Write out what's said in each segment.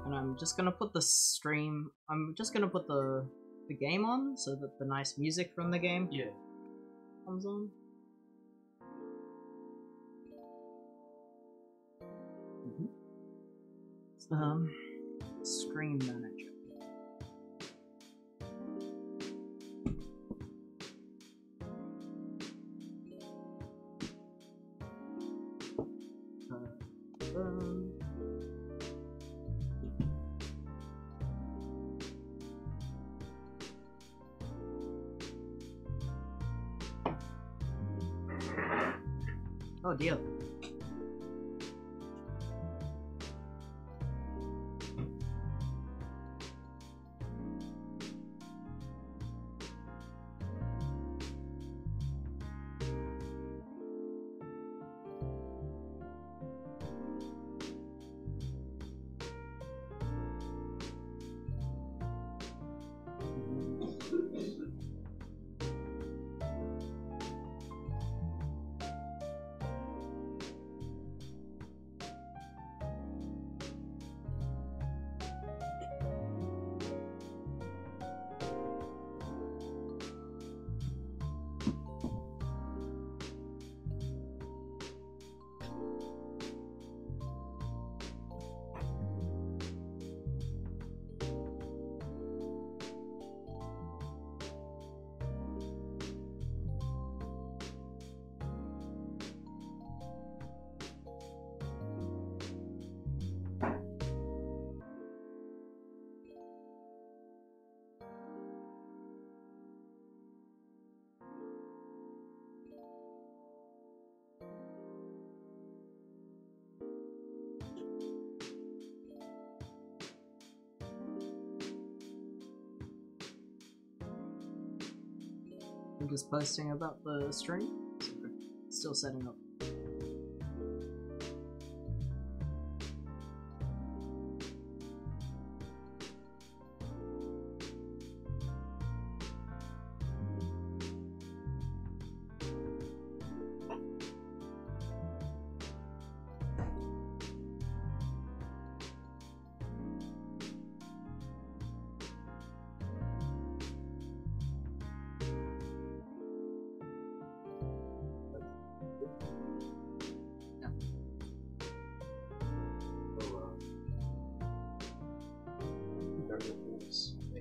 And I'm just gonna put the stream. I'm just gonna put the game on so that the nice music from the game comes on. Stream manager. Oh dear. I'm just posting about the stream. Still setting up.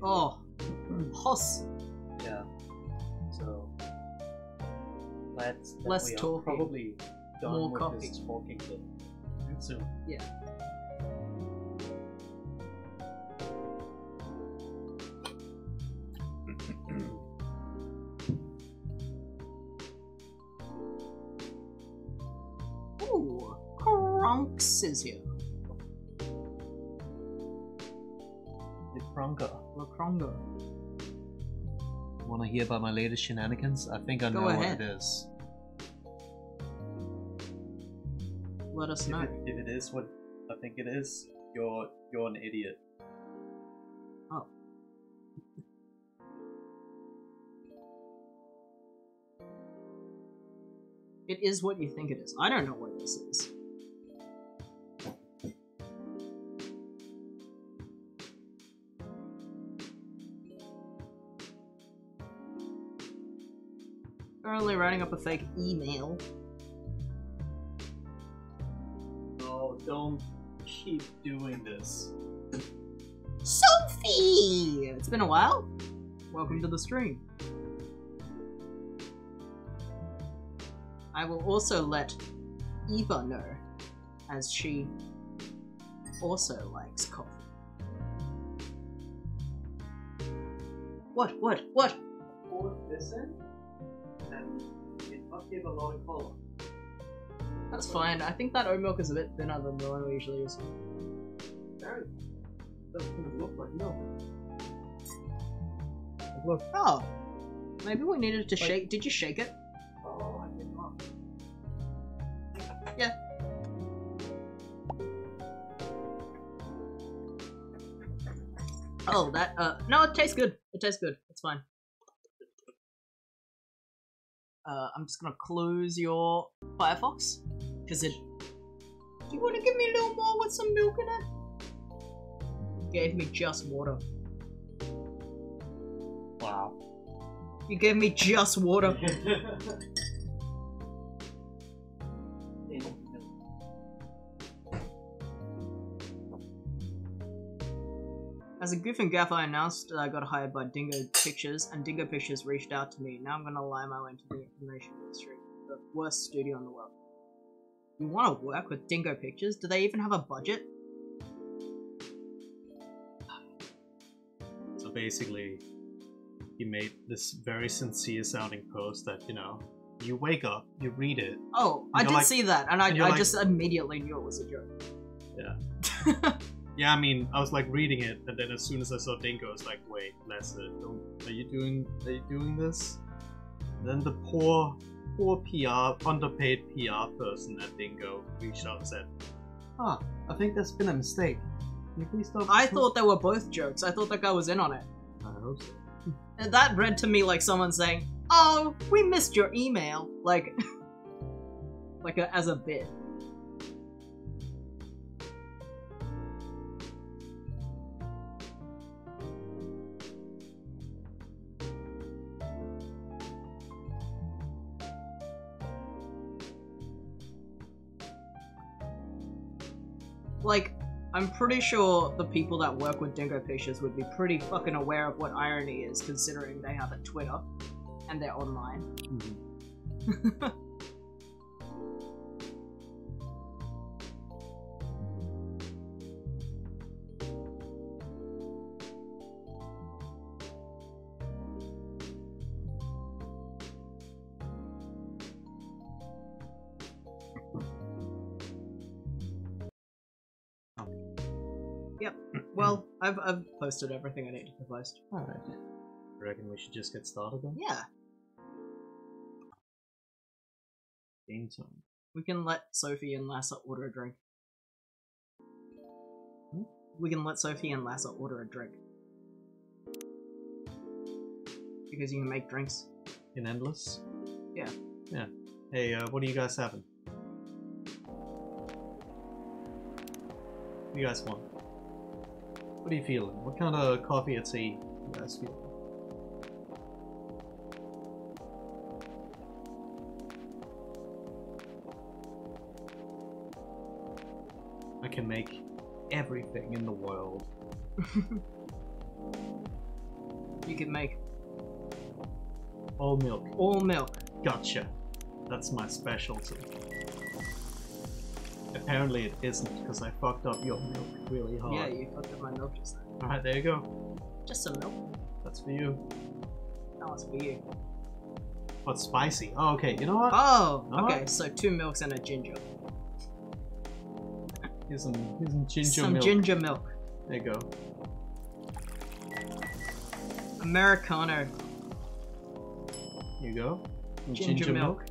Oh, Hoss. Yeah. So let's Less we are talking. probably done More with coffee. this talking bit soon. Yeah. Ooh, Kronks is here. The Kronka. Lakronga. Want to hear about my latest shenanigans? I think I Go know ahead. what it is. Let us know. If it is what I think it is, you're an idiot. Oh. It is what you think it is. I don't know what this is. Currently writing up a fake email. Oh, don't keep doing this. Sophie! It's been a while. Welcome to the stream. I will also let Eva know, as she also likes coffee. What? Pour this in, and it must give a lot of color. That's fine. I think that oat milk is a bit thinner than the one we usually use. Doesn't look like milk. Look. Oh. Maybe we needed to shake. Did you shake it? Oh, I did not. Yeah. Oh, that, no, it tastes good. It tastes good. It's fine. I'm just gonna close your Firefox, because it... Do you want to give me a little more with some milk in it? gave me just water. Wow. You gave me just water. As a goof and gaff, I announced that I got hired by Dingo Pictures, and Dingo Pictures reached out to me. Now I'm gonna lie my way into the information industry. The worst studio in the world. You wanna work with Dingo Pictures? Do they even have a budget? So basically, he made this very sincere sounding post that, you know, you wake up, you read it. Oh, I did like- see that, and I like- just immediately knew it was a joke. Yeah. Yeah, I mean, I was like reading it, and then as soon as I saw Dingo, I was like, wait, Lesser, are you doing this? And then the poor PR, underpaid PR person at Dingo reached out and said, I think there's been a mistake. Can you please stop? I thought they were both jokes. I thought that guy was in on it. I hope so. And that read to me like someone saying, "Oh, we missed your email," like, as a bit. Like, I'm pretty sure the people that work with Dingo Pictures would be pretty fucking aware of what irony is, considering they have a Twitter and they're online. Mm-hmm. Well, I've posted everything I needed to post. Alright. Reckon we should just get started then? Yeah, Game time. we can let Sophie and Lassa order a drink. Hmm? We can let Sophie and Lassa order a drink. Because you can make drinks. In Endless? Yeah. Yeah. Hey, what are you guys having? What do you guys want? What are you feeling? What kind of coffee or tea you guys feel? I can make everything in the world. You can make All milk. all milk. Gotcha. That's my specialty. Apparently it isn't, because I fucked up your milk really hard. Yeah, you fucked up my milk just then. Alright, there you go. Just some milk. That's for you. That one's for you. But spicy. Oh, okay, you know what? Oh, Alright. okay, so 2 milks and a ginger. Here's some ginger Some milk. ginger milk. There you go. Americano. Here you go. Some Ginger milk.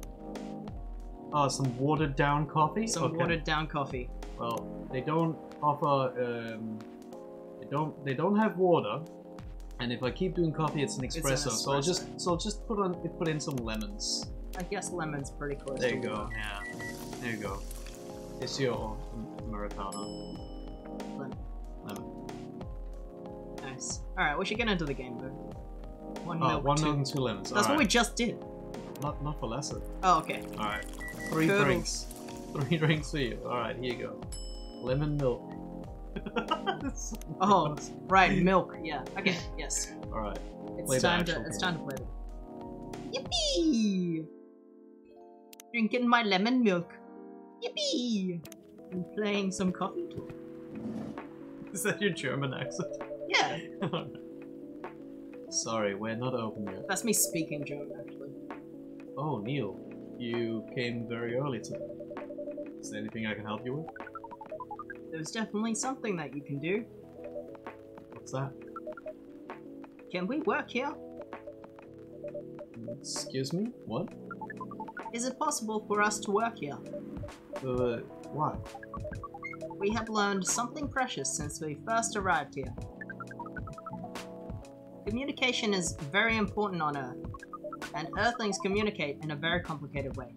Oh, some watered down coffee? Some Okay. watered down coffee. Well, they don't offer, they don't have water. And if I keep doing coffee, it's an espresso. So I'll just put in some lemons. I guess lemon's pretty close There to you go. water. Yeah. There you go. It's your Americano. Lemon. Lemon. Nice. Alright, we should get into the game though. One Oh, milk, 1 two. milk and 2 lemons. That's what we Alright. just did. Not for lesser. Oh, okay. Alright. 3 Curdles. drinks. 3 drinks for you. Alright, here you go. Lemon milk. That's so Oh, gross. right, milk. Yeah. Okay. Yes. Alright. It's Play the time to. actual It's game. time to play the. Yippee! Drinking my lemon milk. Yippee! And playing some coffee talk. Is that your German accent? Yeah, Sorry, we're not open yet. that's me speaking German actually. Oh, Neil. You came very early today. Is there anything I can help you with? There's definitely something that you can do. What's that? Can we work here? Excuse me? What? Is it possible for us to work here? Why? We have learned something precious since we first arrived here. Communication is very important on Earth, and Earthlings communicate in a very complicated way.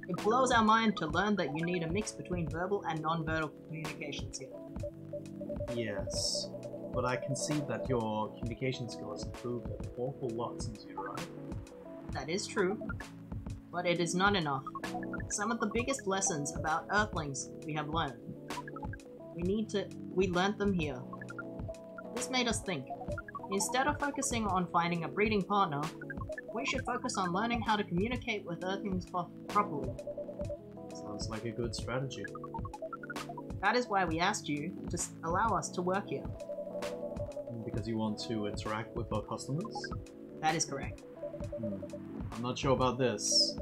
It blows our mind to learn that you need a mix between verbal and non-verbal communications here. Yes, but I can see that your communication skills improved an awful lot since you arrived. That is true, but it is not enough. Some of the biggest lessons about Earthlings we have learned. We learned them here. This made us think. Instead of focusing on finding a breeding partner, we should focus on learning how to communicate with Earthlings properly. Sounds like a good strategy. That is why we asked you to allow us to work here. Because you want to interact with our customers? That is correct. I'm not sure about this.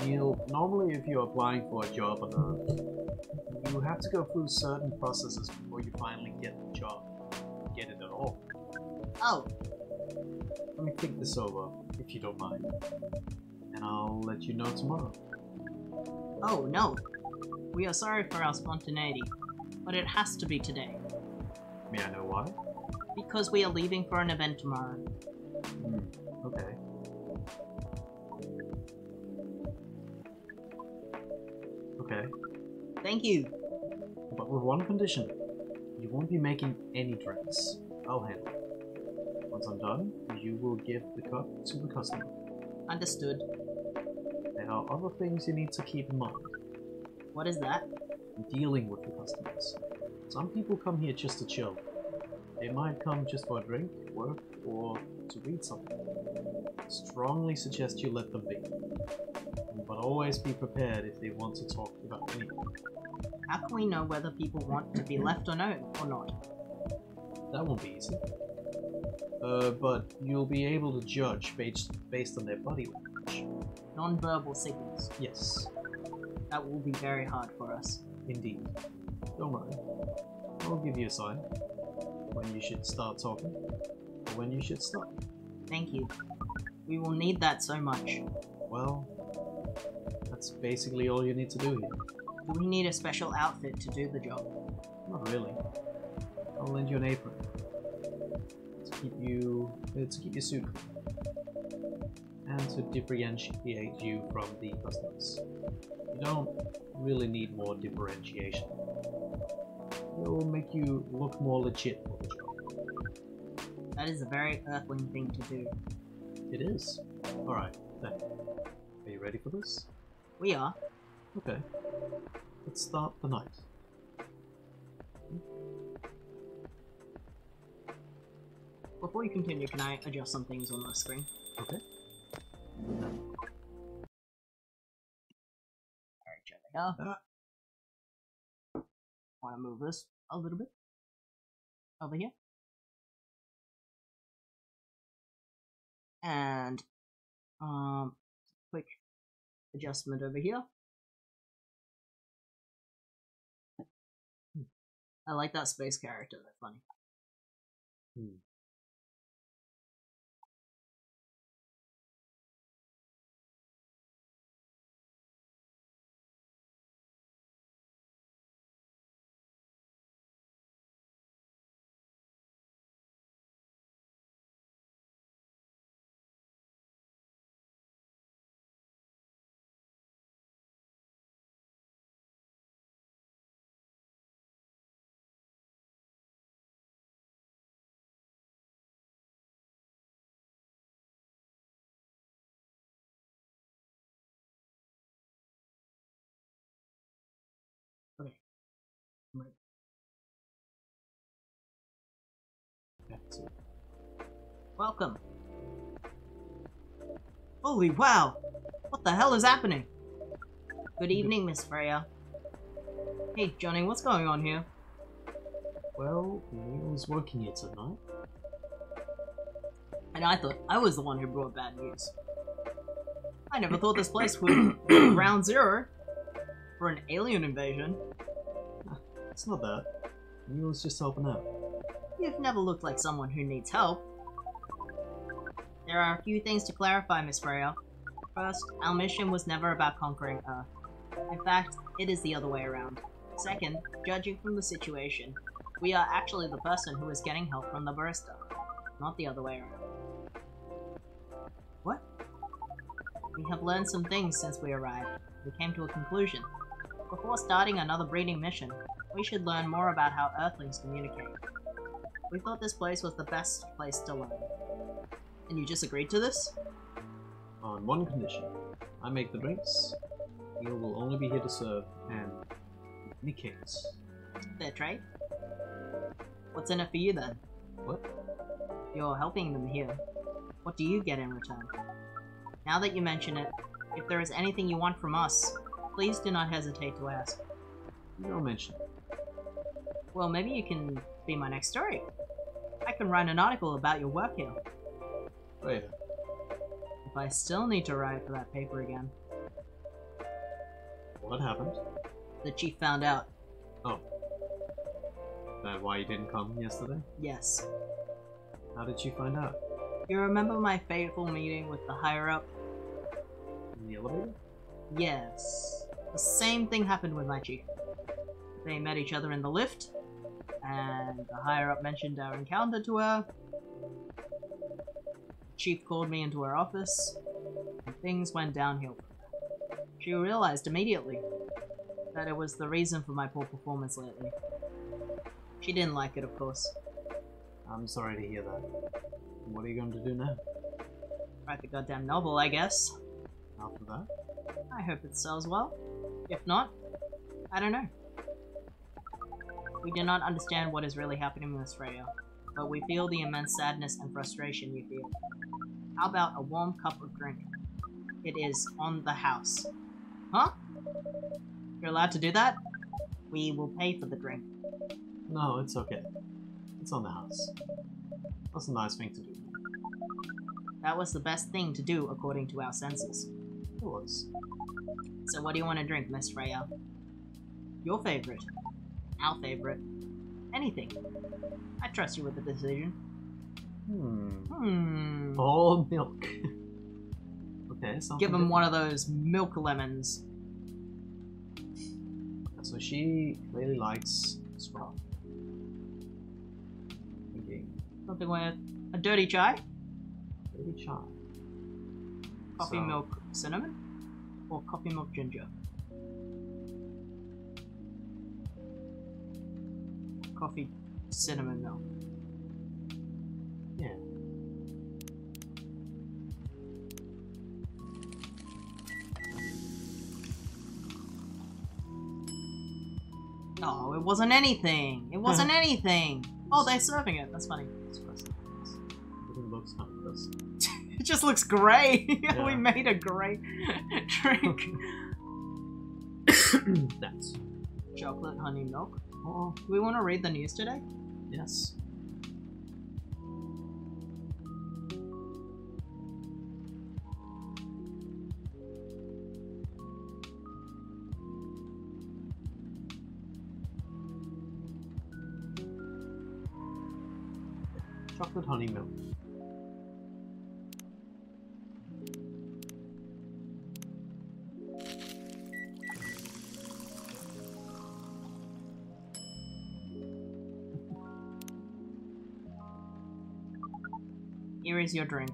Neil, normally if you're applying for a job on Earth, you have to go through certain processes before you finally get the job. Get it at all. Oh, Let me think this over, if you don't mind. And I'll let you know tomorrow. oh no. We are sorry for our spontaneity, but it has to be today. May I know why? Because we are leaving for an event tomorrow. Okay. Okay. Thank you. But with one condition. You won't be making any drinks. I'll handle it. Once I'm done, you will give the cup to the customer. Understood. There are other things you need to keep in mind. What is that? Dealing with the customers. Some people come here just to chill. They might come just for a drink, work, or to read something. Strongly suggest you let them be. But always be prepared if they want to talk about anything. How can we know whether people want to be left alone or not? That won't be easy. But you'll be able to judge based on their body language. Non-verbal signals. Yes, That will be very hard for us. indeed. Don't worry. I'll give you a sign when you should start talking, or when you should stop. Thank you. We will need that so much. Well, that's basically all you need to do here. Do we need a special outfit to do the job? Not really. I'll lend you an apron to keep your suit clean, and to differentiate you from the customers. You don't really need more differentiation. It will make you look more legit for the job. That is a very Earthling thing to do. It is. Alright, then. Are you ready for this? We are. Okay. Let's start the night. Before you continue, can I adjust some things on the screen? Okay. Alright, check it out. Want to move this a little bit? Over here. And, quick adjustment over here. I like that space character, they're funny. Okay. I'm ready. That's it. Welcome. Holy wow! What the hell is happening? Good evening, Miss Freya. Hey, Johnny, what's going on here? Well, Neil's working here tonight. And I thought I was the one who brought bad news. I never thought this place would be ground zero for an alien invasion. It's not that. Neil's just helping out. You've never looked like someone who needs help. There are a few things to clarify, Miss Freya. First, our mission was never about conquering Earth. In fact, it is the other way around. Second, judging from the situation, we are actually the person who is getting help from the barista, not the other way around. What? We have learned some things since we arrived. we came to a conclusion. Before starting another breeding mission, we should learn more about how Earthlings communicate. We thought this place was the best place to learn. And you just agreed to this? On one condition. I make the drinks. You will only be here to serve and communicate. Fair trade. What's in it for you then? What? You're helping them here. What do you get in return? Now that you mention it, if there is anything you want from us, please do not hesitate to ask. No mention. Well, maybe you can be my next story. I can write an article about your work here. Wait. If I still need to write for that paper again. What happened? The chief found out. Oh. That why you didn't come yesterday? Yes. How did she find out? You remember my fateful meeting with the higher-up? In the elevator? Yes. The same thing happened with my chief. They met each other in the lift, and the higher-up mentioned our encounter to her. The chief called me into her office, and things went downhill from there. She realized immediately that it was the reason for my poor performance lately. She didn't like it, of course. I'm sorry to hear that. What are you going to do now? Write the goddamn novel, I guess. After that? I hope it sells well. If not, I don't know. We do not understand what is really happening with Freya, but we feel the immense sadness and frustration you feel. How about a warm cup of drink? It is on the house. Huh? You're allowed to do that? We will pay for the drink. No, it's okay. It's on the house. That's a nice thing to do. That was the best thing to do according to our senses. It was. So what do you want to drink, Miss Freya? Your favorite. Our favorite. Anything. I trust you with the decision. All milk. Okay, something Give him different. one of those milk lemons. So she really likes Scruff. Okay. Something with a dirty chai? Really shy. Coffee So- milk cinnamon? Or coffee milk ginger? Coffee cinnamon milk. Yeah. Oh, it wasn't anything! It wasn't anything! Oh, they're serving it. That's funny. Everything looks kind of this. It just looks grey. We Yeah. made a grey drink. That's. Chocolate honey milk. Oh, Do we want to read the news today? yes. Chocolate honey milk. Here is your drink.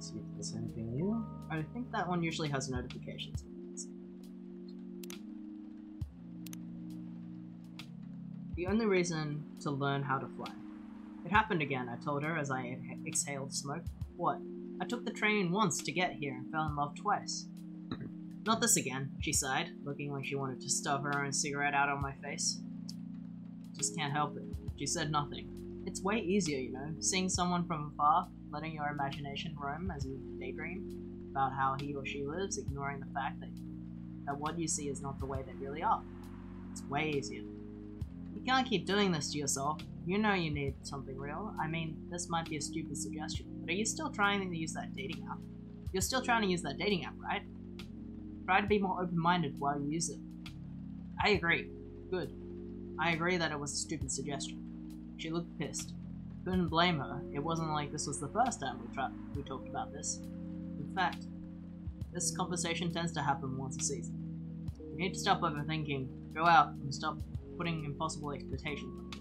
See if there's anything new. I think that one usually has notifications. The only reason to learn how to fly. It happened again, I told her as I exhaled smoke. What? I took the train once to get here and fell in love twice. Not this again, she sighed, looking like she wanted to stuff her own cigarette out on my face. Just can't help it. She said nothing. It's way easier, you know, seeing someone from afar, letting your imagination roam as you daydream about how he or she lives, ignoring the fact that what you see is not the way they really are. It's way easier. You can't keep doing this to yourself. You know you need something real. I mean, this might be a stupid suggestion, but are you still trying to use that dating app? You're still trying to use that dating app, right? Try to be more open-minded while you use it. I agree. Good. I agree that it was a stupid suggestion. She looked pissed. Couldn't blame her. It wasn't like this was the first time we talked about this. In fact, this conversation tends to happen once a season. You need to stop overthinking, go out, and stop putting impossible expectations on it.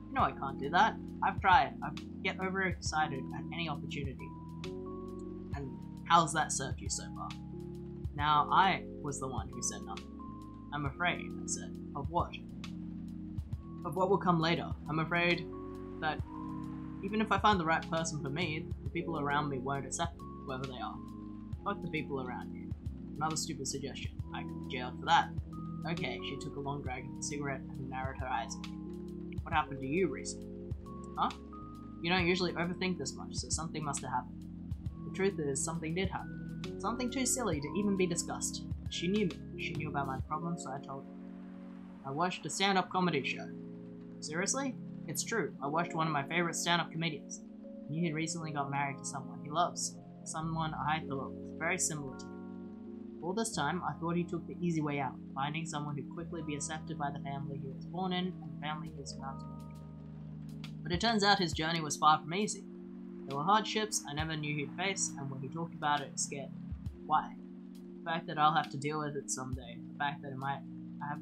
You know I can't do that. I've tried. I get overexcited at any opportunity. And how's that served you so far? Now I was the one who said nothing. I'm afraid, I said. Of what? Of what will come later. I'm afraid that even if I find the right person for me, the people around me won't accept them, whoever they are. Fuck the people around you. Another stupid suggestion. I could be jailed for that. Okay, she took a long drag of the cigarette and narrowed her eyes at me. What happened to you recently? Huh? You don't usually overthink this much, so something must have happened. The truth is, something did happen. Something too silly to even be discussed. She knew me. She knew about my problems, so I told her. I watched a stand-up comedy show. Seriously? It's true. I watched one of my favorite stand-up comedians. I knew he'd recently got married to someone he loves. Someone I thought was very similar to him. All this time, I thought he took the easy way out, finding someone who'd quickly be accepted by the family he was born in and the family he was about to marry. But it turns out his journey was far from easy. There were hardships I never knew he'd face, and when he talked about it, it scared me. Why? The fact that I'll have to deal with it someday, the fact that I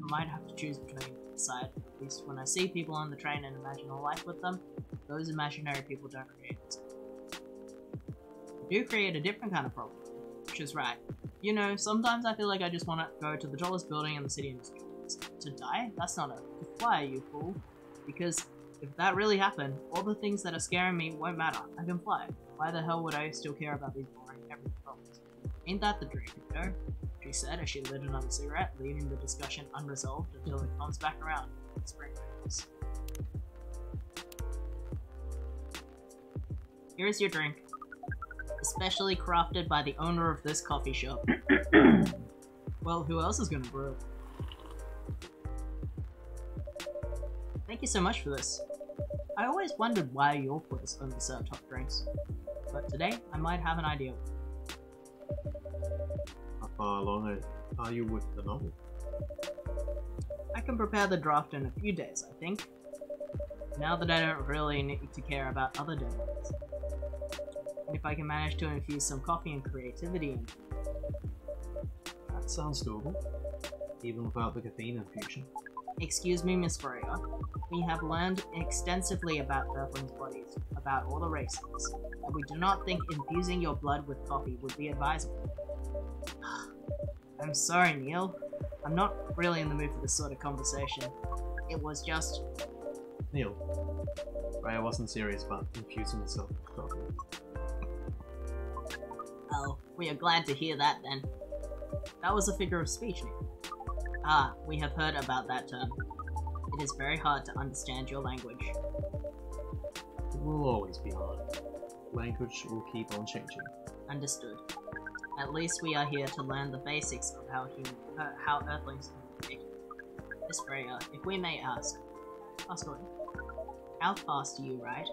might have to choose between side. At least when I see people on the train and imagine a life with them, those imaginary people don't create it. They do create a different kind of problem, which is right. You know, sometimes I feel like I just want to go to the tallest building in the city and just to die? That's not a fly, you fool. Because if that really happened, all the things that are scaring me won't matter. I can fly. Why the hell would I still care about these boring everyday problems? Ain't that the dream, you know? She said as she lit another cigarette, leaving the discussion unresolved until it comes back around. Spring breakers. Here's your drink. Especially crafted by the owner of this coffee shop. Well, who else is gonna brew it? Thank you so much for this. I always wondered why your place only served hot drinks. But today, I might have an idea. How far along are you with the novel? I can prepare the draft in a few days, I think. Now that I don't really need to care about other deadlines. And if I can manage to infuse some coffee and creativity in it. That sounds doable, even without the caffeine infusion. Excuse me, Miss Freya. We have learned extensively about Earthlings' bodies, about all the races, and we do not think infusing your blood with coffee would be advisable. I'm sorry, Neil. I'm not really in the mood for this sort of conversation. It was just... Neil, Freya wasn't serious about infusing herself with coffee. Oh, we are glad to hear that then. That was a figure of speech, Neil. Ah, we have heard about that term. It is very hard to understand your language. It will always be hard. Language will keep on changing. Understood. At least we are here to learn the basics of how Earthlings communicate. Miss Freya, if we may ask away. How fast do you write?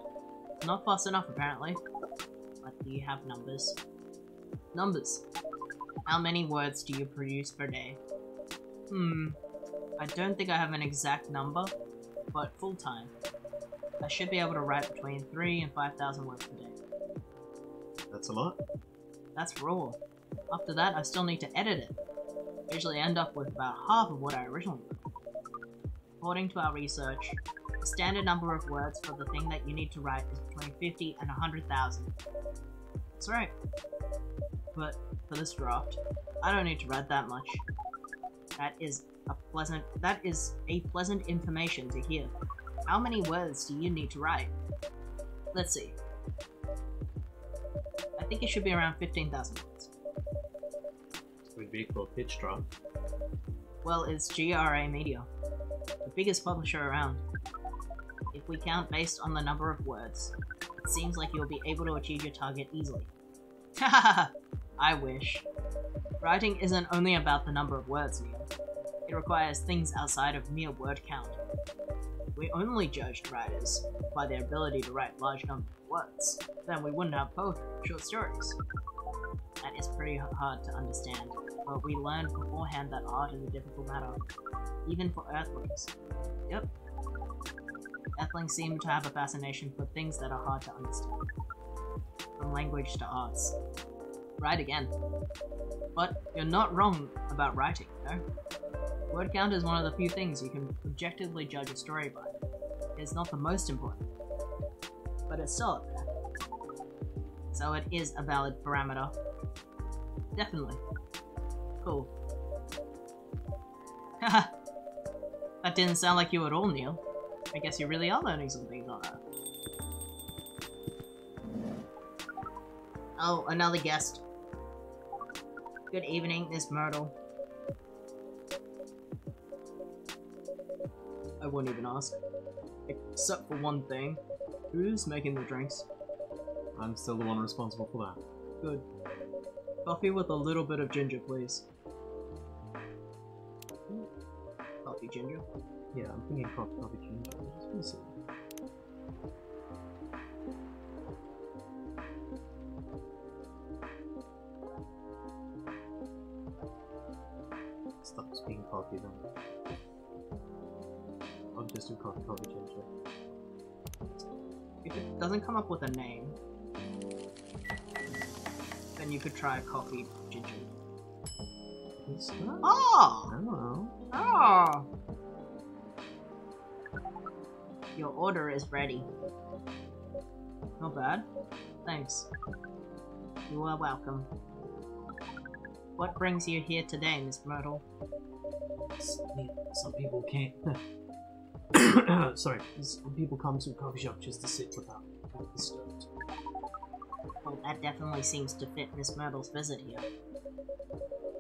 Not fast enough, apparently. But do you have numbers? Numbers. How many words do you produce per day? I don't think I have an exact number, but full time. I should be able to write between 3,000 and 5,000 words per day. That's a lot. That's raw. After that, I still need to edit it. I usually end up with about half of what I originally wrote. According to our research, the standard number of words for the thing that you need to write is between 50 and 100,000. That's right. But for this draft, I don't need to write that much. That is a pleasant information to hear. How many words do you need to write? Let's see. I think it should be around 15,000 words. Would be for pitch draft. Well, it's GRA Media, the biggest publisher around. If we count based on the number of words, it seems like you'll be able to achieve your target easily. Hahaha! I wish. Writing isn't only about the number of words, Neil. It requires things outside of mere word count. We only judged writers by their ability to write large numbers of words. Then we wouldn't have poetry or short stories. That is pretty hard to understand, but we learned beforehand that art is a difficult matter, even for Earthlings. Yep. Earthlings seem to have a fascination for things that are hard to understand. From language to arts. Right again. But you're not wrong about writing, you know? Word count is one of the few things you can objectively judge a story by. It's not the most important, but it's still up there. So it is a valid parameter. Definitely. Cool. Haha. That didn't sound like you at all, Neil. I guess you really are learning some things on Earth. Oh, another guest. Good evening, Miss Myrtle. I won't even ask. Except for one thing. Who's making the drinks? I'm still the one responsible for that. Good. Coffee with a little bit of ginger, please. Coffee ginger? Yeah, I'm thinking coffee ginger. I'm just gonna see. Stop speaking coffee then. I'll just do coffee ginger. If it doesn't come up with a name, then you could try coffee ginger. Oh! Hello. Oh! Your order is ready. Not bad. Thanks. You are welcome. What brings you here today, Miss Myrtle? Some people can't. Sorry, some people come to a coffee shop just to sit without being disturbed. Well, that definitely seems to fit Miss Myrtle's visit here.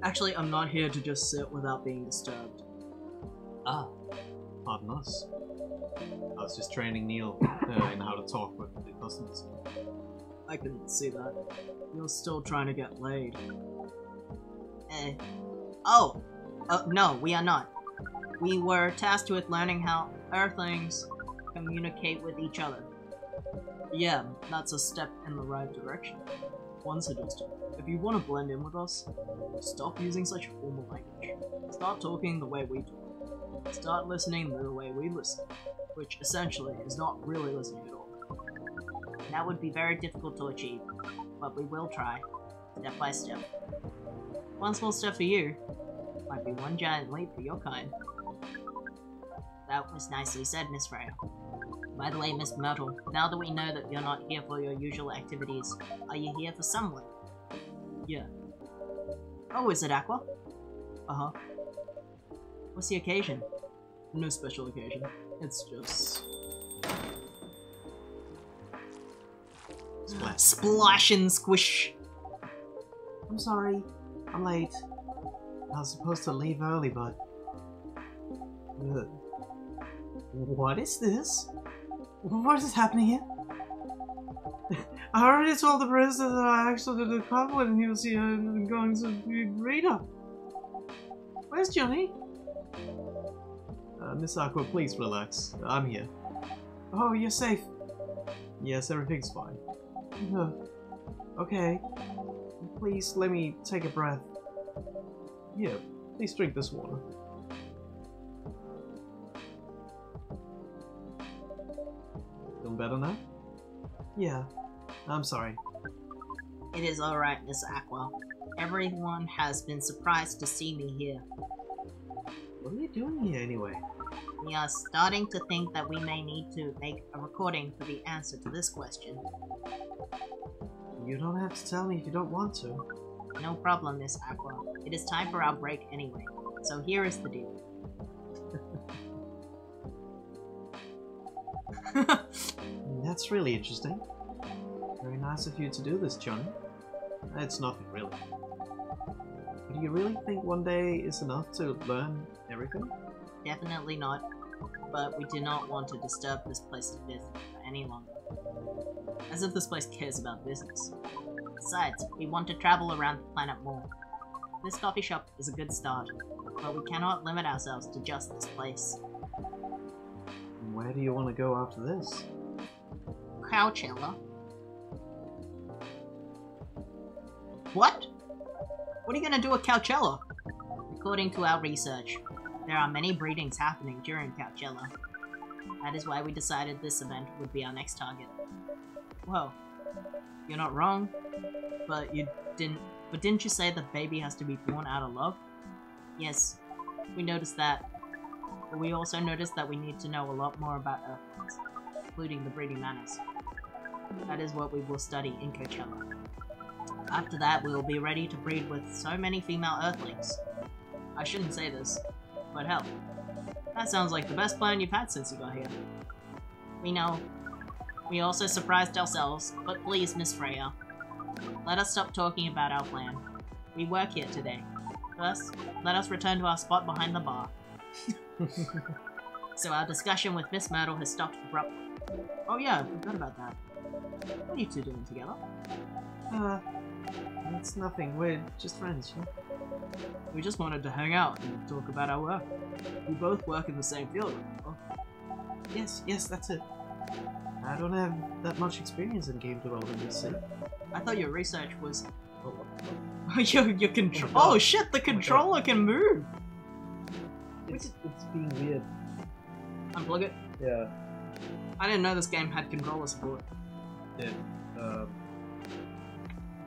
Actually, I'm not here to just sit without being disturbed. Ah, pardon us. I was just training Neil in how to talk with the customers. I can see that. You're still trying to get laid. Oh! No, we are not. We were tasked with learning how Earthlings communicate with each other. Yeah, that's a step in the right direction. One suggestion. If you want to blend in with us, stop using such formal language. Start talking the way we talk. Start listening the way we listen. Which essentially is not really listening at all. That would be very difficult to achieve, but we will try, step by step. One small step for you might be one giant leap for your kind. That was nicely said, Miss Freya. By the way, Miss Myrtle, now that we know that you're not here for your usual activities, are you here for someone? Yeah. Oh, is it Aqua? Uh-huh. What's the occasion? No special occasion. It's just... Splash. Splash and squish! I'm sorry, I'm late. I was supposed to leave early, but... What is this? What is happening here? I already told the barista that I actually did a compliment and he was here and going to be reader. Where's Johnny? Miss Aqua, please relax. I'm here. Oh, you're safe. Yes, everything's fine. Okay. Please let me take a breath. Here, please drink this water. Feeling better now? Yeah. I'm sorry. It is alright, Miss Aqua. Everyone has been surprised to see me here. What are you doing here anyway? We are starting to think that we may need to make a recording for the answer to this question. You don't have to tell me if you don't want to. No problem, Miss Aqua. It is time for our break anyway. So here is the deal. That's really interesting. Very nice of you to do this, Johnny. It's nothing, really. But do you really think one day is enough to learn everything? Definitely not. But we do not want to disturb this place of business for any longer. As if this place cares about business. Besides, we want to travel around the planet more. This coffee shop is a good start, but we cannot limit ourselves to just this place. Where do you want to go after this? Coachella. What? What are you gonna do at Coachella? According to our research, there are many breedings happening during Coachella. That is why we decided this event would be our next target. Well, you're not wrong, but didn't you say the baby has to be born out of love? Yes, we noticed that. But we also noticed that we need to know a lot more about Earthlings, including the breeding manners. That is what we will study in Coachella. After that, we will be ready to breed with so many female Earthlings. I shouldn't say this, but hell, that sounds like the best plan you've had since you got here. We know. We also surprised ourselves, but please, Miss Freya, let us stop talking about our plan. We work here today. First, let us return to our spot behind the bar. So our discussion with Miss Myrtle has stopped abruptly. Oh yeah, I forgot about that. What are you two doing together? It's nothing. We're just friends, you know? We just wanted to hang out and talk about our work. We both work in the same field, remember? Yes, that's it. I don't have that much experience in game development, you see. I thought your research was... Oh, your control... Oh shit, the controller can move! it's being weird. Unplug it. Yeah. I didn't know this game had controller support. Yeah.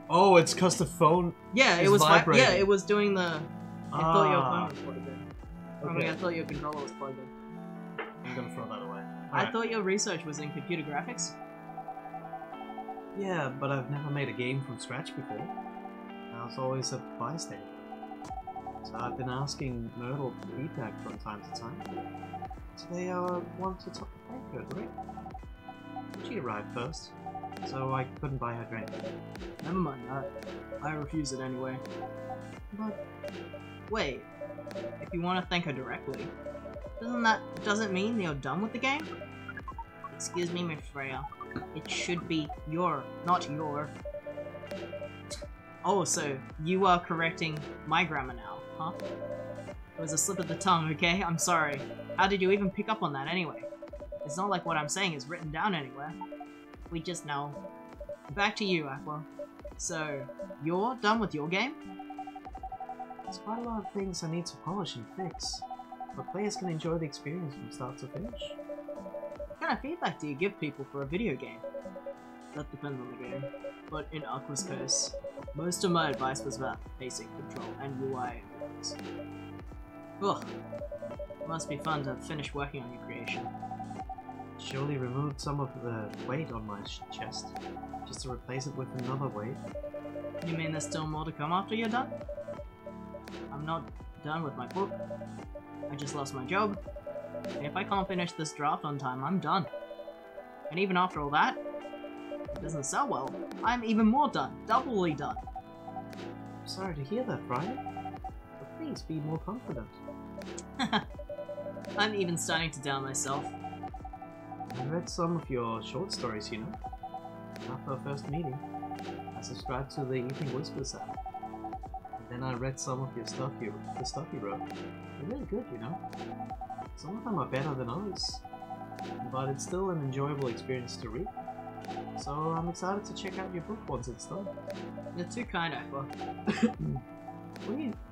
Oh, it's cause the phone. Yeah, it is was vibrating. yeah, it was doing the. I thought your phone was plugged in. I mean, Okay. I thought your controller was plugged in. I'm gonna throw that away. I thought your research was in computer graphics. Yeah, but I've never made a game from scratch before. I was always a bystander. So I've been asking Myrtle for feedback from time to time. Today I want to talk to her, right? She arrived first, so I couldn't buy her drink. Never mind that. I refuse it anyway. But Wait, if you want to thank her directly, doesn't mean you're done with the game? Excuse me, Miss Freya. It should be your, not your. Oh, so you are correcting my grammar now, huh? It was a slip of the tongue, okay? I'm sorry. How did you even pick up on that anyway? It's not like what I'm saying is written down anywhere. We just know. Back to you, Aqua. So, you're done with your game? there's quite a lot of things I need to polish and fix, but players can enjoy the experience from start to finish. What kind of feedback do you give people for a video game? That depends on the game. But in Aqua's case, most of my advice was about basic control and UI influence. Ugh. Must be fun to finish working on your creation. Surely removed some of the weight on my chest, just to replace it with another weight. You mean there's still more to come after you're done? I'm not done with my book. I just lost my job. And if I can't finish this draft on time, I'm done. And even after all that, if it doesn't sell well, I'm even more done. Doubly done. Sorry to hear that, Brian. But please be more confident. I'm even starting to doubt myself. I read some of your short stories, you know. After our first meeting, I subscribed to the Evening Whispers app. And then I read some of your stuff the stuff you wrote. They're really good, you know. Some of them are better than others, but it's still an enjoyable experience to read. So I'm excited to check out your book once it's done. You're too kind, Aqua.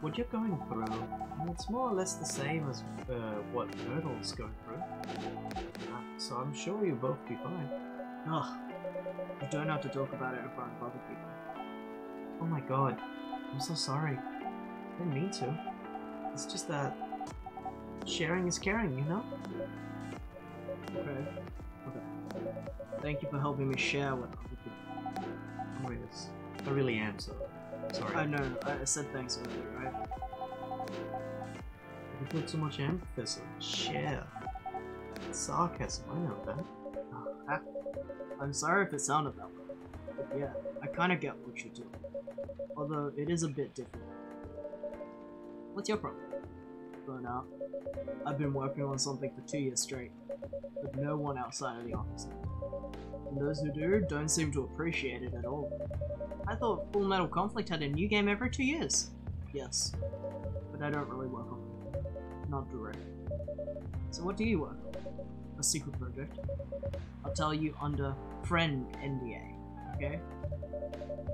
What you're going through, it's more or less the same as what Myrtle's going through. So I'm sure you'll both be fine. Ugh. You don't have to talk about it in front of other people. Oh my god, I'm so sorry. I didn't mean to. It's just that sharing is caring, you know? Okay. Thank you for helping me share with other people. Oh yes, I really am, so sorry. I know, I said thanks earlier, right? You put so much emphasis on share. It's sarcasm, I know that. I'm sorry if it sounded that way, but yeah, I kinda get what you do. Although, it is a bit different. What's your problem? Burnout. I've been working on something for 2 years straight, with no one outside of the office. And those who do, don't seem to appreciate it at all. I thought Full Metal Conflict had a new game every 2 years. Yes, but I don't really work on it. Not directly. So what do you work on? A secret project? I'll tell you under friend NDA, okay?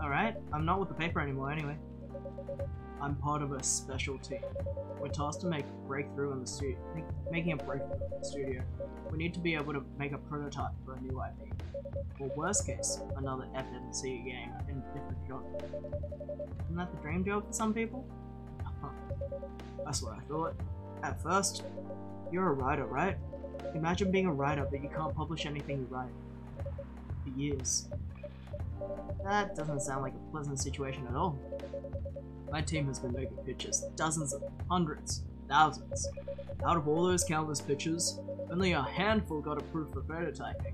Alright, I'm not with the paper anymore anyway. I'm part of a special team. We're tasked to make a breakthrough in the studio. Making a breakthrough in the studio. We need to be able to make a prototype for a new IP. Or worst case, another FMC game in a different genre. Isn't that the dream job for some people? That's what I thought. At first, you're a writer, right? Imagine being a writer, but you can't publish anything you write. For years. That doesn't sound like a pleasant situation at all. My team has been making pictures, dozens of them, hundreds, thousands. Out of all those countless pictures, only a handful got approved for prototyping.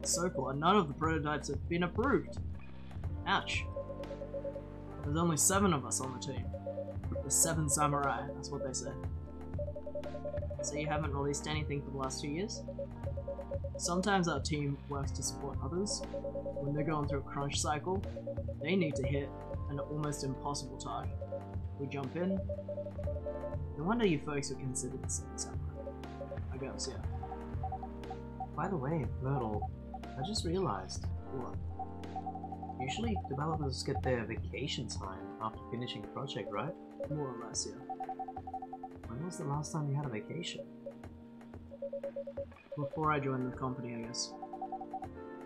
So far, none of the prototypes have been approved. Ouch. There's only 7 of us on the team. The 7 samurai, that's what they said. So you haven't released anything for the last 2 years? Sometimes our team works to support others. When they're going through a crunch cycle, they need to hit an almost impossible target. We jump in. No wonder you folks would consider the 7 samurai. I guess, yeah. By the way, Myrtle, I just realized. What? Usually developers get their vacation time after finishing a project, right? More or less, yeah. When was the last time you had a vacation? Before I joined the company, I guess.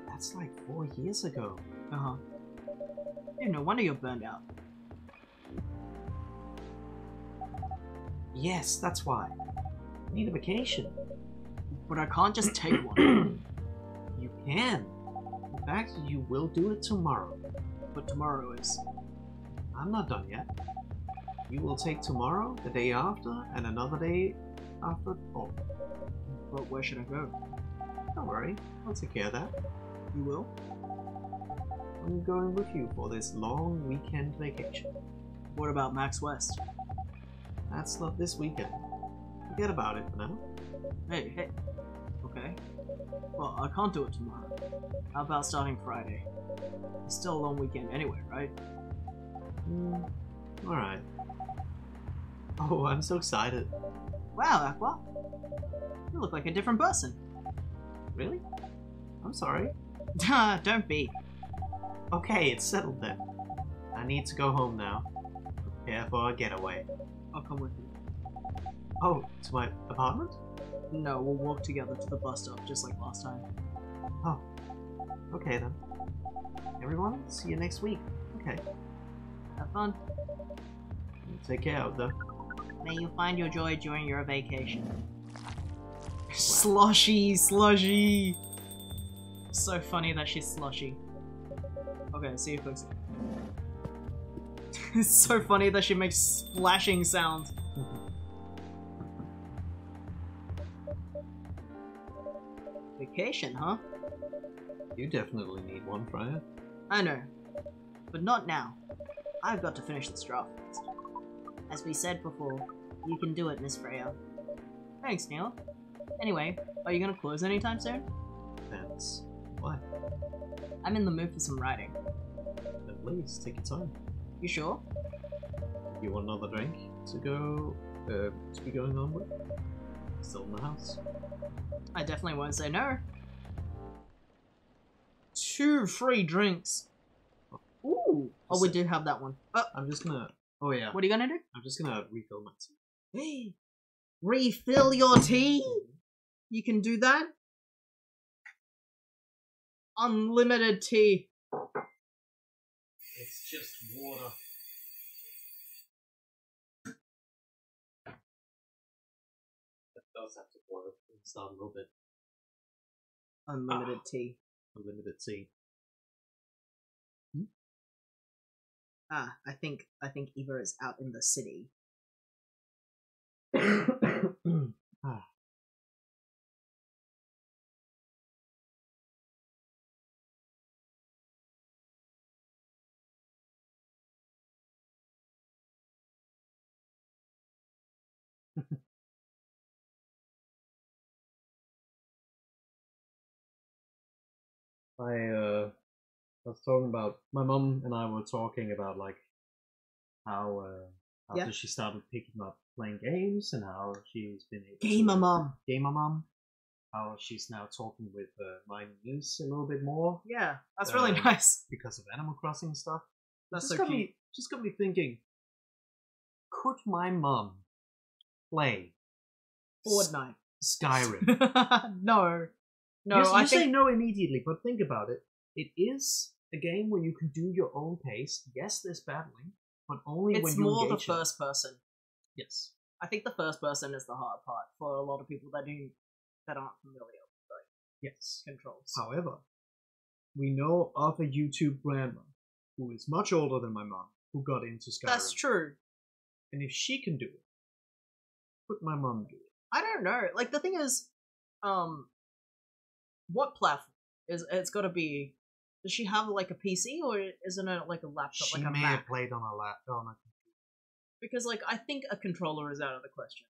That's like 4 years ago. Uh-huh. Yeah, no wonder you're burned out. Yes, that's why. I need a vacation. But I can't just take one. You can. In fact, you will do it tomorrow. But tomorrow is... I'm not done yet. You will take tomorrow, the day after, and another day after off. But where should I go? Don't worry, I'll take care of that. You will? I'm going with you for this long weekend vacation. What about Max West? That's not this weekend. Forget about it for now. Hey. Okay. Well, I can't do it tomorrow. How about starting Friday? It's still a long weekend anyway, right? Alright. Oh, I'm so excited. Wow, Aqua. You look like a different person. Really? I'm sorry. Don't be. Okay, it's settled then. I need to go home now. Prepare for a getaway. I'll come with you. Oh, to my apartment? No, we'll walk together to the bus stop, just like last time. Oh. Okay then. Everyone, see you next week. Okay. Have fun. Take care out there. May you find your joy during your vacation. Slushy! So funny that she's slushy. Okay, see you folks. It's so funny that she makes splashing sounds. Vacation, huh? You definitely need one, Freya. I know. But not now. I've got to finish this draft first. As we said before, you can do it, Miss Freya. Thanks, Neil. Anyway, are you gonna close anytime soon? Depends. Why? I'm in the mood for some writing. Then please, take your time. You sure? You want another drink to go, to be going on with? Still in the house? I definitely won't say no. 2 free drinks. Ooh. Oh, we do have that one. I'm just gonna... Oh yeah. What are you gonna do? I'm just gonna refill my tea. Refill your tea? You can do that? Unlimited tea. It's just water. It does have to boil. It's not a little bit. Unlimited tea. Unlimited tea. I think Eva is out in the city. Ah. I was talking about my mom and I were talking about like how after she started picking up playing games and how she's been able Gamer to, mom. Gamer mom. How she's now talking with my niece a little bit more Yeah, that's really nice. because of Animal Crossing stuff. That's Just so got cute. me, just got me thinking. Could my mom play Fortnite. Skyrim? No. No, you I say think no immediately, but think about it. It is a game where you can do your own pace. Yes, there's battling, but only when it's you more the engage it. first person. Yes. I think the first person is the hard part for a lot of people that aren't familiar with Yes. controls. However, we know of a YouTube grandma who is much older than my mom who got into Skyrim. That's true. And if she can do it, could my mom do it? I don't know. Like the thing is, what platform is it's got to be? Does she have like a PC or isn't it like a laptop, She like a may Mac? have played on a laptop. Because like I think a controller is out of the question.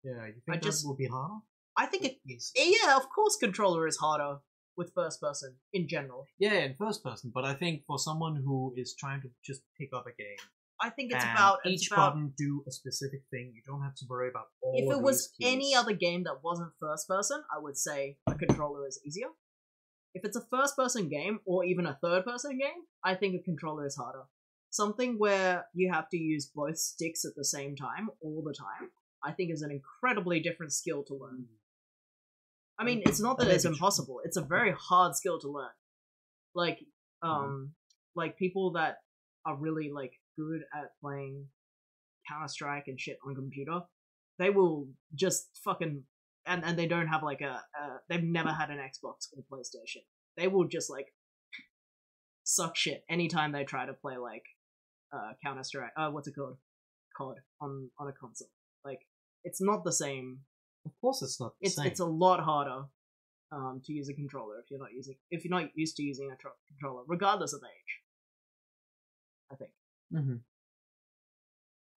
Yeah, you think that will be harder? I think it. Yes. Yeah, of course, controller is harder with first person in general. Yeah, in first person, but I think for someone who is trying to just pick up a game, I think it's and about each button do a specific thing. You don't have to worry about all. If of it was these keys. any other game that wasn't first person, I would say a controller is easier. If it's a first person game or even a third person game, I think a controller is harder. Something where you have to use both sticks at the same time all the time, I think is an incredibly different skill to learn. I mean, it's not that it's impossible. It's a very hard skill to learn. Like, like people that are really like good at playing Counter-Strike and shit on computer, they will just fucking and they don't have like they've never had an Xbox or PlayStation. They will just like suck shit anytime they try to play like Counter-Strike. What's it called? COD on a console. Like, it's not the same. Of course, it's not the same. It's a lot harder to use a controller if you're not used to using a controller, regardless of age. I think. Mm-hmm.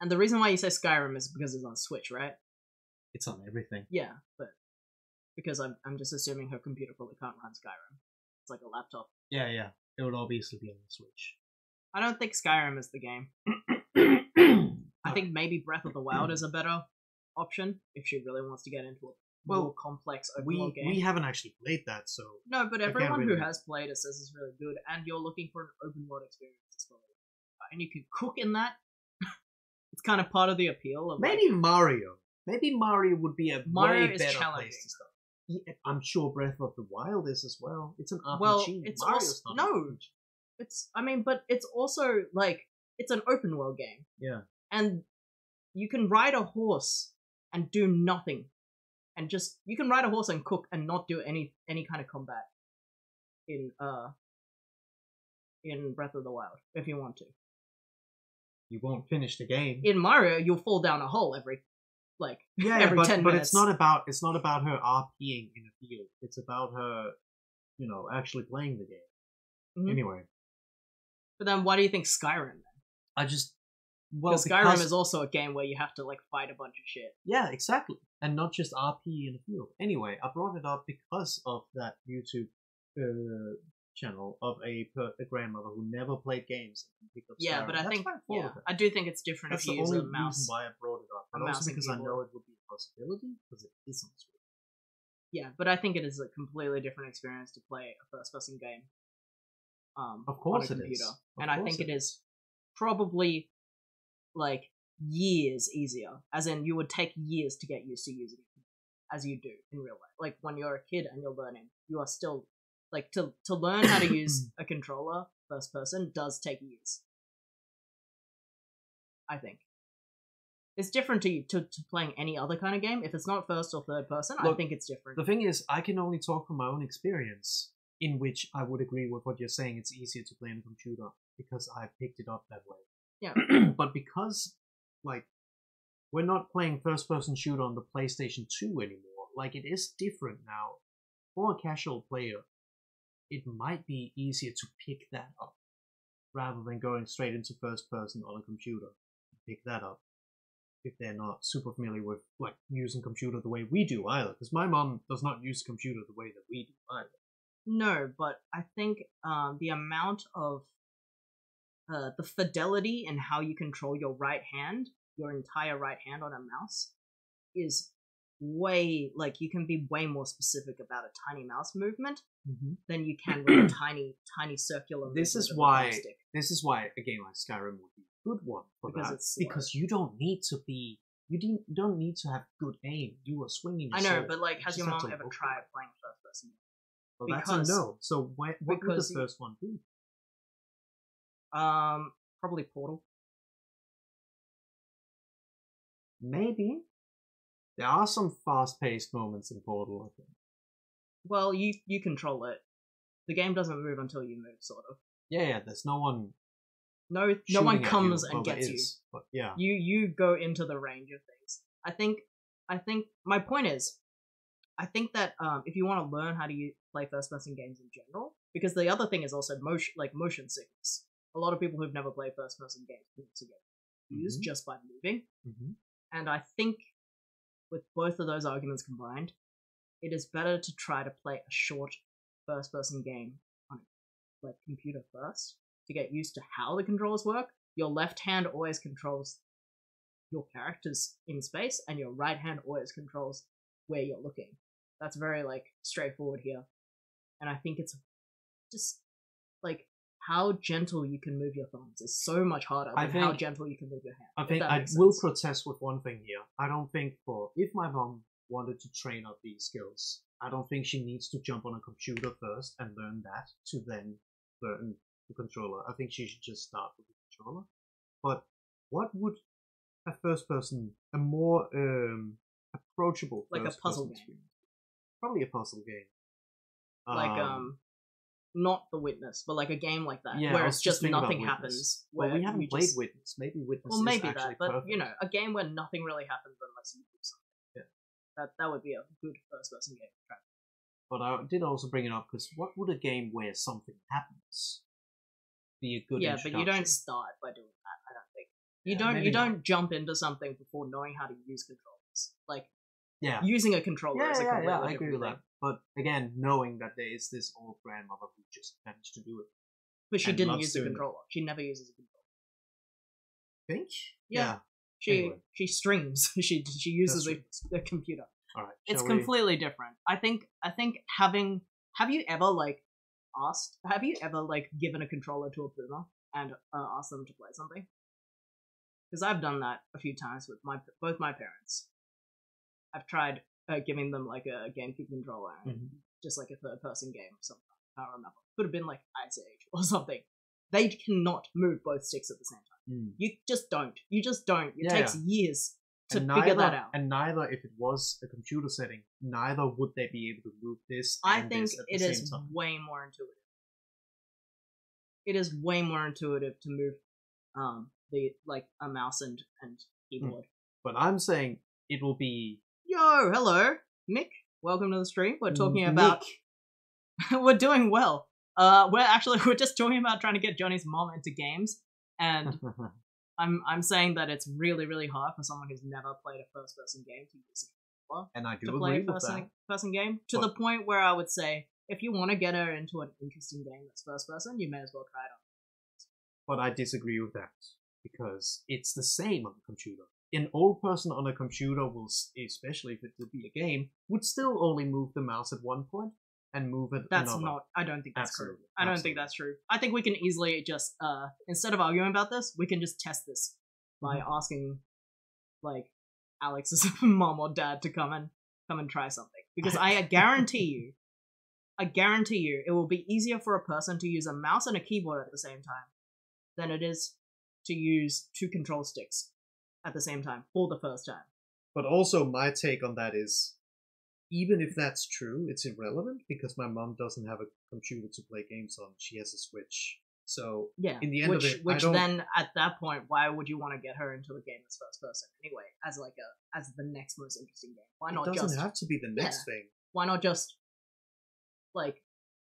And the reason why you say Skyrim is because it's on Switch, right? It's on everything. Yeah, but because I'm just assuming her computer probably can't run Skyrim. It's like a laptop. Yeah, yeah. It would obviously be on the Switch. I don't think Skyrim is the game. I think maybe Breath of the Wild is a better option if she really wants to get into a more complex open world game. We haven't actually played that, so no, but everyone who has played it says it's really good, and you're looking for an open world experience as well, and you can cook in that. It's kind of part of the appeal of maybe Mario. Maybe Mario would be a Mario way is better challenging. place to start. Yeah, I'm sure Breath of the Wild is as well. It's an RPG. Well, it's Mario's also not an no. RPG. It's but it's also like it's an open world game. Yeah. And you can ride a horse and do nothing. And just you can ride a horse and cook and not do any kind of combat in Breath of the Wild if you want to. You won't finish the game. In Mario, you'll fall down a hole every 10 but minutes. it's not about her RPing in a field. It's about her, actually playing the game. Mm-hmm. Anyway. But then why do you think Skyrim then? Because Skyrim is also a game where you have to fight a bunch of shit. Yeah, exactly. And not just RP in a field. Anyway, I brought it up because of that YouTube channel of a grandmother who never played games and picked up Yeah, Skyrim. but I do think it's different That's if you the use only a mouse. reason why I brought it up. But also because I know it would be a possibility, because it is on Switch. Yeah, but I think it is a completely different experience to play a first-person game. Of course on a it computer. is. And I think it is probably years easier. As in, you would take years to get used to using it, as you do in real life. Like when you're a kid and you're learning, you are still to learn how to use a controller first person does take years. I think it's different to playing any other kind of game. If it's not first or third person, I think it's different. The thing is, I can only talk from my own experience, in which I would agree with what you're saying. It's easier to play on a computer because I picked it up that way. Yeah. But because we're not playing first person shooter on the PlayStation 2 anymore, it is different now. For a casual player, it might be easier to pick that up rather than going straight into first person on a computer. Pick that up if they're not super familiar with using computer the way we do either, because my mom does not use computer the way that we do either. No, but I think the amount of the fidelity in how you control your right hand, your entire right hand on a mouse, is way you can be way more specific about a tiny mouse movement than you can with a tiny circular movement. This is why a game like Skyrim would be a good one for that, because you don't need to have good aim. You are swinging your sword. But has your mom ever tried playing first person? Well, that's a no. So what would the first one be? Probably Portal. Maybe. There are some fast-paced moments in Portal, I think. Well, you control it. the game doesn't move until you move, sort of. Yeah, there's no one. No one shooting at comes you. and Well, there gets you. is, But yeah. You go into the range of things. I think my point is, I think that if you want to learn how to play first-person games in general, because the other thing is also motion sickness. A lot of people who've never played first-person games to get confused just by moving. And I think with both of those arguments combined, it is better to try to play a short first-person game on like computer first to get used to how the controls work. Your left hand always controls your characters in space, and your right hand always controls where you're looking. That's very like straightforward here, and I think it's just like how gentle you can move your thumbs is so much harder than how gentle you can move your hand. I think I will protest with one thing here. I don't think if my mom wanted to train up these skills, I don't think she needs to jump on a computer first and learn that to then learn the controller. I think she should just start with the controller. But what would a more approachable like a puzzle game experience? Probably a puzzle game. Like not The Witness, but like a game like that, Yeah, where I it's was just just thinking nothing about Witness. happens. Well, where we haven't you played just... Witness. Maybe Witness Well, is maybe actually that, but perfect. you know, a game where nothing really happens unless you do something. Yeah. That would be a good first-person game. But I did also bring it up because what would a game where something happens be a good Yeah, but you don't introduction? start by doing that. I don't think Yeah, you don't jump into something before knowing how to use controllers. Like Yeah. using a controller is a completely I agree different with thing. that. But again, knowing that there is this old grandmother who just managed to do it. But she And didn't loves use the doing it. controller. She never uses a controller. Think? Yeah. Anyway. She streams. she uses That's the computer. All right. It's shall we- completely different. I think having have you ever given a controller to a boomer and asked them to play something? Because I've done that a few times with both my parents. I've tried giving them like a GameCube controller and just like a third-person game or something. I can't remember. Could have been like Ice Age or something. They cannot move both sticks at the same time. You just don't. It takes years to figure that out. And neither, if it was a computer setting, neither would they be able to move this. I and think this at it the is same time. way more intuitive. It is way more intuitive to move a mouse and keyboard. But I'm saying it will be. Yo, hello, Mick. Welcome to the stream. We're talking about. We're doing well. We're just talking about trying to get Johnny's mom into games, and I'm saying that it's really, really hard for someone who's never played a first-person game to use a controller And I do to play agree a with that. first-person game. To But- the point where I would say, if you want to get her into an interesting game that's first-person, you may as well try it on. But I disagree with that because it's the same on the computer. An old person on a computer will, especially if it would be a game, would still only move the mouse at one point and move it That's another. not. I don't think that's true. Absolutely. I don't think that's true. I think we can easily just instead of arguing about this, we can just test this by asking like Alex's mom or dad to come and try something. Because I guarantee you, it will be easier for a person to use a mouse and a keyboard at the same time than it is to use two control sticks at the same time for the first time. But also, my take on that is, even if that's true, it's irrelevant because my mom doesn't have a computer to play games on. She has a Switch. So, Yeah, in the end which of it, which I don't... then at that point, why would you want to get her into a game that's first person anyway? As the next most interesting game, why not it doesn't just have to be the next thing. why not just like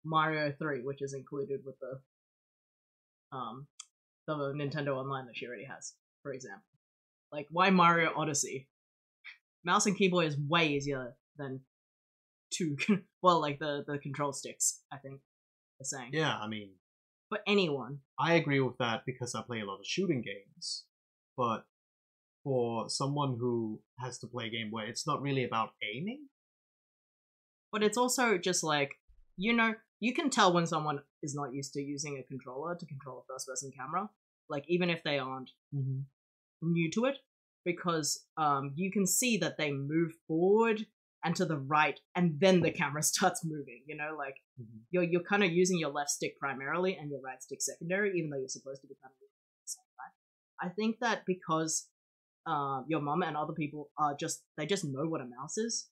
Mario 3, which is included with the Nintendo Online that she already has, for example. Like, why Mario Odyssey? Mouse and keyboard is way easier than two. Well, like the control sticks, I think they're saying. Yeah, I mean, For anyone. I agree with that because I play a lot of shooting games. But for someone who has to play a game where it's not really about aiming, But it's also just like, you know, you can tell when someone is not used to using a controller to control a first-person camera. Like, even if they aren't new to it, because you can see that they move forward and to the right, and then the camera starts moving, you know? Like, you're kind of using your left stick primarily and your right stick secondary, even though you're supposed to be kind of moving at the same time. I think that because your mum and other people they just know what a mouse is.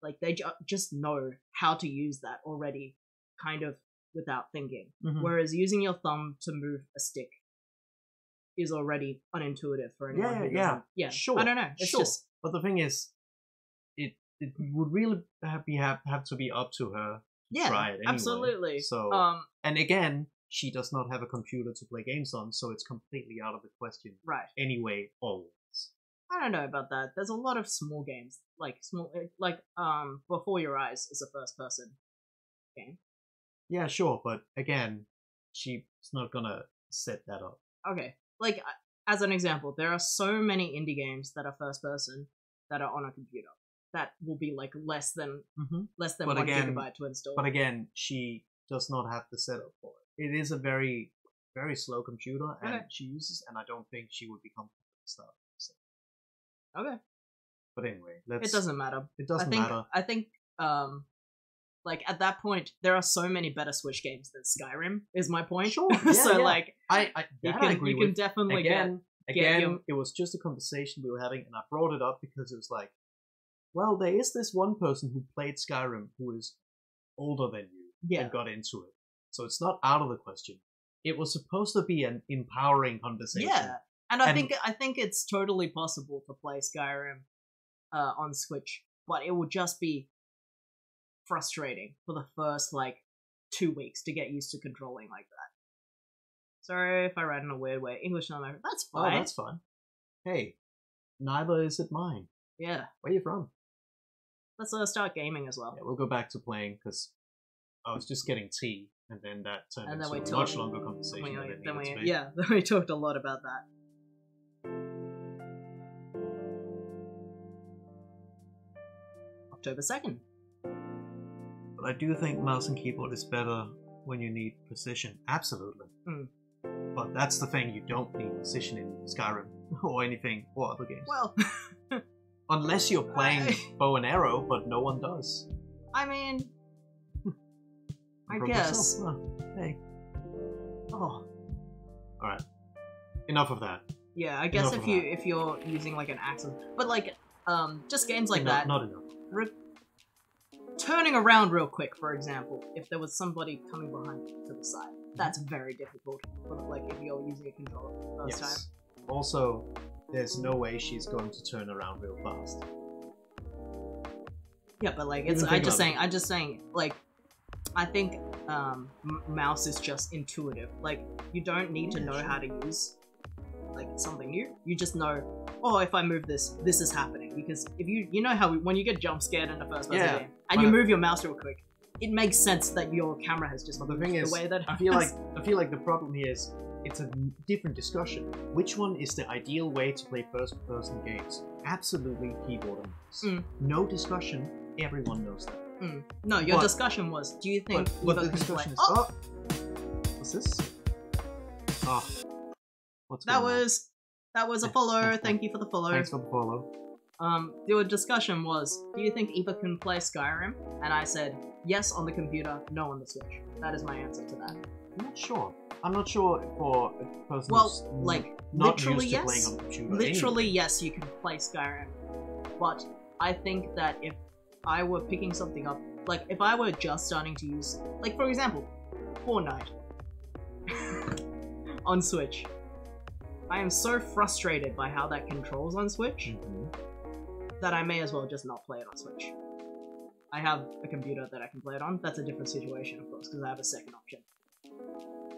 Like, they just know how to use that already kind of without thinking. Mhm. Whereas using your thumb to move a stick is already unintuitive for anyone who doesn't. Yeah, Sure. I don't know. It's sure. just But the thing is, it would really have to be up to her to try it anyway. absolutely. So and again, she does not have a computer to play games on, so it's completely out of the question. Right. Anyway, always. I don't know about that. There's a lot of small games, like Before Your Eyes is a first-person game. Yeah, sure, but again, she's not gonna set that up. Okay, like as an example, there are so many indie games that are first-person that are on a computer that will be like less than But 1 again- gigabyte to install. But again, she does not have the setup for it. It is a very, very slow computer, and Okay. she uses, and I don't think she would be comfortable with stuff. So. Okay, But anyway, let's. it doesn't matter. It doesn't matter. I think like at that point, there are so many better Switch games than Skyrim. Is my point. Sure, yeah, so yeah. like I agree you with. can definitely Again, get your- it was just a conversation we were having, and I brought it up because it was like, well, there is this one person who played Skyrim who is older than you and got into it, so it's not out of the question. It was supposed to be an empowering conversation. Yeah, and I And- think it's totally possible to play Skyrim on Switch, but it will just be frustrating for the first like 2 weeks to get used to controlling like that. Sorry if I read in a weird way. English not my that's Oh, fine. that's fine. Hey, neither is it mine. Yeah, Where you from? let's start gaming as well. Yeah, we'll go back to playing because I was just getting tea, and then that turned And then into we a talked- much longer conversation than it Then needed to we be. then we talked a lot about that. October 2nd. But I do think mouse and keyboard is better when you need precision. Absolutely. Mm. But that's the thing, you don't need precision in Skyrim or anything or other games. Well, Unless you're playing bow and arrow, but no one does. I mean, I From guess. yourself. Oh, hey. Oh, Alright. Enough of that. yeah. I guess Enough of if you're using like an axe, but like just games like Enough- that. Not enough. Turning around real quick, for example, if there was somebody coming behind you to the side, that's very difficult. Like if you're using a controller for the first time. Yes. Also, there's no way she's going to turn around real fast. Yeah, but like Even it's. think about I'm just saying. Like, I think mouse is just intuitive. Like, you don't need to Yeah, know sure. how to use like something new. You just know. Oh, if I move this, this is happening. Because if you know how when you get jump scared in a first person Yeah, game and you but- move your mouse real quick, it makes sense that your camera has just But the moved thing is, the way that I feel like the problem here is it's a different discussion. Which one is the ideal way to play first-person games? Absolutely keyboard and mouse. Mm. No discussion. Everyone knows that. No, your But- discussion was. Do you think? But Eva the can discussion play- is. Oh, What's this? Oh, what's that going on? was a follow. Thank you for the follow. Thanks for the follow. The discussion was, do you think Eva can play Skyrim? And I said, yes on the computer, no on the Switch. That is my answer to that. I'm not sure. I'm not sure for a person Well, who's like, not literally used to playing yes. on the computer. Literally, anyway. yes, you can play Skyrim. But I think that if I were picking something up, like, if I were just starting to use, like, for example, Fortnite on Switch, I am so frustrated by how that controls on Switch Mhm. that I may as well just not play it on Switch. I have a computer that I can play it on. That's a different situation, of course, because I have a second option.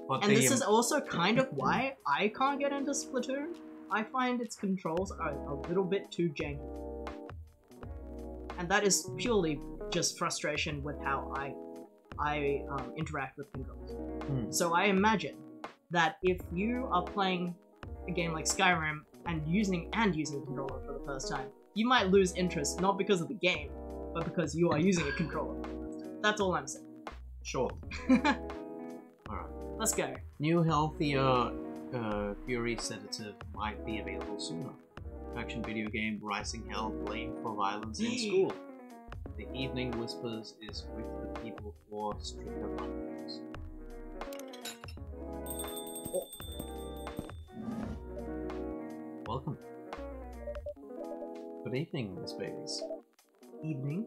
But And the, this is also kind of why I can't get into Splatoon. I find its controls are a little bit too janky. And that is purely just frustration with how I interact with controls. Hmm. So I imagine that if you are playing a game like Skyrim and using a controller for the first time, you might lose interest not because of the game, but because you are using a controller. That's all I'm saying. Sure. Alright. Let's go. New healthier Fury sedative might be available sooner. Action video game Rising Hell blamed for violence in school. The Evening Whispers is with the people for stricter punishments. Welcome. Good evening, Miss Babies. Evening.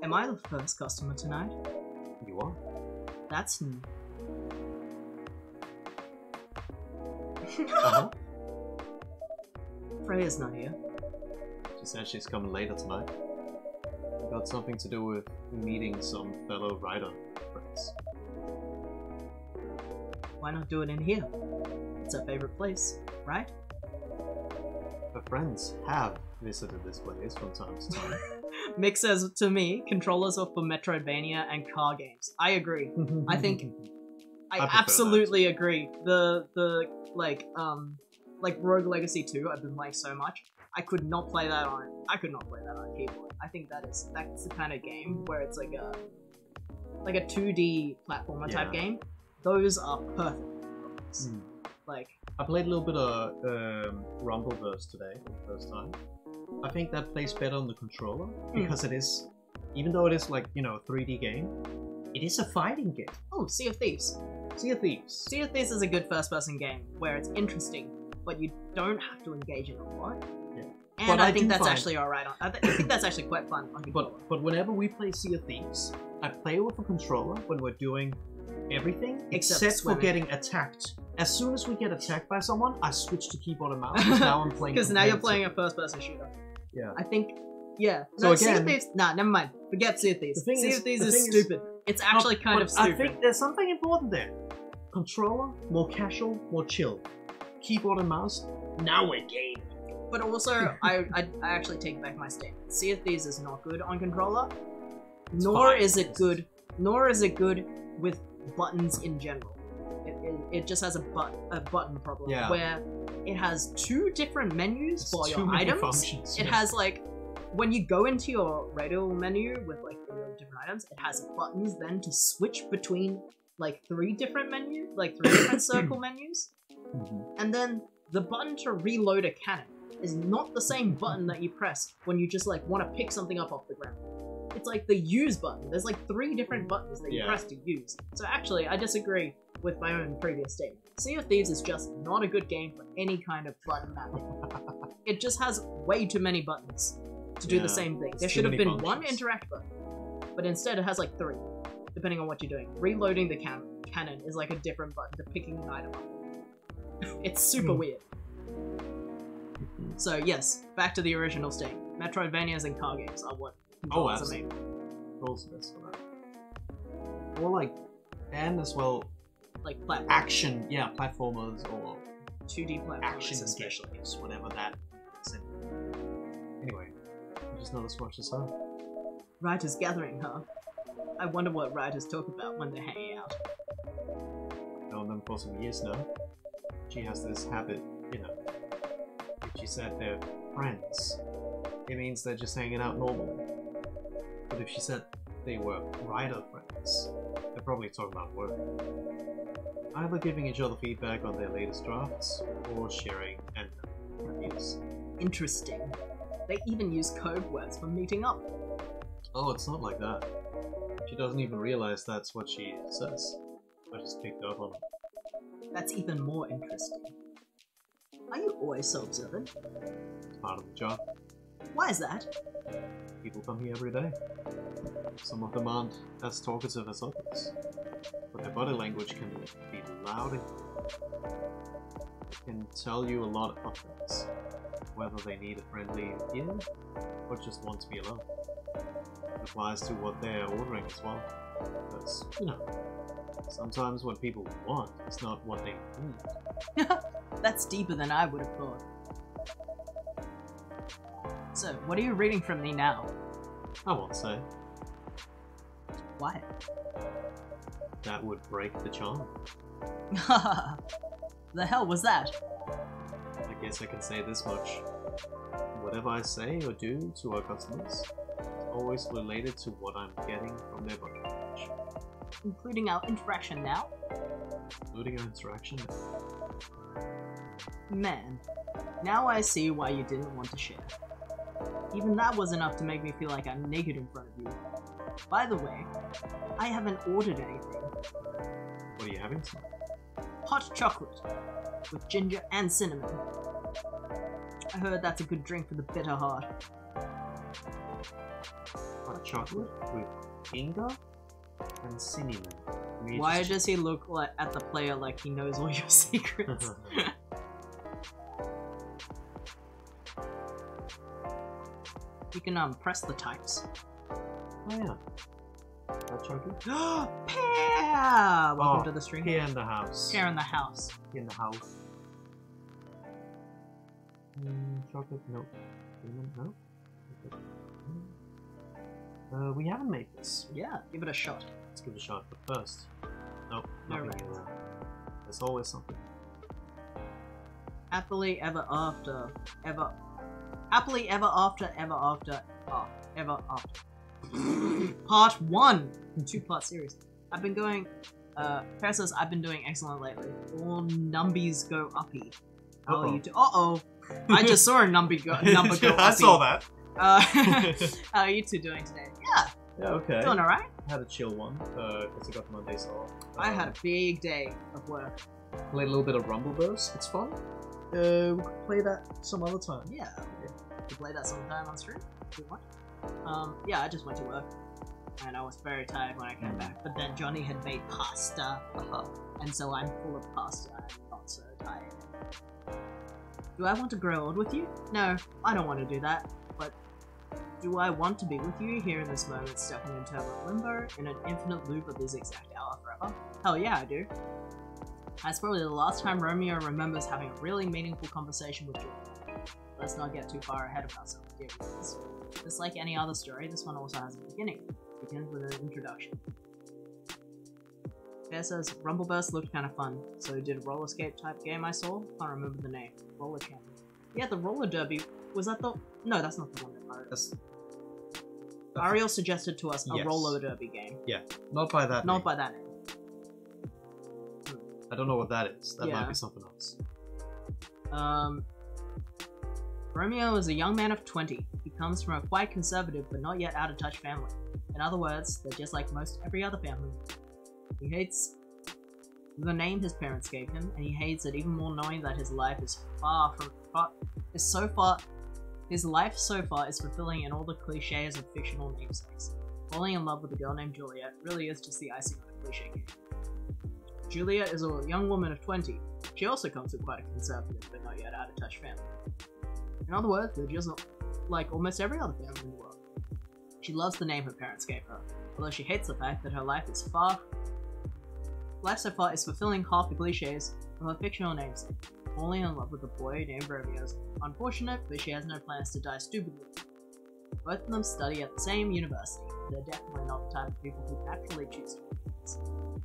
Am I the first customer tonight? You are. That's new. Uh-huh. Freya's not here. She said she's coming later tonight. It got something to do with meeting some fellow writer friends. Why not do it in here? It's her favorite place, right? Her friends have visited this place from time to time. Mick says to me, controllers are for Metroidvania and car games. I agree. I think I prefer absolutely agree. The like Rogue Legacy 2 I've been playing so much. I could not play that on keyboard. I think that's the kind of game where it's like a 2D platformer type Yeah. game. Those are perfect. Like I played a little bit of Rumbleverse today for the first time. I think that plays better on the controller because it is, even though it is like, you know, a 3D game, it is a fighting game. oh, Sea of Thieves. Sea of Thieves. Sea of Thieves is a good first-person game where it's interesting, but you don't have to engage in a lot. Yeah. And But I I think do that's find- actually alright. I think that's actually quite fun on controller. But whenever we play Sea of Thieves, I play with a controller when we're doing everything Except except for swimming. getting attacked. As soon as we get attacked by someone, I switch to keyboard and mouse because now I'm playing. Because now you're competitive. playing a first-person shooter. Yeah. I think, yeah. So No, Sea of again- Thieves, nah, never mind. Forget Sea of Thieves. The thing Sea is- of Thieves the is thing is- stupid. It's actually kind But of stupid. I think there's something important there. Controller, more casual, more chill. Keyboard and mouse, now we're game. But also, I actually take back my statement. Sea of Thieves is not good on controller, nor fine. is it good with buttons in general. It just has a button problem Yeah. where it has two different menus It's for too your many items. functions, It yeah. has like when you go into your radial menu with like the different items, it has buttons then to switch between like three different circle menus. And then the button to reload a cannon is not the same button that you press when you just like want to pick something up off the ground. It's like the use button. There's like three different buttons that you Yeah. press to use. So actually, I disagree with my own previous statement. Sea of Thieves is just not a good game for any kind of button mapping. It just has way too many buttons to do Yeah, the same thing. it's There too should have many been one functions. interact button, but instead it has like three, depending on what you're doing. Reloading the cannon is like a different button to picking an item up. It's super weird. So yes, back to the original state. Metroidvanias and car games are what controllers are made. Also, that's for that. Or like, and as well, Like platform, action, yeah, platformers or 2D platformers action especially. games, whatever that is. Anyway, I just noticed what just happened. Writers gathering, huh? I wonder what writers talk about when they're hanging out. Known them for some years now. She has this habit, you know. If she said they're friends, it means they're just hanging out normally. But if she said they were writer friends, they're probably talking about work. Either giving each other feedback on their latest drafts, or sharing and reviews. Interesting. They even use code words for meeting up. Oh, it's not like that. She doesn't even realize that's what she says. I just picked up on it. That's even more interesting. Are you always so observant? It's part of the job. Why is that? People come here every day. Some of them aren't as talkative as others, but their body language can be loud and can tell you a lot of things, whether they need a friendly ear or just want to be alone. It applies to what they're ordering as well, because, you know, sometimes what people want is not what they need. That's deeper than I would have thought. So, what are you reading from me now? I won't say. Why? That would break the charm. The hell was that? I guess I can say this much. Whatever I say or do to our customers is always related to what I'm getting from their body language, Including our interaction now? including our interaction. Man, now I see why you didn't want to share. Even that was enough to make me feel like I'm naked in front of you. By the way, I haven't ordered anything. What are you having tonight? Hot chocolate, with ginger and cinnamon. I heard that's a good drink for the bitter heart. Hot chocolate with Inga? And cinnamon. Why does he look like at the player like he knows all your secrets? You can press the types. Oh yeah. That chunky? Pear! Welcome Oh, to the stream. Here in the house. Pear in the house. In the house. Chocolate? No. Cinnamon? No. We haven't made this. Yeah, give it a shot. Let's give it a shot, but first. Nope, No nothing right. in there. There's always something. Happily ever after, ever. Happily ever after, ever after, ever after. Part 1! 2-part series. I've been going. Pear says I've been doing excellent lately. All numbies go uppy. How are you oh! I just saw a number go uppy. I saw that. How are you two doing today? Yeah, Yeah, okay. doing alright. I had a chill one, because I got Mondays off. I had a big day of work. Played a little bit of Rumbleverse. It's fun. We could play that some other time. Yeah, we play that sometime on stream if you want. Yeah, I just went to work and I was very tired when I came back. But then Johnny had made pasta, and so I'm full of pasta and not so tired. Do I want to grow old with you? No, I don't want to do that. But do I want to be with you here in this moment, stepping into a limbo in an infinite loop of this exact hour forever? Hell yeah, I do. That's probably the last time Romeo remembers having a really meaningful conversation with Julia. Let's not get too far ahead of ourselves here, because just like any other story, this one also has a beginning. It begins with an introduction. Bear says, Rumbleverse looked kind of fun, so he did a roller skate type game I saw. Can't remember the name. Roller Champion. Yeah, the roller derby. Was that the... No, that's not the one that Ariel suggested to us a Yes. roller derby game. Yeah, not by that Not name. by that name. I don't know what that is. That Yeah. might be something else. Romeo is a young man of 20. He comes from a quite conservative but not yet out of touch family. In other words, they're just like most every other family. He hates the name his parents gave him, and he hates it even more knowing that his life is his life so far is fulfilling in all the cliches of fictional namesakes. Falling in love with a girl named Juliet really is just the icing on a cliche cake. Julia is a young woman of 20. She also comes from quite a conservative but not yet out of touch family. In other words, they're just like almost every other family in the world. She loves the name her parents gave her, although she hates the fact that her life so far is fulfilling half the cliches of her fictional namesake, falling in love with a boy named Romeo. Unfortunate, but she has no plans to die stupidly. Both of them study at the same university, but they're definitely not the type of people who naturally choose to be friends.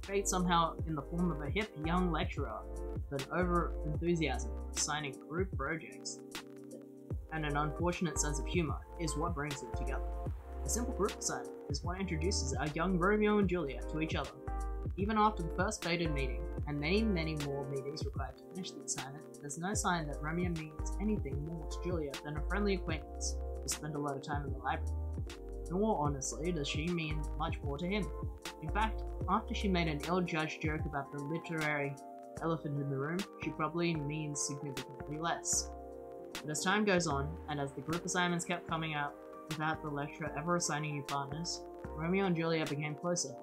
Fate somehow, in the form of a hip young lecturer with an over-enthusiasm for assigning group projects and an unfortunate sense of humor, is what brings them together. A simple group assignment is what introduces our young Romeo and Juliet to each other. Even after the first fated meeting, and many more meetings required to finish the assignment, there's no sign that Romeo means anything more to Juliet than a friendly acquaintance who spend a lot of time in the library. Nor, honestly, does she mean much more to him. In fact, after she made an ill-judged joke about the literary elephant in the room, she probably means significantly less. But as time goes on, and as the group assignments kept coming out without the lecturer ever assigning new partners, Romeo and Juliet became closer.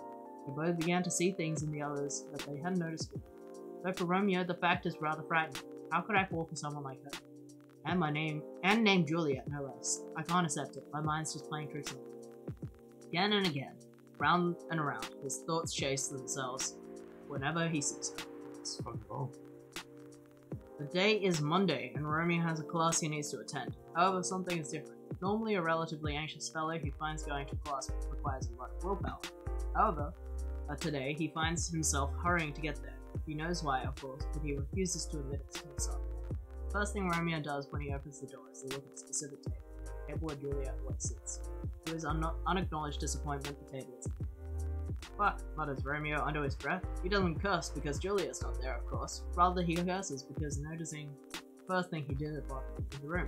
They both began to see things in the others that they hadn't noticed before. Though for Romeo, the fact is rather frightening. How could I fall for someone like her? And named Juliet, no less. I can't accept it. My mind's just playing tricks on me. Again and again, round and around, his thoughts chase themselves whenever he sees her. It's fucking wrong. The day is Monday, and Romeo has a class he needs to attend. However, something is different. Normally a relatively anxious fellow, he finds going to class requires a lot of willpower. However, today he finds himself hurrying to get there. He knows why, of course, but he refuses to admit it to himself. The first thing Romeo does when he opens the door is to look at the specific table, the table where Juliet sits. To his unacknowledged disappointment, the table is empty. But, mutters Romeo under his breath, he doesn't curse because Juliet's not there, of course. Rather, he curses because noticing the first thing he did was in the room.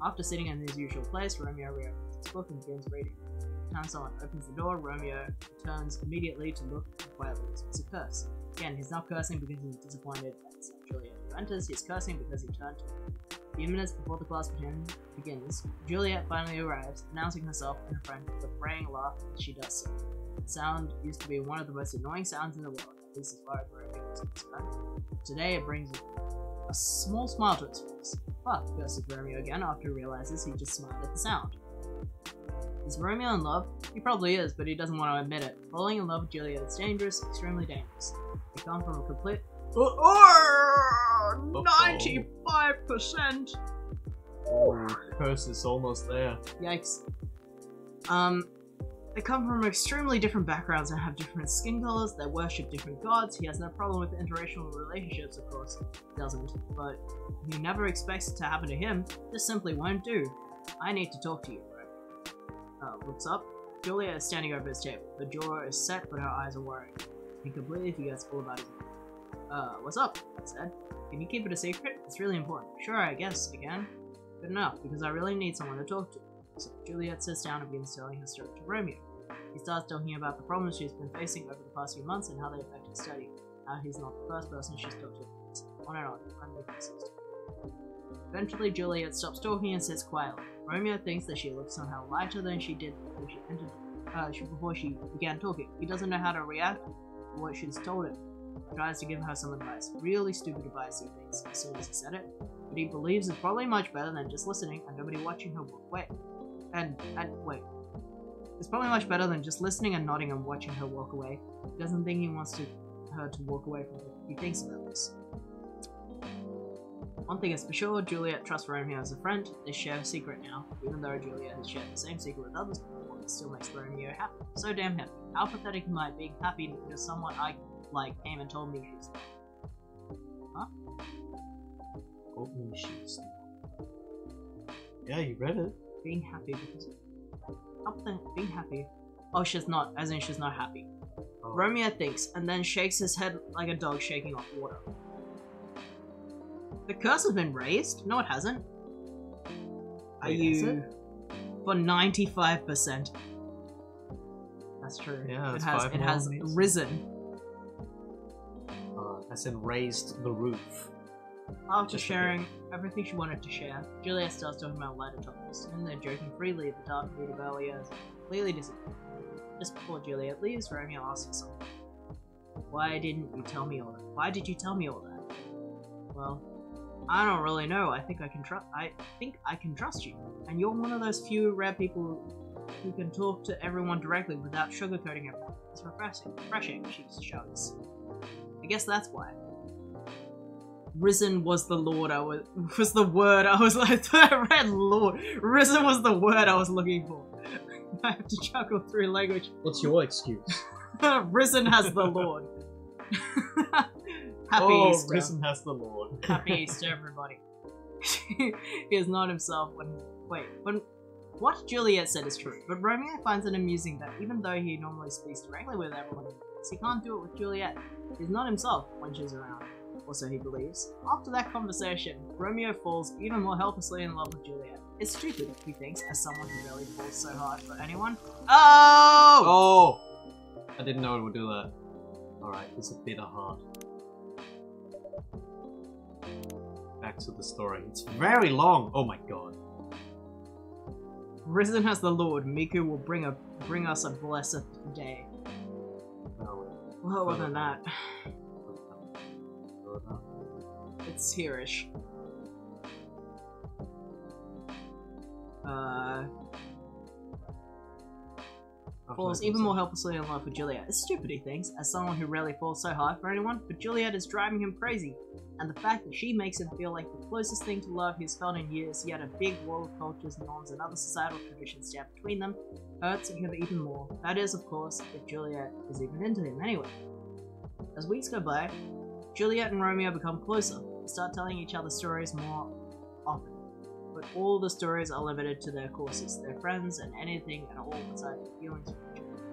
After sitting in his usual place, Romeo reopens his book and begins reading. Every time someone opens the door, Romeo returns immediately to look and quietly whispers a curse. Again, he's not cursing because he's disappointed at Juliet who enters, he's cursing because he turned to him. few minutes before the class begins, Juliet finally arrives, announcing herself and her friend with a braying laugh as she does so. The sound used to be one of the most annoying sounds in the world, at least as far as Romeo was concerned. Today it brings a small smile to his face. But, curses Romeo again after he realizes he just smiled at the sound. Is Romeo in love? He probably is, but he doesn't want to admit it. Falling in love with Juliet is dangerous, extremely dangerous. They come from a complete 95%! Oh, curse is almost there. Yikes. They come from extremely different backgrounds and have different skin colors, they worship different gods. He has no problem with interracial relationships, of course. He doesn't, but he never expects it to happen to him. This simply won't do. I need to talk to you. Looks up. Juliet is standing over his table. Her jaw is set, but her eyes are worried. He completely forgets all about his what's up? I said. Can you keep it a secret? It's really important. Sure, I guess I can. Good enough, because I really need someone to talk to. So Juliet sits down and begins telling her story to Romeo. He starts talking about the problems she's been facing over the past few months and how they affect his study. How he's not the first person she's talked to. On and on, friendly consistent. Eventually, Juliet stops talking and sits quietly. Romeo thinks that she looks somehow lighter than she did before she began talking. He doesn't know how to react to what she's told him. He tries to give her some advice. Really stupid advice, he thinks, as soon as he said it. But he believes it's probably much better than just listening and nobody watching her walk away. Wait. It's probably much better than just listening and nodding and watching her walk away. He doesn't think he wants her to walk away from him. He thinks about this. One thing is for sure, Juliet trusts Romeo as a friend. They share a secret now. Even though Juliet has shared the same secret with others before, it still makes Romeo happy. So damn happy. How pathetic am I being happy because someone I like came and told me she's... Huh? Told me she's... Yeah, you read it. Being happy because... Being happy. Oh, she's not. As in, she's not happy. Oh. Romeo thinks, and then shakes his head like a dog shaking off water. The curse has been raised? No, it hasn't. Are you... For 95%. That's true. Yeah, it has risen. As in raised the roof. After sharing everything she wanted to share, Juliet starts talking about lighter topics, and they're joking freely. The dark mood of earlier has completely disappeared. Just before Juliet leaves, Romeo asks her something. Why didn't you tell me all that? Why did you tell me all that? Well, I don't really know. I think I can trust you. And you're one of those few rare people who can talk to everyone directly without sugarcoating everything. It's refreshing, she shouts. I guess that's why. Risen was the Lord was the word I was like, I read Lord. Risen was the word I was looking for. I have to chuckle through language. What's your excuse? Risen has the Lord. Happy Easter. Risen has the Lord. Happy Easter, everybody. He is not himself when... What Juliet said is true, but Romeo finds it amusing that even though he normally speaks directly with everyone, he can't do it with Juliet. He's not himself when she's around, or so he believes. After that conversation, Romeo falls even more helplessly in love with Juliet. It's stupid, he thinks, as someone who really falls so hard for anyone. Oh! Oh! I didn't know it would do that. Alright, it's a bitter heart. Back to the story. It's very long! Oh my god. Risen as the Lord, Miku will bring us a blessed day. No. Lower than that. It's here-ish. Falls even more helplessly in love with Juliet. It's stupid, he thinks, as someone who rarely falls so hard for anyone, but Juliet is driving him crazy. And the fact that she makes him feel like the closest thing to love he's felt in years, yet a big wall of cultures, norms, and other societal traditions stand between them, hurts him even more. That is, of course, if Juliet is even into him anyway. As weeks go by, Juliet and Romeo become closer. They start telling each other stories more often. But all the stories are limited to their courses, their friends, and anything and all besides their feelings for each other.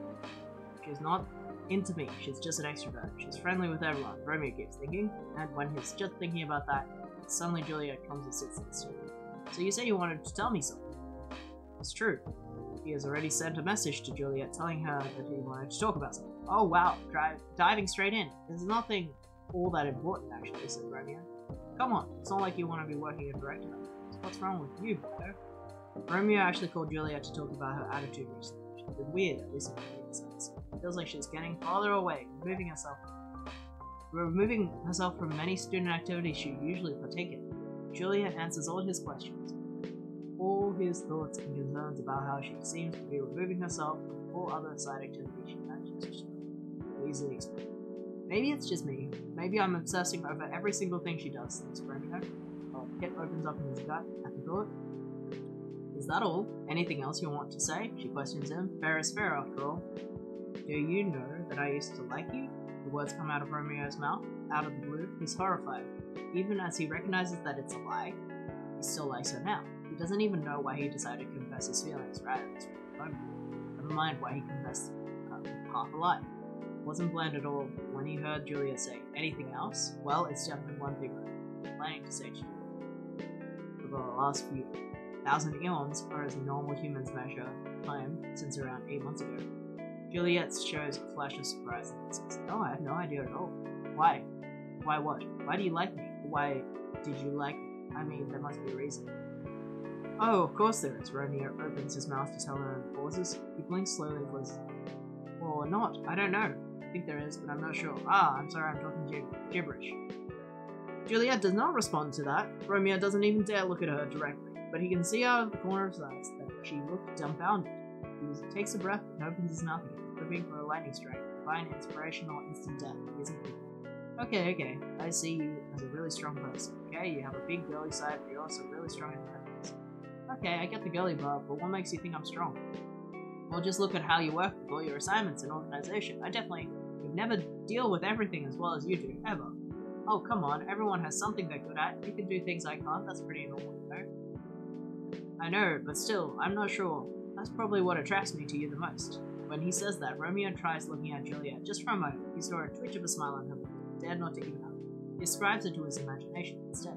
She's not into me, she's just an extrovert. She's friendly with everyone, Romeo keeps thinking, and when he's just thinking about that, suddenly Juliet comes and sits next to him. So you say you wanted to tell me something. It's true. He has already sent a message to Juliet telling her that he wanted to talk about something. Oh wow, diving straight in. There's nothing all that important actually, said Romeo. Come on, it's not like you want to be working a direct about it. What's wrong with you, boy? Romeo actually called Juliet to talk about her attitude recently. She's been weird, at least in the sense. It feels like she's getting farther away, removing herself from many student activities she usually partake in. Juliet answers all his questions, all his thoughts and concerns about how she seems to be removing herself from all other side activities she manages to easily explain. Maybe it's just me. Maybe I'm obsessing over every single thing she does, thinks Romeo. Kit opens up in his gut at the thought. Is that all? Anything else you want to say? She questions him. Fair is fair, after all. Do you know that I used to like you? The words come out of Romeo's mouth. Out of the blue, he's horrified. Even as he recognizes that it's a lie, he still likes her now. He doesn't even know why he decided to confess his feelings right at this moment. Never mind why he confessed half a lie. It wasn't planned at all. When he heard Juliet say, anything else? Well, it's definitely one thing I'm planning to say to you. For the last few 1,000 eons, or as normal humans measure time, since around 8 months ago, Juliet shows a flash of surprise and says, no, I have no idea at all. Why? Why what? Why do you like me? Why did you like me? I mean, there must be a reason. Oh, of course there is. Romeo opens his mouth to tell her and pauses. He blinks slowly and closes. Or not, I don't know. I think there is, but I'm not sure. I'm sorry, I'm talking gibberish. Juliet does not respond to that. Romeo doesn't even dare look at her directly, but he can see out of the corner of his eyes that she looked dumbfounded. He takes a breath and opens his mouth again, hoping for a lightning strike, divine inspiration or instant death. He isn't thinking. Okay, I see you as a really strong person. Okay, you have a big girly side, but you're also really strong in defense. Okay, I get the girly part, but what makes you think I'm strong? Well, just look at how you work with all your assignments and organization. I definitely would never deal with everything as well as you do, ever. Oh, come on, everyone has something they're good at. You can do things I can't, that's pretty normal, you know? I know, but still, I'm not sure. That's probably what attracts me to you the most. When he says that, Romeo tries looking at Juliet. Just for a moment, he saw a twitch of a smile on her lips, dared not to even up. He ascribes it to his imagination instead.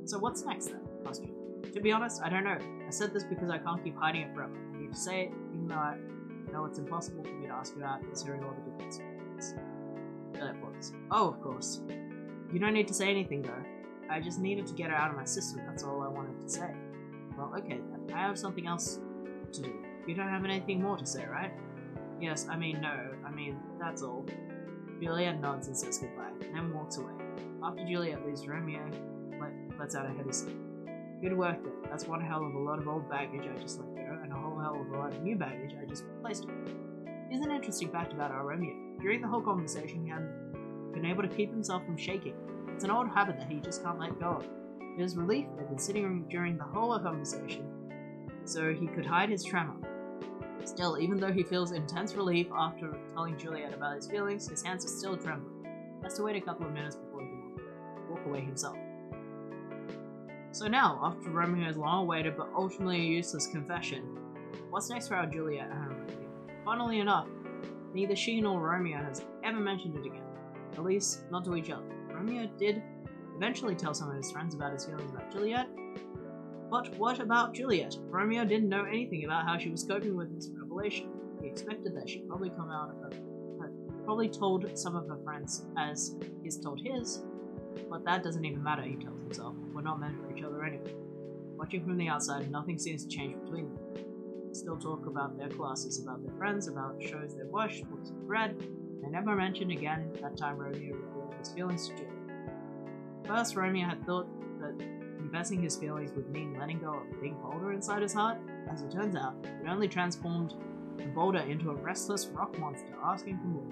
So what's next then? Asked Juliet. To be honest, I don't know. I said this because I can't keep hiding it forever. I need to say it, even though I know it's impossible for me to ask you out, considering all the differences. Juliet pauses. Oh, of course. You don't need to say anything though. I just needed to get her out of my system, that's all I wanted to say. Well, okay then. I have something else to do. You don't have anything more to say, right? Yes, no, that's all. Juliet nods and says goodbye, then walks away. After Juliet leaves, Romeo lets out a heavy sigh. Good work then. That's one hell of a lot of old baggage I just let go, and a whole hell of a lot of new baggage I just replaced with. Here's an interesting fact about our Romeo. During the whole conversation, he hadn't been able to keep himself from shaking. It's an old habit that he just can't let go of. To his relief, they'd been sitting during the whole conversation, so he could hide his tremor. Still, even though he feels intense relief after telling Juliet about his feelings, his hands are still trembling. He has to wait a couple of minutes before he can walk away himself. So now, after Romeo's long-awaited but ultimately useless confession, what's next for our Juliet and her Romeo? Funnily enough, neither she nor Romeo has ever mentioned it again. At least, not to each other. Romeo did eventually tell some of his friends about his feelings about Juliet, but what about Juliet? Romeo didn't know anything about how she was coping with this revelation. He expected that she'd probably come out of probably told some of her friends as he's told his, but that doesn't even matter, he tells himself. We're not meant for each other anyway. Watching from the outside, nothing seems to change between them. They still talk about their classes, about their friends, about shows they've watched, books they've read. They never mentioned again that time Romeo revealed his feelings to Juliet. First, Romeo had thought that confessing his feelings would mean letting go of the big boulder inside his heart. As it turns out, it only transformed the boulder into a restless rock monster asking for more.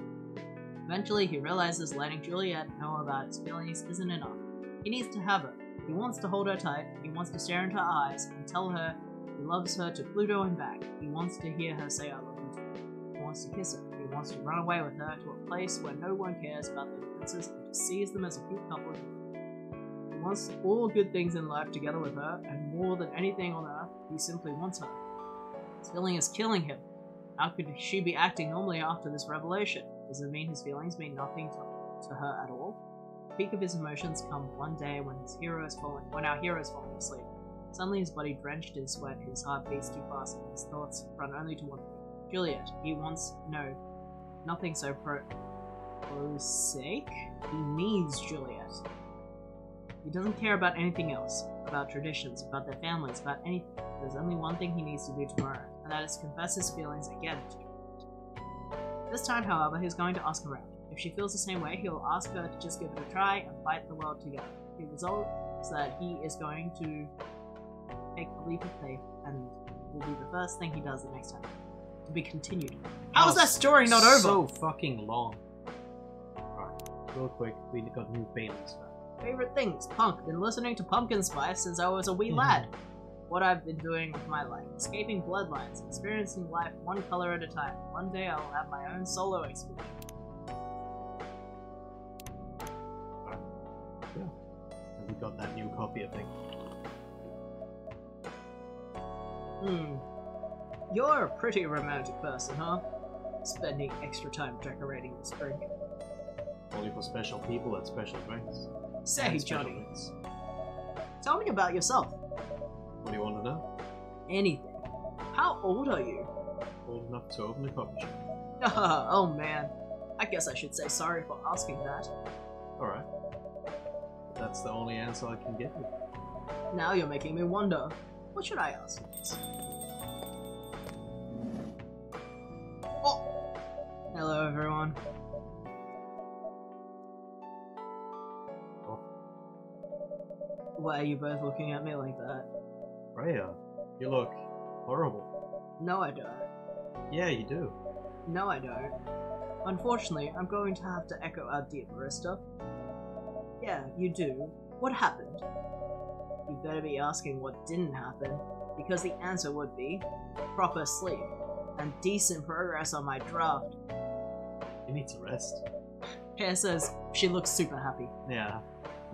Eventually, he realizes letting Juliet know about his feelings isn't enough. He needs to have her. He wants to hold her tight, he wants to stare into her eyes and tell her he loves her to Pluto and back. He wants to hear her say I love you too. He wants to kiss her. He wants to run away with her to a place where no one cares about their differences and just sees them as a cute couple. He wants all good things in life together with her, and more than anything on earth, he simply wants her. His feeling is killing him. How could she be acting normally after this revelation? Does it mean his feelings mean nothing to her at all? The peak of his emotions come one day when our hero is falling asleep. Suddenly his body drenched in sweat, his heart beats too fast, and his thoughts run only to one thing. Juliet. He wants nothing so prosaic. He needs Juliet. He doesn't care about anything else. about traditions, about their families, about anything. There's only one thing he needs to do tomorrow, and that is confess his feelings again to her. This time, however, he's going to ask around. If she feels the same way, he'll ask her to just give it a try and fight the world together. The result is that he is going to take a leap of faith and will be the first thing he does the next time. To be continued. How is that story not over? So fucking long. Alright, real quick, we got new Baileys back. Favorite things? Punk. Been listening to Pumpkin Spice since I was a wee lad. What I've been doing with my life. Escaping bloodlines. Experiencing life one color at a time. One day I'll have my own solo experience. Yeah. And we got that new copy, I think. You're a pretty romantic person, huh? Spending extra time decorating the spring. Only for special people at special drinks. Say, And special Johnny, drinks. tell me about yourself. What do you want to know? Anything. How old are you? Old enough to open a coffee shop. Oh man. I guess I should say sorry for asking that. Alright. That's the only answer I can give you. Now you're making me wonder. What should I ask next? Oh! Hello everyone. Oh. Why are you both looking at me like that? Freya, you look horrible. No I don't. Yeah, you do. No I don't. Unfortunately, I'm going to have to echo our dear barista. Yeah, you do. What happened? You better be asking what didn't happen, because the answer would be proper sleep and decent progress on my draft. You need to rest. Pear says she looks super happy. Yeah.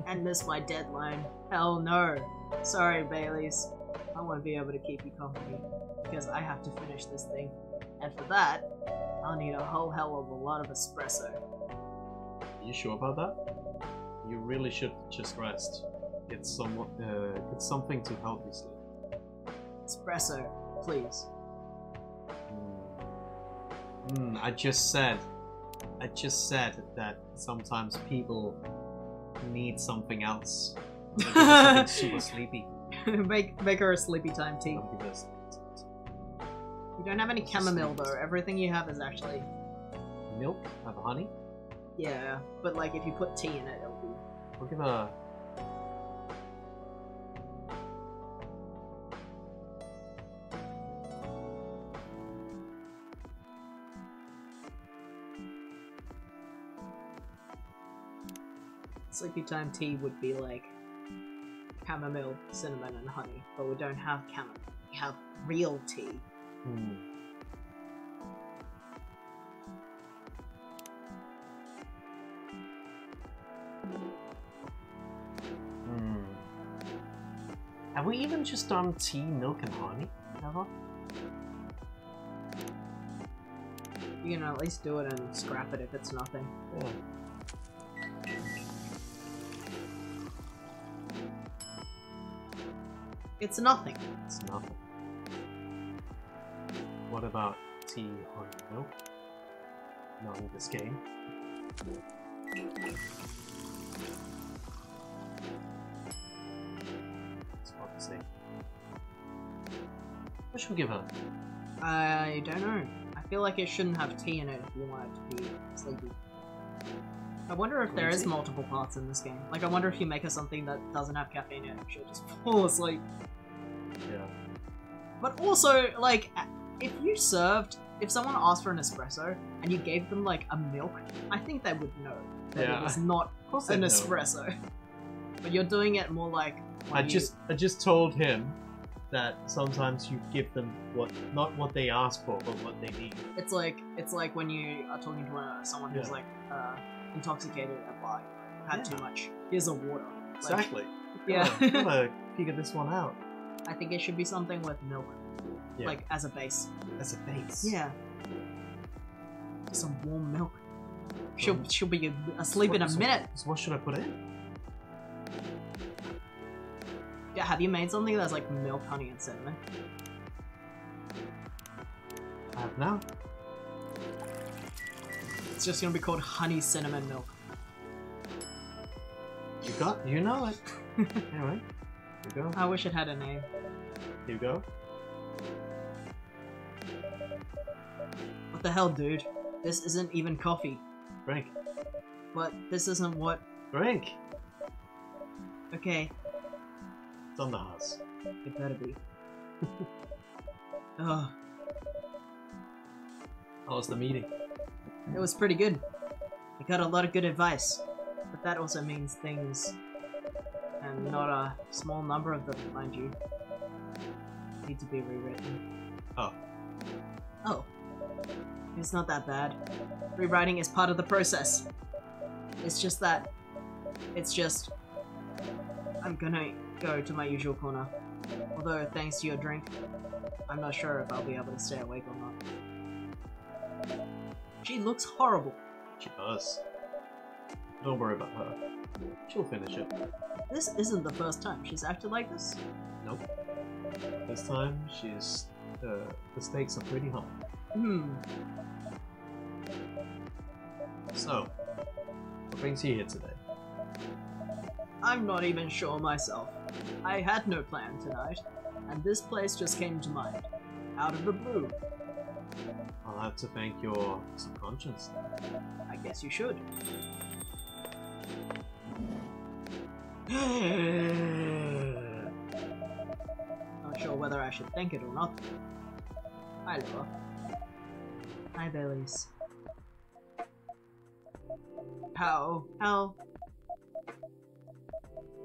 And missed my deadline. Hell no. Sorry, Baileys. I won't be able to keep you company, because I have to finish this thing. And for that, I'll need a whole hell of a lot of espresso. Are you sure about that? You really should just rest. It's somewhat, it's something to help you sleep. Espresso, please. I just said that sometimes people need something else. Something super sleepy. make her a sleepy time tea. Don't give us- You don't have any chamomile though. Everything you have is actually... Milk? Have honey? Yeah, but like if you put tea in it, it'll be... We'll give a... Sleepy time tea would be like chamomile, cinnamon, and honey, but we don't have chamomile. We have real tea. Have we even just done tea, milk, and honey? Ever? You can at least do it and scrap it if it's nothing. Yeah. It's nothing. It's nothing. What about tea, honey, milk? Not in this game. It's hard to say. What should we give her? I don't know. I feel like it shouldn't have tea in it if you want it to be sleepy. I wonder if there is Green tea? multiple parts in this game. Like, I wonder if you make her something that doesn't have caffeine in it, she'll just fall asleep. Yeah. But also, like, if someone asked for an espresso and you gave them, like, a milk, I think they would know that Yeah. it was not Of course an they know. espresso. But you're doing it more like... I just told him that sometimes you give them not what they ask for, but what they need. It's like when you are talking to someone who's, Yeah. like, intoxicated at a bar. Had Yeah. too much. Here's a water. Like, Exactly. Yeah. Gotta figure this one out. I think it should be something with milk. Yeah. Like, as a base. As a base. Yeah. Some warm milk. She'll be asleep in a minute. So what should I put in? Yeah, have you made something that's like milk, honey, and cinnamon? I have now. It's just gonna be called honey cinnamon milk. You know it. Anyway. Hugo? I wish it had a name. Hugo? What the hell, dude? This isn't even coffee. Drink. But this isn't what... Drink! Okay, It's on the house. it better be. Ugh, How was the meeting? it was pretty good. I got a lot of good advice. But that also means things... and not a small number of them, mind you. Need to be rewritten. Oh. Oh. It's not that bad. Rewriting is part of the process. It's just that... It's just... I'm gonna go to my usual corner. Although, thanks to your drink, I'm not sure if I'll be able to stay awake or not. She looks horrible. She does. Don't worry about her. She'll finish it. This isn't the first time she's acted like this. Nope. This time, she's... the stakes are pretty high. So, what brings you here today? I'm not even sure myself. I had no plan tonight, and this place just came to mind. Out of the blue. I'll have to thank your subconscious. I guess you should. Not sure whether I should thank it or not. Hi, Laura. Hi, Baileys. How?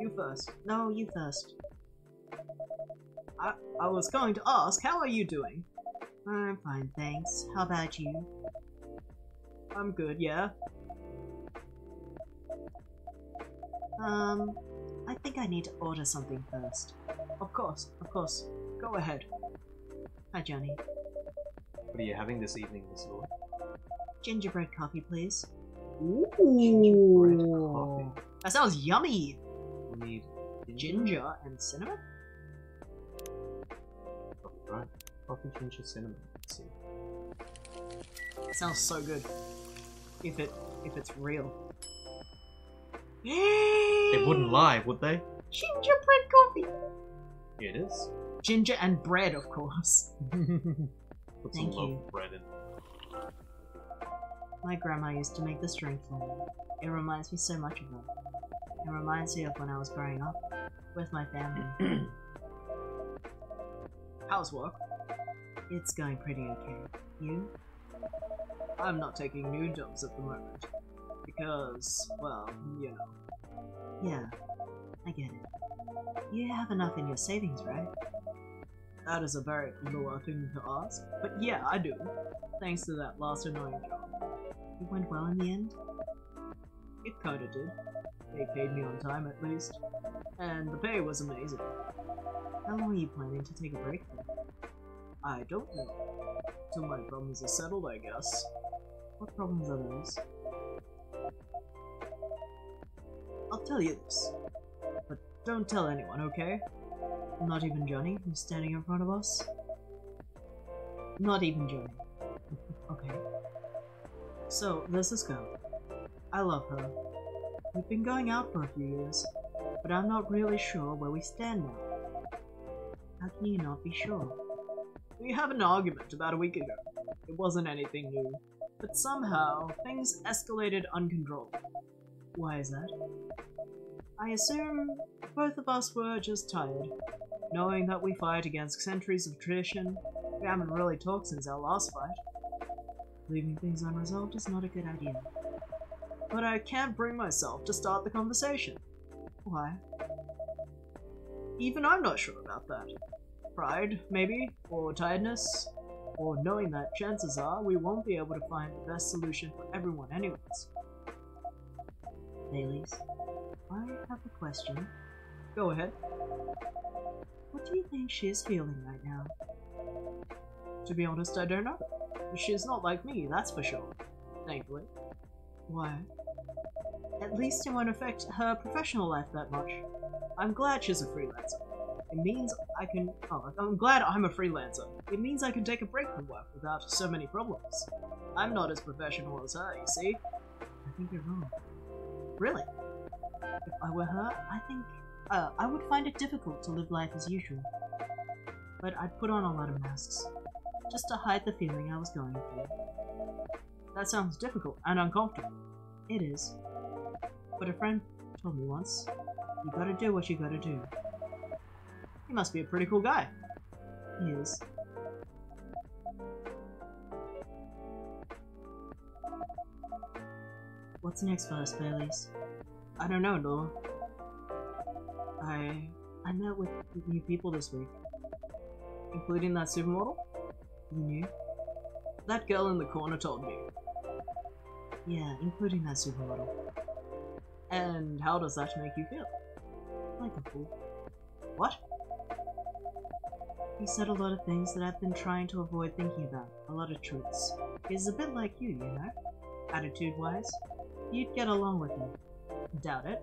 You first. No, you first. I was going to ask, how are you doing? I'm fine, thanks. How about you? I'm good, yeah. I think I need to order something first. Of course. Go ahead. Hi, Johnny. What are you having this evening, Miss Lord? Gingerbread coffee, please. Gingerbread coffee. That sounds yummy! We need Ginger and cinnamon? Coffee, right? Coffee, ginger, cinnamon. Let's see. That sounds so good. If it's real. They wouldn't lie, would they? Gingerbread coffee! Yeah, it is. Ginger and bread, of course. Put Thank some you. loaf bread in. My grandma used to make this drink for me. It reminds me so much of her. It reminds me of when I was growing up with my family. How's work? It's going pretty okay. You? I'm not taking new jobs at the moment. Because, well, you know. Yeah, I get it. You have enough in your savings, right? That is a very lower thing to ask. But yeah, I do. Thanks to that last annoying job. It went well in the end? It kinda did. They paid me on time at least. And the pay was amazing. How long are you planning to take a break for? I don't know. Till my problems are settled, I guess. What problems are those? I'll tell you this. But don't tell anyone, okay? Not even Johnny, who's standing in front of us? Not even Johnny. Okay. So, there's this girl. I love her. We've been going out for a few years, but I'm not really sure where we stand now. How can you not be sure? We had an argument about a week ago. It wasn't anything new, but somehow things escalated uncontrollably. Why is that? I assume both of us were just tired, knowing that we fight against centuries of tradition. We haven't really talked since our last fight. Leaving things unresolved is not a good idea. But I can't bring myself to start the conversation. Why? Even I'm not sure about that. Pride, maybe? Or tiredness? Or knowing that chances are we won't be able to find the best solution for everyone anyways. Baileys, I have a question. Go ahead. What do you think she's feeling right now? To be honest, I don't know. She's not like me, that's for sure. Thankfully. Why? At least it won't affect her professional life that much. I'm glad she's a freelancer. It means I can... Oh, I'm glad I'm a freelancer. It means I can take a break from work without so many problems. I'm not as professional as her, you see? I think you're wrong. Really? If I were her, I think I would find it difficult to live life as usual. But I'd put on a lot of masks, just to hide the feeling I was going through. That sounds difficult and uncomfortable. It is. But a friend told me once, you gotta do what you gotta do. He must be a pretty cool guy. He is. What's next for us, Baileys? I don't know, Laura. I met with new people this week. Including that supermodel? You knew? That girl in the corner told me. Yeah, including that supermodel. And how does that make you feel? Like a fool. What? He said a lot of things that I've been trying to avoid thinking about. A lot of truths. He's a bit like you know? Attitude-wise. You'd get along with him. Doubt it.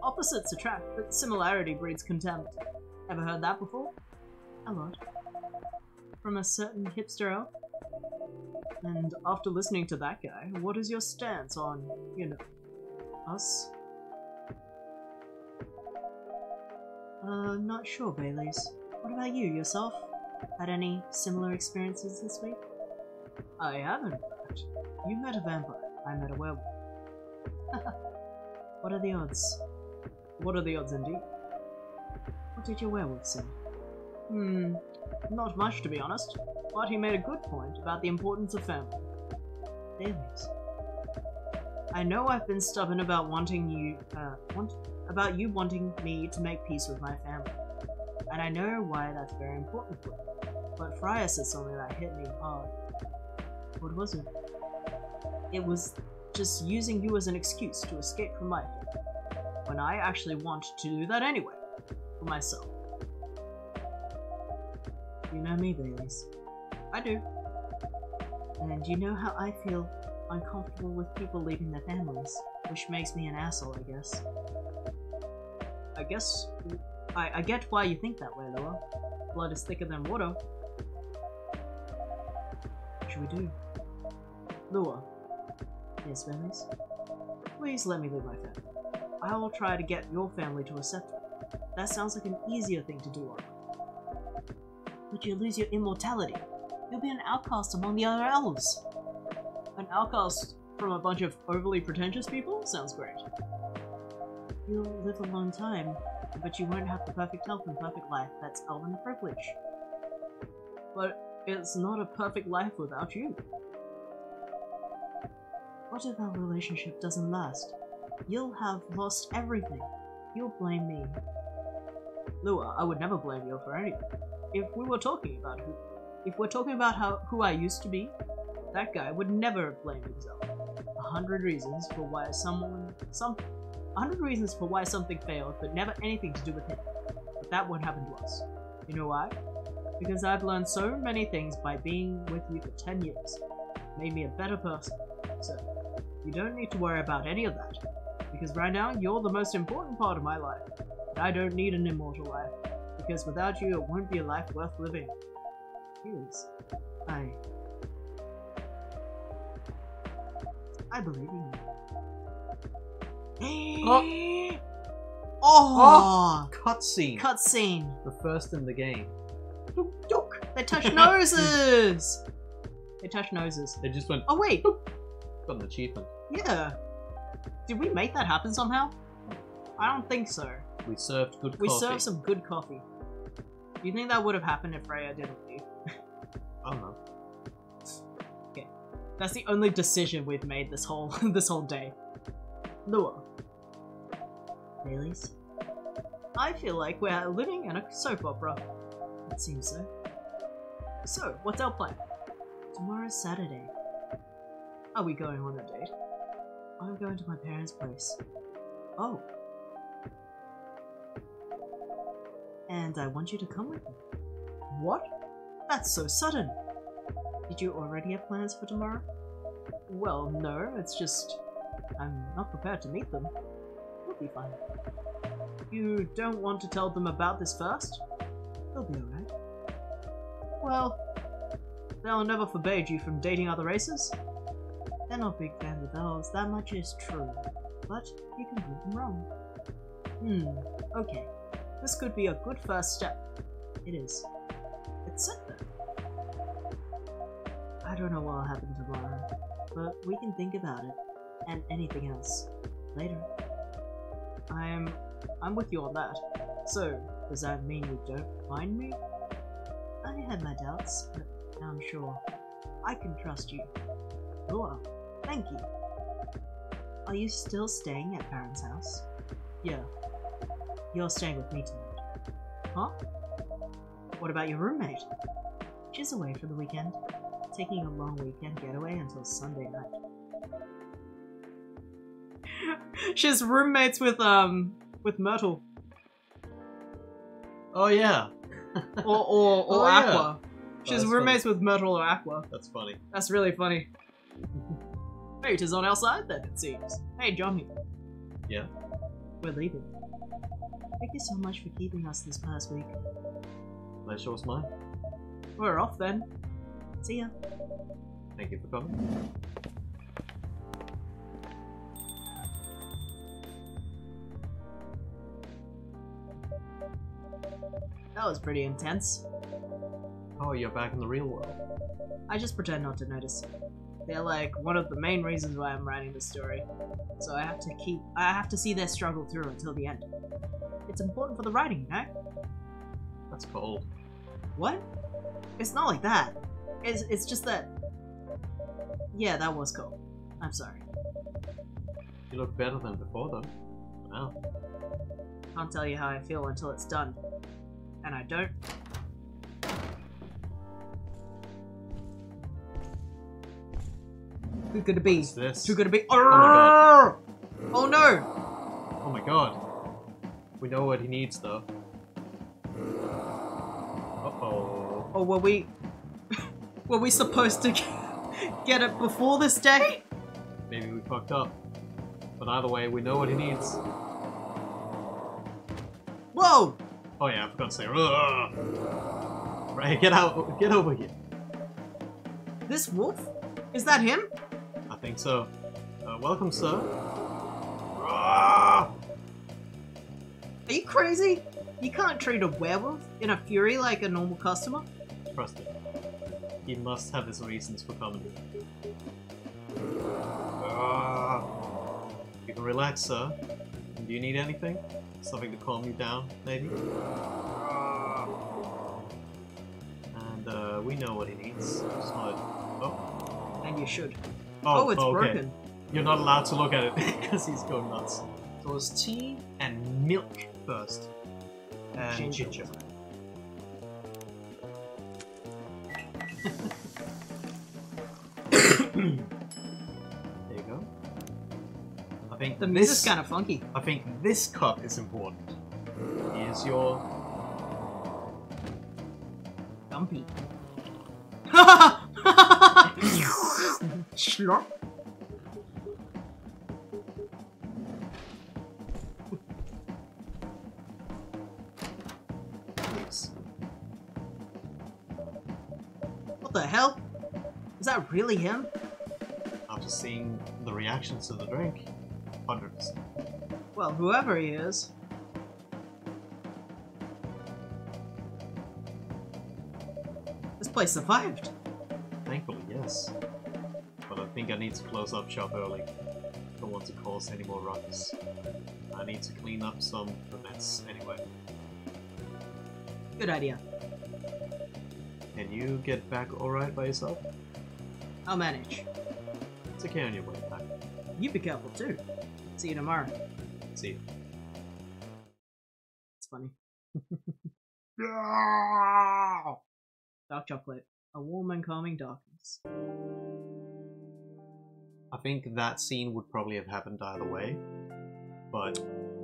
Opposites attract, but similarity breeds contempt. Ever heard that before? A lot. From a certain hipster elf? And after listening to that guy, what is your stance on, you know, us? Not sure, Baileys. What about you, yourself? Had any similar experiences this week? I haven't, in fact. You met a vampire, I met a werewolf. What are the odds? What are the odds indeed? What did your werewolf say? Not much to be honest, but he made a good point about the importance of family. Baileys. I know I've been stubborn about wanting you wanting me to make peace with my family, and I know why that's very important for you. But Freya said something that hit me hard. What was it? It was just using you as an excuse to escape from life, when I actually want to do that anyway, for myself. You know me, Baileys. I do. And you know how I feel uncomfortable with people leaving their families, which makes me an asshole, I guess. I get why you think that way, Laura. Blood is thicker than water. What should we do? Laura. Yes, Baileys? Please let me leave my family. I will try to get your family to accept it. That sounds like an easier thing to do, Laura. But you lose your immortality. You'll be an outcast among the other elves. An outcast from a bunch of overly pretentious people? Sounds great. You'll live a long time, but you won't have the perfect health and perfect life that's elven privilege. But it's not a perfect life without you. What if our relationship doesn't last? You'll have lost everything. You'll blame me. Lua, I would never blame you for anything. If we're talking about who I used to be, that guy would never blame himself. 100 reasons for why something failed, but never anything to do with him. But that won't happen to us. You know why? Because I've learned so many things by being with you for 10 years. Made me a better person. So, you don't need to worry about any of that. Because right now, you're the most important part of my life. And I don't need an immortal life. Because without you, it won't be a life worth living. Please. I believe in you. Oh! Cutscene. Cutscene. The first in the game. They touch noses! They touch noses. They just went, Oh wait! got an achievement. Yeah. Did we make that happen somehow? I don't think so. We served good coffee. We served some good coffee. Do you think that would have happened if Freya didn't leave? I don't know. Okay. That's the only decision we've made this whole day. Lua. Baileys? I feel like we're living in a soap opera. It seems so. So, what's our plan? Tomorrow's Saturday. Are we going on a date? I'm going to my parents' place. Oh. And I want you to come with me. What? That's so sudden. Did you already have plans for tomorrow? Well, no, it's just... I'm not prepared to meet them. It'll be fine. You don't want to tell them about this first? They'll be alright. Well, they'll never forbade you from dating other races. They're not big fans of elves, that much is true. But you can prove them wrong. Okay. This could be a good first step. It is. It's set then. I don't know what'll happen tomorrow, but we can think about it, and anything else, later. I'm with you on that. So, does that mean you don't mind me? I had my doubts, but now I'm sure. I can trust you. Oh, thank you. Are you still staying at Baron's house? Yeah. You're staying with me tonight. Huh? What about your roommate? She's away for the weekend, taking a long weekend getaway until Sunday night. She's roommates with Myrtle. Oh yeah. Or Oh, Aqua. yeah. She's that's roommates with Myrtle or Aqua. That's funny. That's really funny. Fate is on our side then, it seems. Hey, Johnny. Yeah. We're leaving. Thank you so much for keeping us this past week. Pleasure was mine. We're off then. See ya. Thank you for coming. That was pretty intense. Oh, you're back in the real world. I just pretend not to notice. They're like one of the main reasons why I'm writing this story. So I have to see their struggle through until the end. It's important for the writing, you know? That's cold. What? It's not like that. It's just that... Yeah, that was cool. I'm sorry. You look better than before, though. Wow. Can't tell you how I feel until it's done. And I don't. Who could it be? What's this? Who could it be? Oh my god. Oh no! Oh my god. We know what he needs, though. Uh-oh. Oh, were we... were we supposed to get it before this day? Maybe we fucked up. But either way, we know what he needs. Whoa! Oh yeah, I forgot to say. Ugh. Right, get out. Get over here. This wolf? Is that him? I think so. Welcome, sir. Ah! Are you crazy? You can't treat a werewolf in a fury like a normal customer. Trust him. He must have his reasons for coming. Ah! You can relax, sir. Do you need anything? Something to calm you down, maybe? Ah! And we know what he needs. Just not... Oh. And you should. Oh, it's okay. broken. You're not allowed to look at it because he's going nuts. So it's tea and milk first. And ginger. There you go. I think The music's kind of funky. I think this cup is important. Here's your Dumpy. Slurp. Yes. What the hell? Is that really him? After seeing the reactions to the drink, 100%. Well, whoever he is. This place survived. Thankfully, yes. But I think I need to close up shop early. Don't want to cause any more ruckus. I need to clean up some of the mess anyway. Good idea. Can you get back alright by yourself? I'll manage. Take care on your way back. You be careful too. See you tomorrow. See you. It's funny. Dark chocolate. A warm and calming darkness. I think that scene would probably have happened either way, but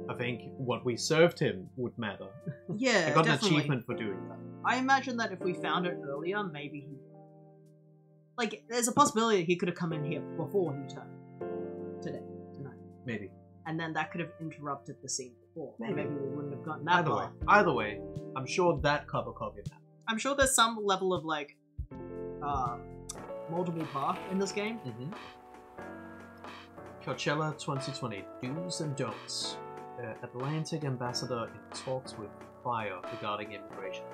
I think what we served him would matter. Yeah, I got definitely. an achievement for doing that. I imagine that if we found it earlier, maybe he... Like, there's a possibility he could have come in here before he turned. Tonight. Maybe. And then that could have interrupted the scene before. Maybe. Maybe we wouldn't have gotten that far. Either way, I'm sure that cup of coffee happened. I'm sure there's some level of, like, multiple path in this game. Coachella 2020, do's and don'ts. Atlantic ambassador in talks with Fire regarding immigration.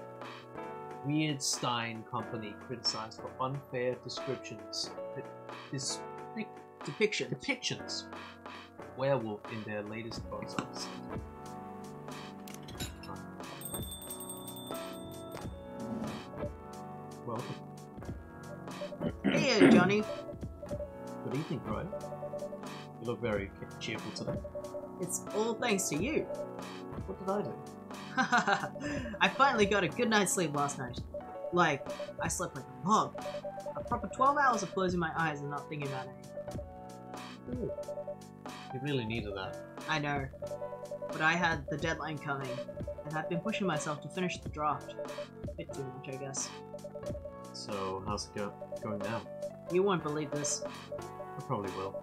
Weird Stein Company criticized for unfair descriptions. Depictions. Werewolf in their latest photos. Welcome. Hey, Johnny. Good evening, Brian. You look very cheerful today. It's all thanks to you. What did I do? I finally got a good night's sleep last night. Like, I slept like a log. A proper 12 hours of closing my eyes and not thinking about anything. Ooh. You really needed that. I know. But I had the deadline coming, and I've been pushing myself to finish the draft. A bit too much, I guess. So, how's it going now? You won't believe this, I probably will.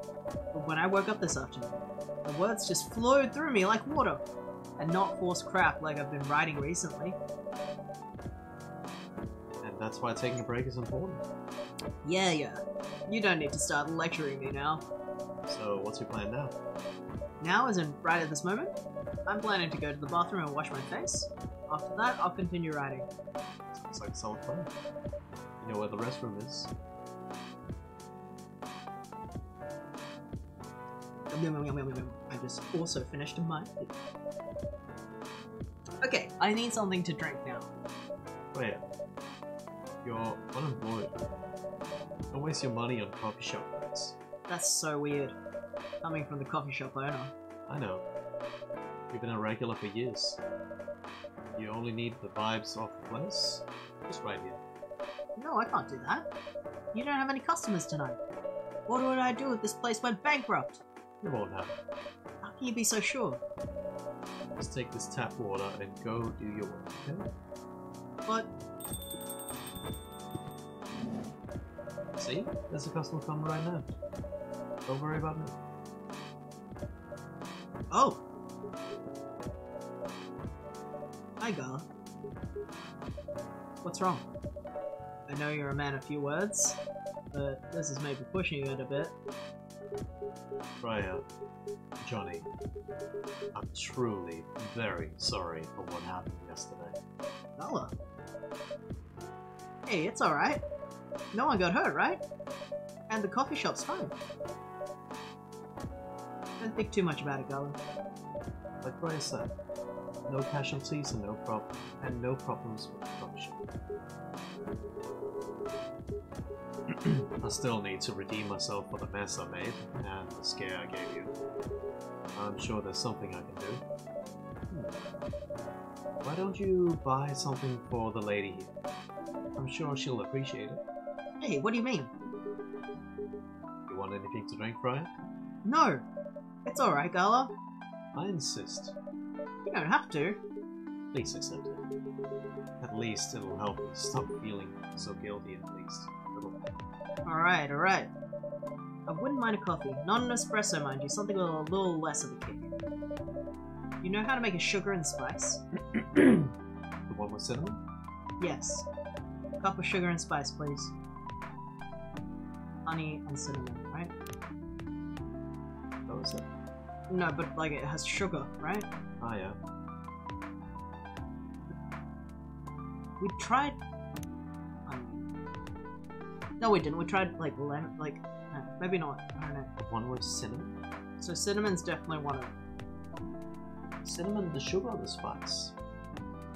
but when I woke up this afternoon, the words just flowed through me like water, and not forced crap like I've been writing recently. And that's why taking a break is important. Yeah. You don't need to start lecturing me now. So, what's your plan now? Now, as in right at this moment, I'm planning to go to the bathroom and wash my face. After that, I'll continue writing. Sounds like a solid plan. You know where the restroom is? I just also finished my food. Okay, I need something to drink now. Wait. You're unemployed. Don't waste your money on coffee shop rents. That's so weird. Coming from the coffee shop owner. I know. You've been a regular for years. You only need the vibes of the place? Just right here. No, I can't do that. You don't have any customers tonight. What would I do if this place went bankrupt? You won't have. How can you be so sure? Just take this tap water and go do your work, okay? But See? There's a customer coming right now. Don't worry about me. oh, hi, Gala. What's wrong? I know you're a man of few words, but this is maybe pushing it a bit. Freya, Johnny, I'm truly very sorry for what happened yesterday. Gala. Hey, it's alright. No one got hurt, right? And the coffee shop's fine. Don't think too much about it, Gala. Like Freya said, no casualties and no problems with the coffee shop. I still need to redeem myself for the mess I made and the scare I gave you. I'm sure there's something I can do. Why don't you buy something for the lady here? I'm sure she'll appreciate it. Hey, what do you mean? You want anything to drink, Brian? No! It's alright, Gala. I insist. You don't have to. Please accept it. At least it'll help me stop feeling so guilty at least. A little bit. Alright. I wouldn't mind a coffee. Not an espresso, mind you. Something with a little less of a kick. You know how to make a sugar and spice? The one with cinnamon? Yes. A cup of sugar and spice, please. Honey and cinnamon, right? That was it? No, but like it has sugar, right? Ah, yeah. We tried... No, we didn't. We tried like lemon, like... maybe not. I don't know. The one with cinnamon? So cinnamon's definitely one of them. Cinnamon, the sugar, or the spice?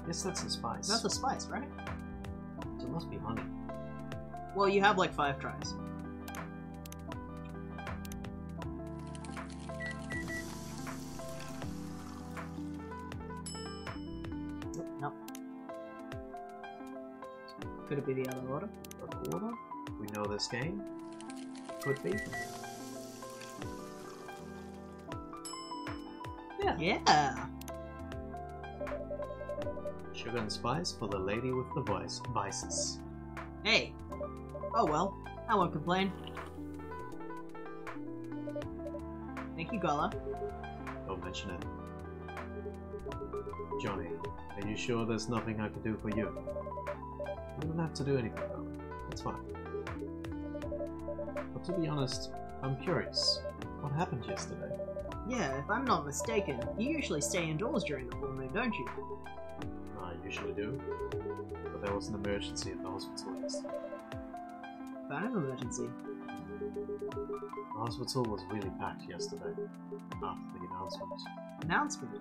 Yes, that's the spice. That's the spice, right? So it must be honey. Well, you have like 5 tries. Nope. Could it be the other order? The order? We know this game. Could be. Yeah. Yeah! Sugar and spice for the lady with the vices. Hey! Oh well, I won't complain. Thank you, Gala. Don't mention it. Johnny, are you sure there's nothing I can do for you? You don't have to do anything though. It's fine. But to be honest, I'm curious. What happened yesterday? Yeah, if I'm not mistaken, you usually stay indoors during the full moon, don't you? I usually do. But there was an emergency at the hospital yesterday. Kind of emergency. The hospital was really packed yesterday, after the announcement. Announcement?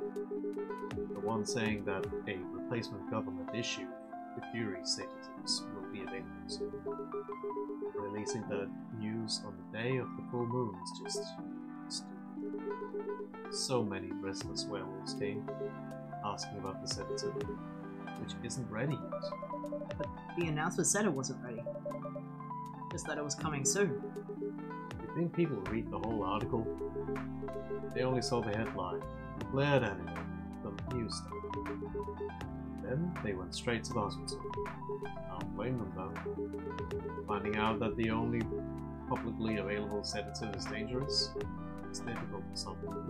The one saying that a replacement government issue with Fury statuses will be available soon. Releasing the news on the day of the full moon is just stupid. So many restless werewolves came, asking about the sedative, which isn't ready yet. But the announcement said it wasn't ready. Just that it was coming soon. You think people read the whole article? They only saw the headline, glared at it, the news stuff. Then they went straight to the hospital. I don't blame them though. Finding out that the only publicly available sedative is dangerous, it's difficult for some people.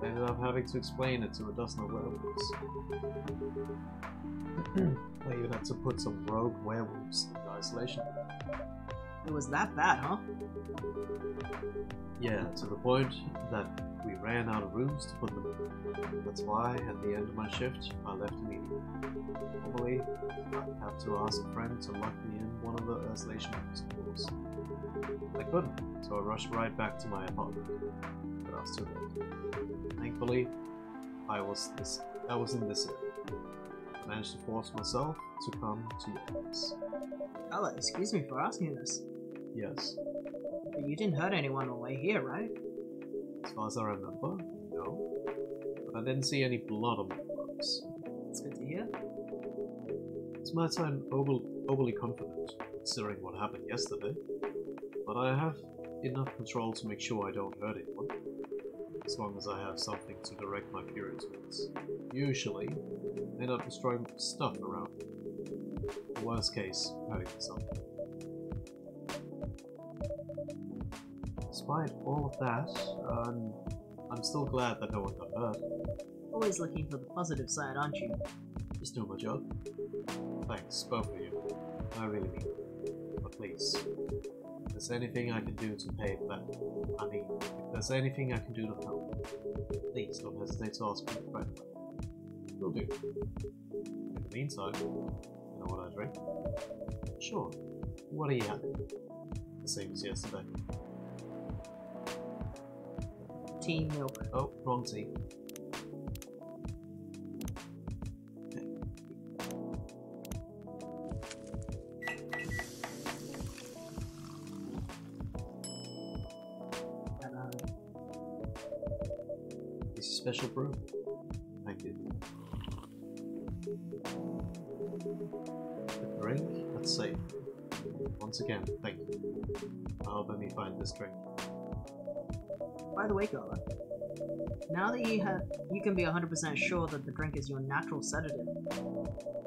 They ended up having to explain it to a dozen of werewolves. They even had to put some rogue werewolves in isolation. It was that bad, huh? Yeah, to the point that we ran out of rooms to put them in. That's why, at the end of my shift, I left immediately. Normally, I'd have to ask a friend to lock me in one of the isolation rooms, of course. I couldn't, so I rushed right back to my apartment. But I was too late. Thankfully, I was in this area. I managed to force myself to come to your place. Ella, excuse me for asking this. Yes. But you didn't hurt anyone on the way here, right? As far as I remember, no. But I didn't see any blood on my clothes. That's good to hear. This might sound overly confident, considering what happened yesterday, but I have enough control to make sure I don't hurt anyone, as long as I have something to direct my fury towards. Usually, I end up destroying stuff around me. The worst case, hurting something. Despite all of that, I'm still glad that no one got hurt. Always looking for the positive side, aren't you? Just doing my job. Thanks, both of you. I really mean it. But please, if there's anything I can do to pay for that, I mean, if there's anything I can do to help, please don't hesitate to ask me right away. Will do. In the meantime, you know what I drink? Sure. What are you having? The same as yesterday. Tea, milk. Oh, wrong tea. This is special brew. Thank you. The drink? Let's see. Once again, thank you. I'll let me find this drink. By the way, Gala, now that you can be 100% sure that the drink is your natural sedative,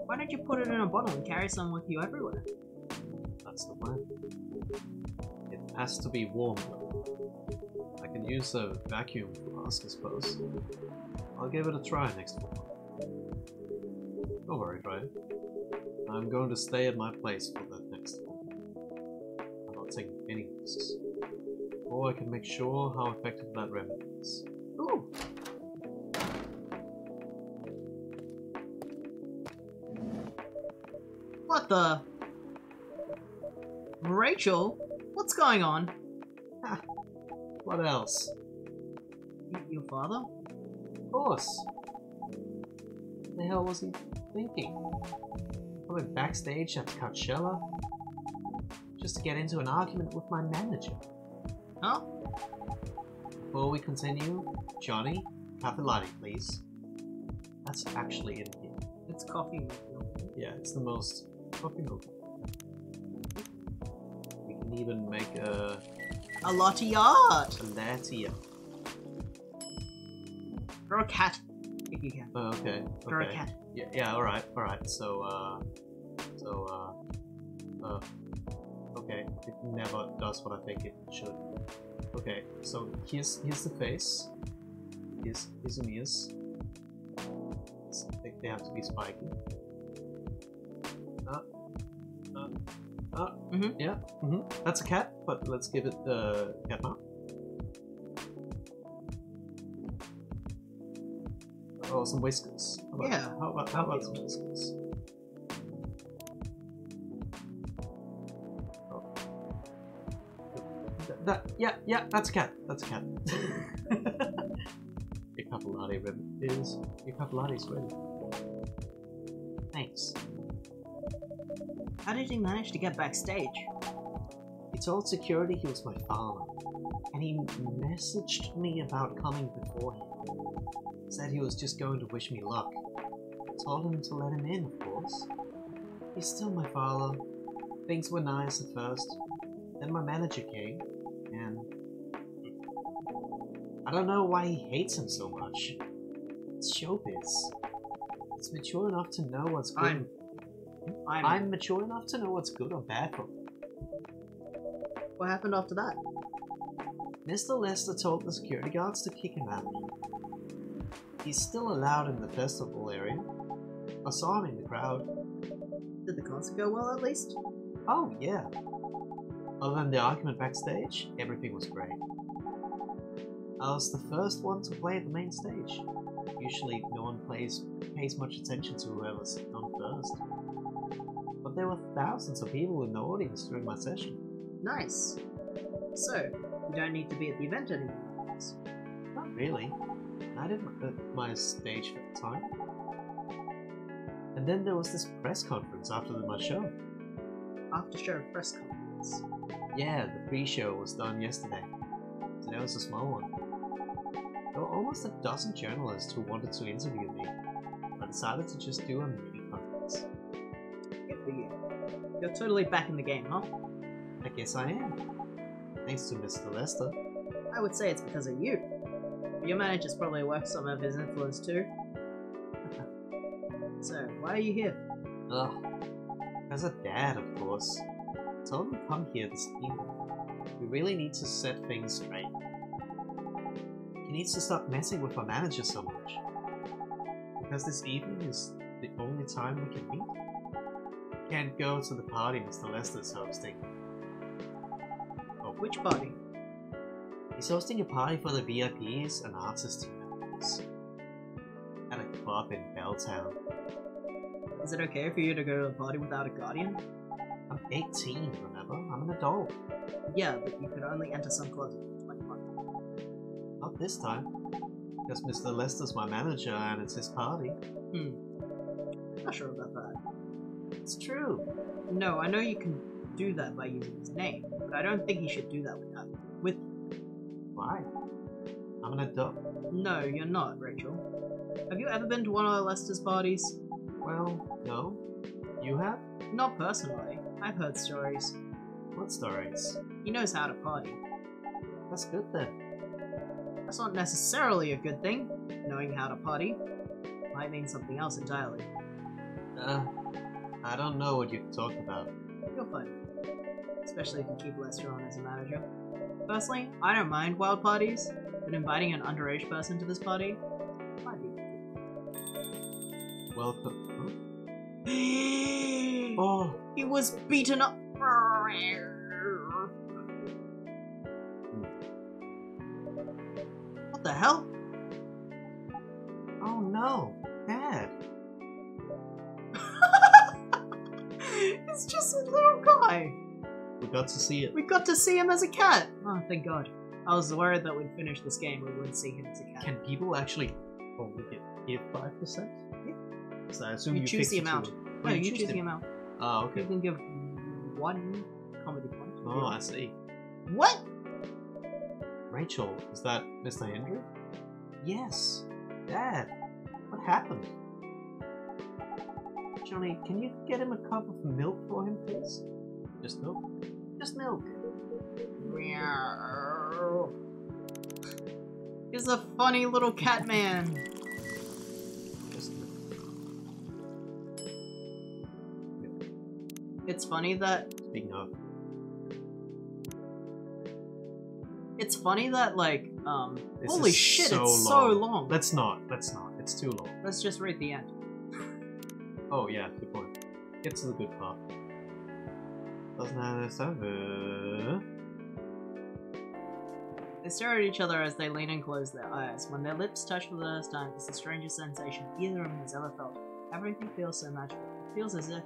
why don't you put it in a bottle and carry some with you everywhere? That's the plan. It has to be warm though. I can use a vacuum flask, I suppose. I'll give it a try next fall. Don't worry, Brian. I'm going to stay at my place for the next fall. I'm not taking any risks. Or I can make sure how effective that remedy is. Ooh! What the? Rachel? What's going on? What else? Your father? Of course. What the hell was he thinking? Coming backstage at Coachella? Just to get into an argument with my manager. Huh? Before we continue, Johnny, cafe latte, please. That's actually in here. It's coffee milk. Yeah, it's the most coffee milk. We can even make a latte art! latte. Or a cat, if you can. Oh, okay. Or Okay. a cat. Yeah, alright. Okay, it never does what I think it should. Okay, so here's the face. Here's some ears. I think they have to be spiky. Yeah, That's a cat, but let's give it the cat mouth. Oh, some whiskers. Yeah. How about some whiskers? Oh. Yeah, that's a cat. That's a cat. Your cup of latte is ready. Thanks. How did you manage to get backstage? He told security he was my father, and he messaged me about coming before him. Said he was just going to wish me luck. Told him to let him in, of course. He's still my father. Things were nice at first. Then my manager came, and I don't know why he hates him so much. It's showbiz. It's mature enough to know what's good. I'm mature enough to know what's good or bad for him. What happened after that? Mr. Lester told the security guards to kick him out. He's still allowed in the festival area. I saw him in the crowd. Did the concert go well at least? Oh, yeah. Other than the argument backstage, everything was great. I was the first one to play at the main stage. Usually no one pays much attention to whoever's on first. But there were thousands of people in the audience during my session. Nice. So, you don't need to be at the event anymore. Not really. I did my stage for the time. And then there was this press conference after my show. After show press conference? Yeah, the pre-show was done yesterday. Today was a small one. There were almost a dozen journalists who wanted to interview me. I decided to just do a mini conference. Good for you. You're totally back in the game, huh? I guess I am. Thanks to Mr. Lester. I would say it's because of you. But your manager's probably worked some of his influence too. So, why are you here? Ugh. As a dad, of course. I told him to come here this evening. We really need to set things straight. He needs to stop messing with our manager so much. Because this evening is the only time we can meet. Can't go to the party Mr. Lester's hosting. Oh, which party? He's hosting a party for the VIPs and artist team members. At a club in Belltown. Is it okay for you to go to a party without a guardian? I'm 18, remember? I'm an adult. Yeah, but you can only enter some clubs at 21. Not this time. Because Mr. Lester's my manager and it's his party. Not sure about that. It's true. No, I know you can do that by using his name, but I don't think he should do that with Why? I'm an adult. No, you're not, Rachel. Have you ever been to one of Lester's parties? Well, no. You have? Not personally. I've heard stories. What stories? He knows how to party. That's good then. That's not necessarily a good thing. Knowing how to party might mean something else entirely. I don't know what you're talking about. You'll find out. Especially if you keep Lester on as a manager. Personally, I don't mind wild parties, but inviting an underage person to this party might be good. Welcome. Oh, he was beaten up. What the hell? Oh no, Dad. It's just a little guy. We got to see it. We got to see him as a cat. Oh, thank God. I was worried that we'd finish this game and we wouldn't see him as a cat. Can people actually only give 5%? Yeah. So I assume You choose the fix it amount. to- No, Oh, you choose the amount. Oh, You okay. can give 1 comedy point. Oh, I see. What? Rachel, is that Mr. Hendry? Yes. Dad, what happened? Johnny, can you get him a cup of milk for him, please? Just milk? Just milk. Meow. He's a funny little cat man. Just milk. It's funny that Speaking of, It's funny that, like, this holy is shit, so it's long. so long. Let's not. It's too long. Let's just read the end. Oh yeah, good point. Get to the good part. Doesn't have this over. They stare at each other as they lean and close their eyes. When their lips touch for the first time, it's the strangest sensation either of them has ever felt. Everything feels so magical. It feels as if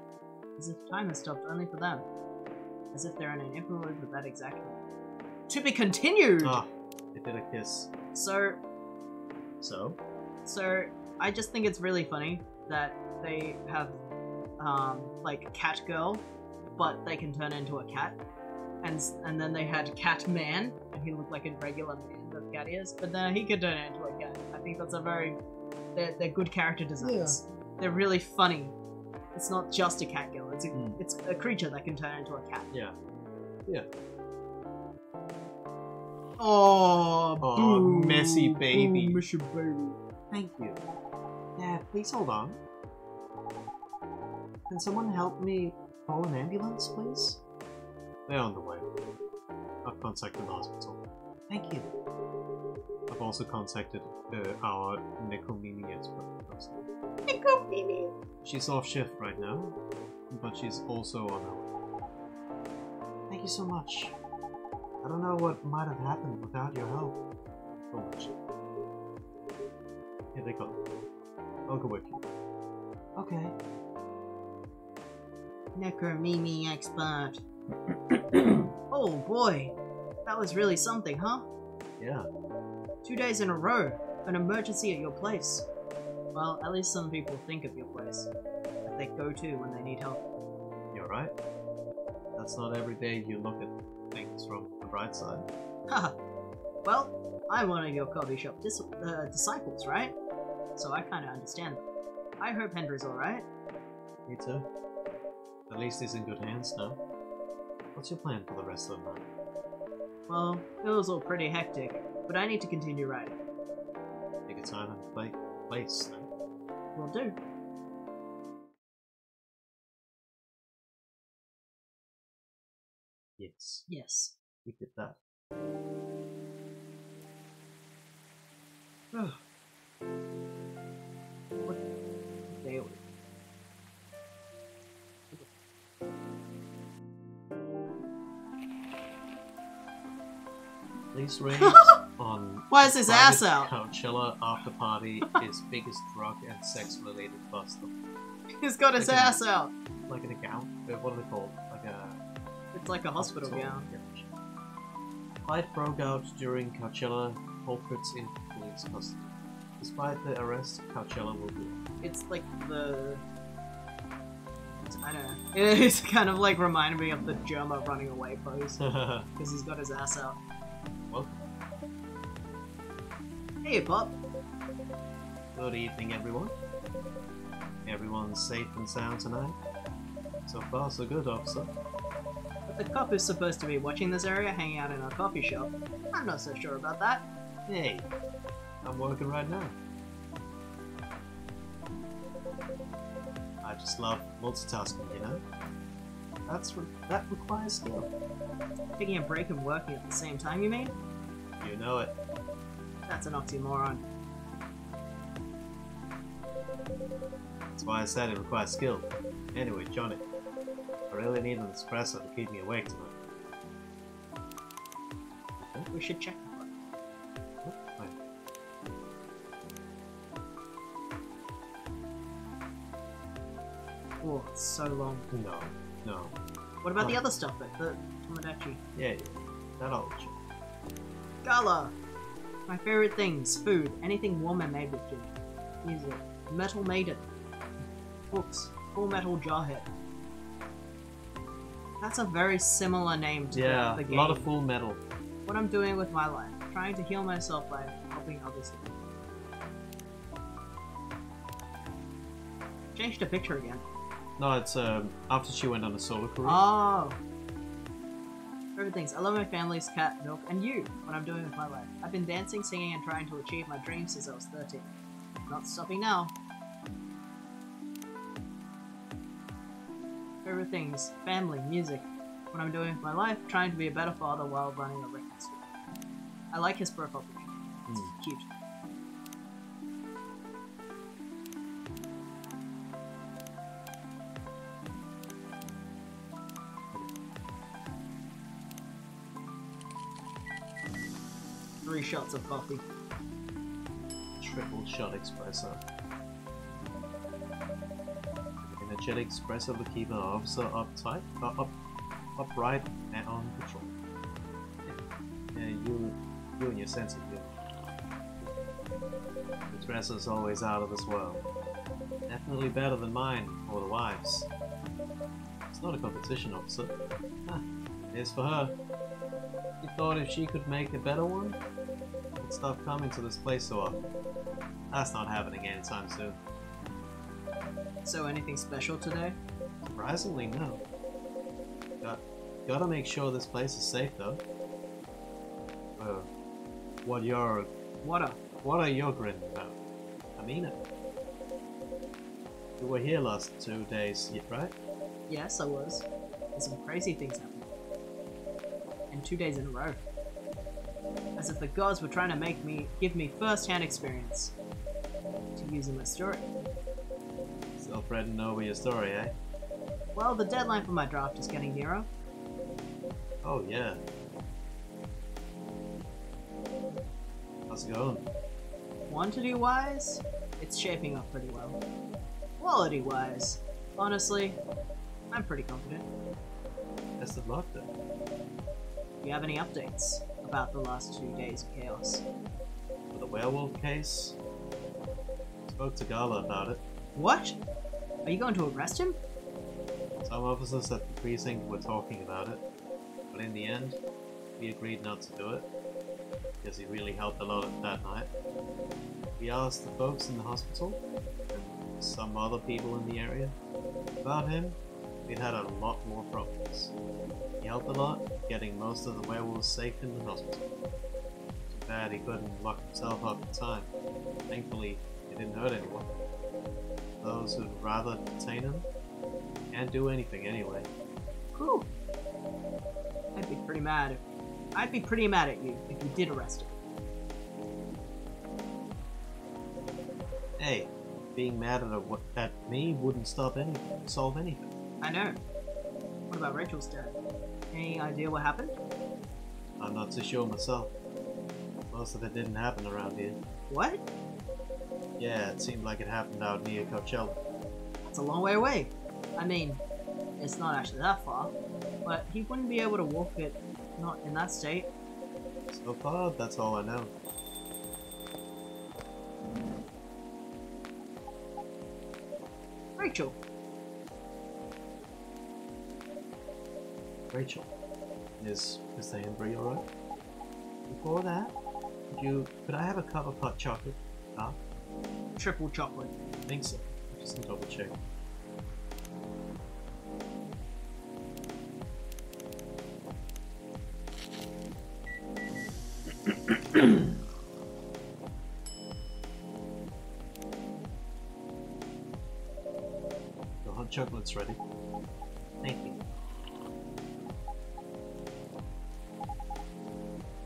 time has stopped only for them. As if they're in an infinite loop of that exact moment. To be continued! Ah, they did a kiss. So, I just think it's really funny that they have, like, Cat Girl, but they can turn into a cat. And then they had Cat Man, and he looked like a regular man with cat ears, but then he could turn into a cat. I think that's a very... They're good character designs. Yeah. They're really funny. It's not just a cat girl, it's a creature that can turn into a cat. Yeah. Yeah. Oh, boo. Messy baby. Boo, messy baby. Thank you. Yeah, please hold on. Can someone help me call an ambulance, please? They're on the way. I've contacted the hospital. Thank you. I've also contacted our Nekomimi expert. Nekomimi! She's off shift right now, but she's also on her way. Thank you so much. I don't know what might have happened without your help. So much. Here they come. I'll go with you. Okay. Nekomimi expert. Oh boy, that was really something, huh? Yeah. 2 days in a row, an emergency at your place. Well, at least some people think of your place, that they go to when they need help. You're right. That's not every day you look at things from the bright side. Haha. Well, I'm one of your coffee shop disciples, right? So I kinda understand them. I hope Henry's alright. Me too. At least he's in good hands now. What's your plan for the rest of the night? Well, it was all pretty hectic, but I need to continue writing. Take a time and place then. Will do. Yes. Yes. We did that. What day are we? Police raid on Why is his ass out? Coachella after party is biggest drug and sex related bust. He's got his ass out. Like in a gown? What are they called? Like a... It's like a hospital gown. Fight broke out during Coachella, culprits in police custody. Despite the arrest, Coachella will do it. It's like the... I don't know. It's kind of like reminded me of the Germa running away pose. Because he's got his ass out. Welcome. Hey, Pop. Good evening, everyone. Everyone's safe and sound tonight? So far, so good, officer. But the cop is supposed to be watching this area, hanging out in our coffee shop. I'm not so sure about that. Hey, I'm working right now. I just love multitasking, you know? That requires skill. Taking a break and working at the same time, you mean? You know it. That's an oxymoron. That's why I said it requires skill. Anyway, Johnny, I really need an espresso to keep me awake tonight. We should check the clock. Oh, it's so long. No. What about the other stuff, the Tomodachi? Yeah, that I'll check. Gala! My favorite things: food, anything warm and made with ginger. Music, Metal Maiden. Books, Full Metal Jarhead. That's a very similar name to the game. A lot of Full Metal. What I'm doing with my life, trying to heal myself by helping others. Change the picture again. No, it's after she went on a solo career. Oh. Favorite things. I love my family's cat, milk, and you. What I'm doing with my life. I've been dancing, singing, and trying to achieve my dreams since I was 13. Not stopping now. Favorite things. Family, music. What I'm doing with my life. Trying to be a better father while running a record store. I like his profile picture. It's cute. 3 shots of coffee. Triple shot espresso. Energetic espresso to keep an officer upright and on patrol. Yeah, you and your sense of humor. The dresser's always out of this world. Definitely better than mine or the wives. It's not a competition, officer. Here's for her. You thought if she could make a better one, she'd stop coming to this place so often. That's not happening anytime soon. So anything special today? Surprisingly, no. Gotta make sure this place is safe, though. What are you grinning about? I mean it. You were here last 2 days, right? Yes, I was. And some crazy things happened. And 2 days in a row. As if the gods were trying to give me first-hand experience to use in my story. Still fretting over your story, eh? Well, the deadline for my draft is getting nearer. Oh yeah. How's it going? Quantity-wise, it's shaping up pretty well. Quality-wise, honestly, I'm pretty confident. Best of luck then. Do you have any updates about the last 2 days of chaos? For the werewolf case, spoke to Gala about it. What? Are you going to arrest him? Some officers at the precinct were talking about it, but in the end, we agreed not to do it, because he really helped a lot that night. We asked the folks in the hospital, and some other people in the area, about him. We'd had a lot more problems. He helped a lot, getting most of the werewolves safe in the hospital. Too bad he couldn't lock himself up in time. Thankfully, he didn't hurt anyone. Those who'd rather detain him can't do anything anyway. Cool. I'd be pretty mad at you if you did arrest him. Hey, being mad at me wouldn't solve anything. I know. What about Rachel's dad? Any idea what happened? I'm not too sure myself. Most of it didn't happen around here. What? Yeah, it seemed like it happened out near Coachella. That's a long way away. I mean, it's not actually that far, but he wouldn't be able to walk it, not in that state. So far, that's all I know. Rachel. Rachel, is the Embry alright? Before that, could I have a cup of hot chocolate? Triple chocolate. I think so. Just to double check. The hot chocolate's ready. Thank you.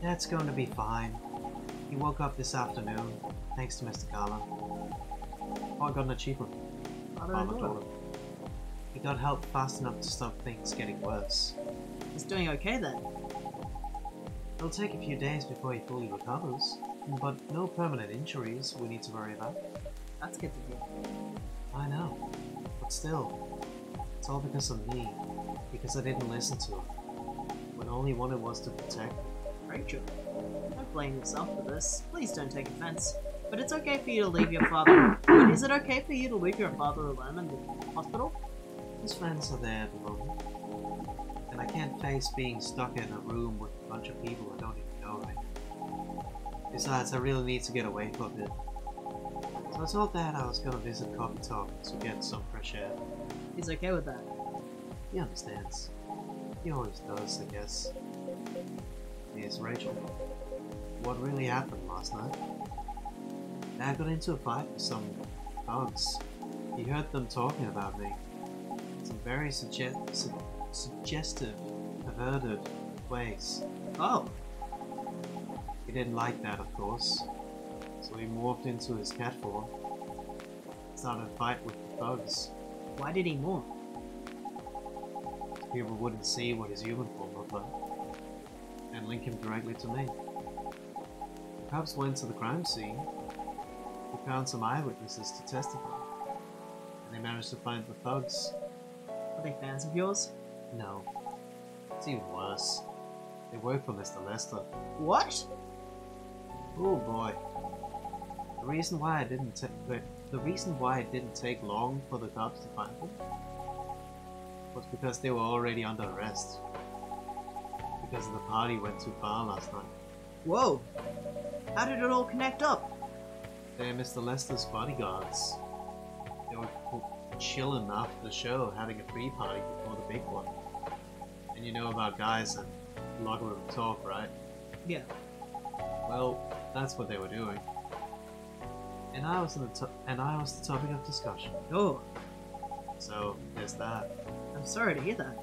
That's going to be fine. He woke up this afternoon, thanks to Mr. Gala. Oh, I got an achievement. Mama told him. He got help fast enough to stop things getting worse. He's doing okay then. It'll take a few days before he fully recovers, but no permanent injuries we need to worry about. That's good to hear. I know, but still, it's all because of me, because I didn't listen to him, when all he wanted was to protect me. Rachel, don't blame yourself for this. Please don't take offense. But it's okay for you to leave your father. But is it okay for you to leave your father alone in the hospital? His friends are there at the moment, and I can't face being stuck in a room with a bunch of people I don't even know right now. Besides, I really need to get away for a bit. So I told Dad I was gonna visit Coffee Talk to get some fresh air. He's okay with that. He understands. He always does, I guess. Here's Rachel. What really happened last night? Dad got into a fight with some thugs. He heard them talking about me. Some very suggestive, perverted ways. Oh, He didn't like that, of course. So he morphed into his cat form. Started a fight with the thugs. why did he morph? People wouldn't see what his human form looked like. And link him directly to me. Perhaps went to the crime scene. We found some eyewitnesses to testify. And they managed to find the thugs. Are they fans of yours? No. It's even worse. They work for Mr. Lester. What? Oh boy. The reason why it didn't take long for the cops to find them was because they were already under arrest. Because the party went too far last night. Whoa! How did it all connect up? They're Mr. Lester's bodyguards. They were chilling after the show, having a pre-party before the big one. And you know about guys and locker room talk, right? Yeah. Well, that's what they were doing. And I was the topic of discussion. Oh, So there's that. I'm sorry to hear that.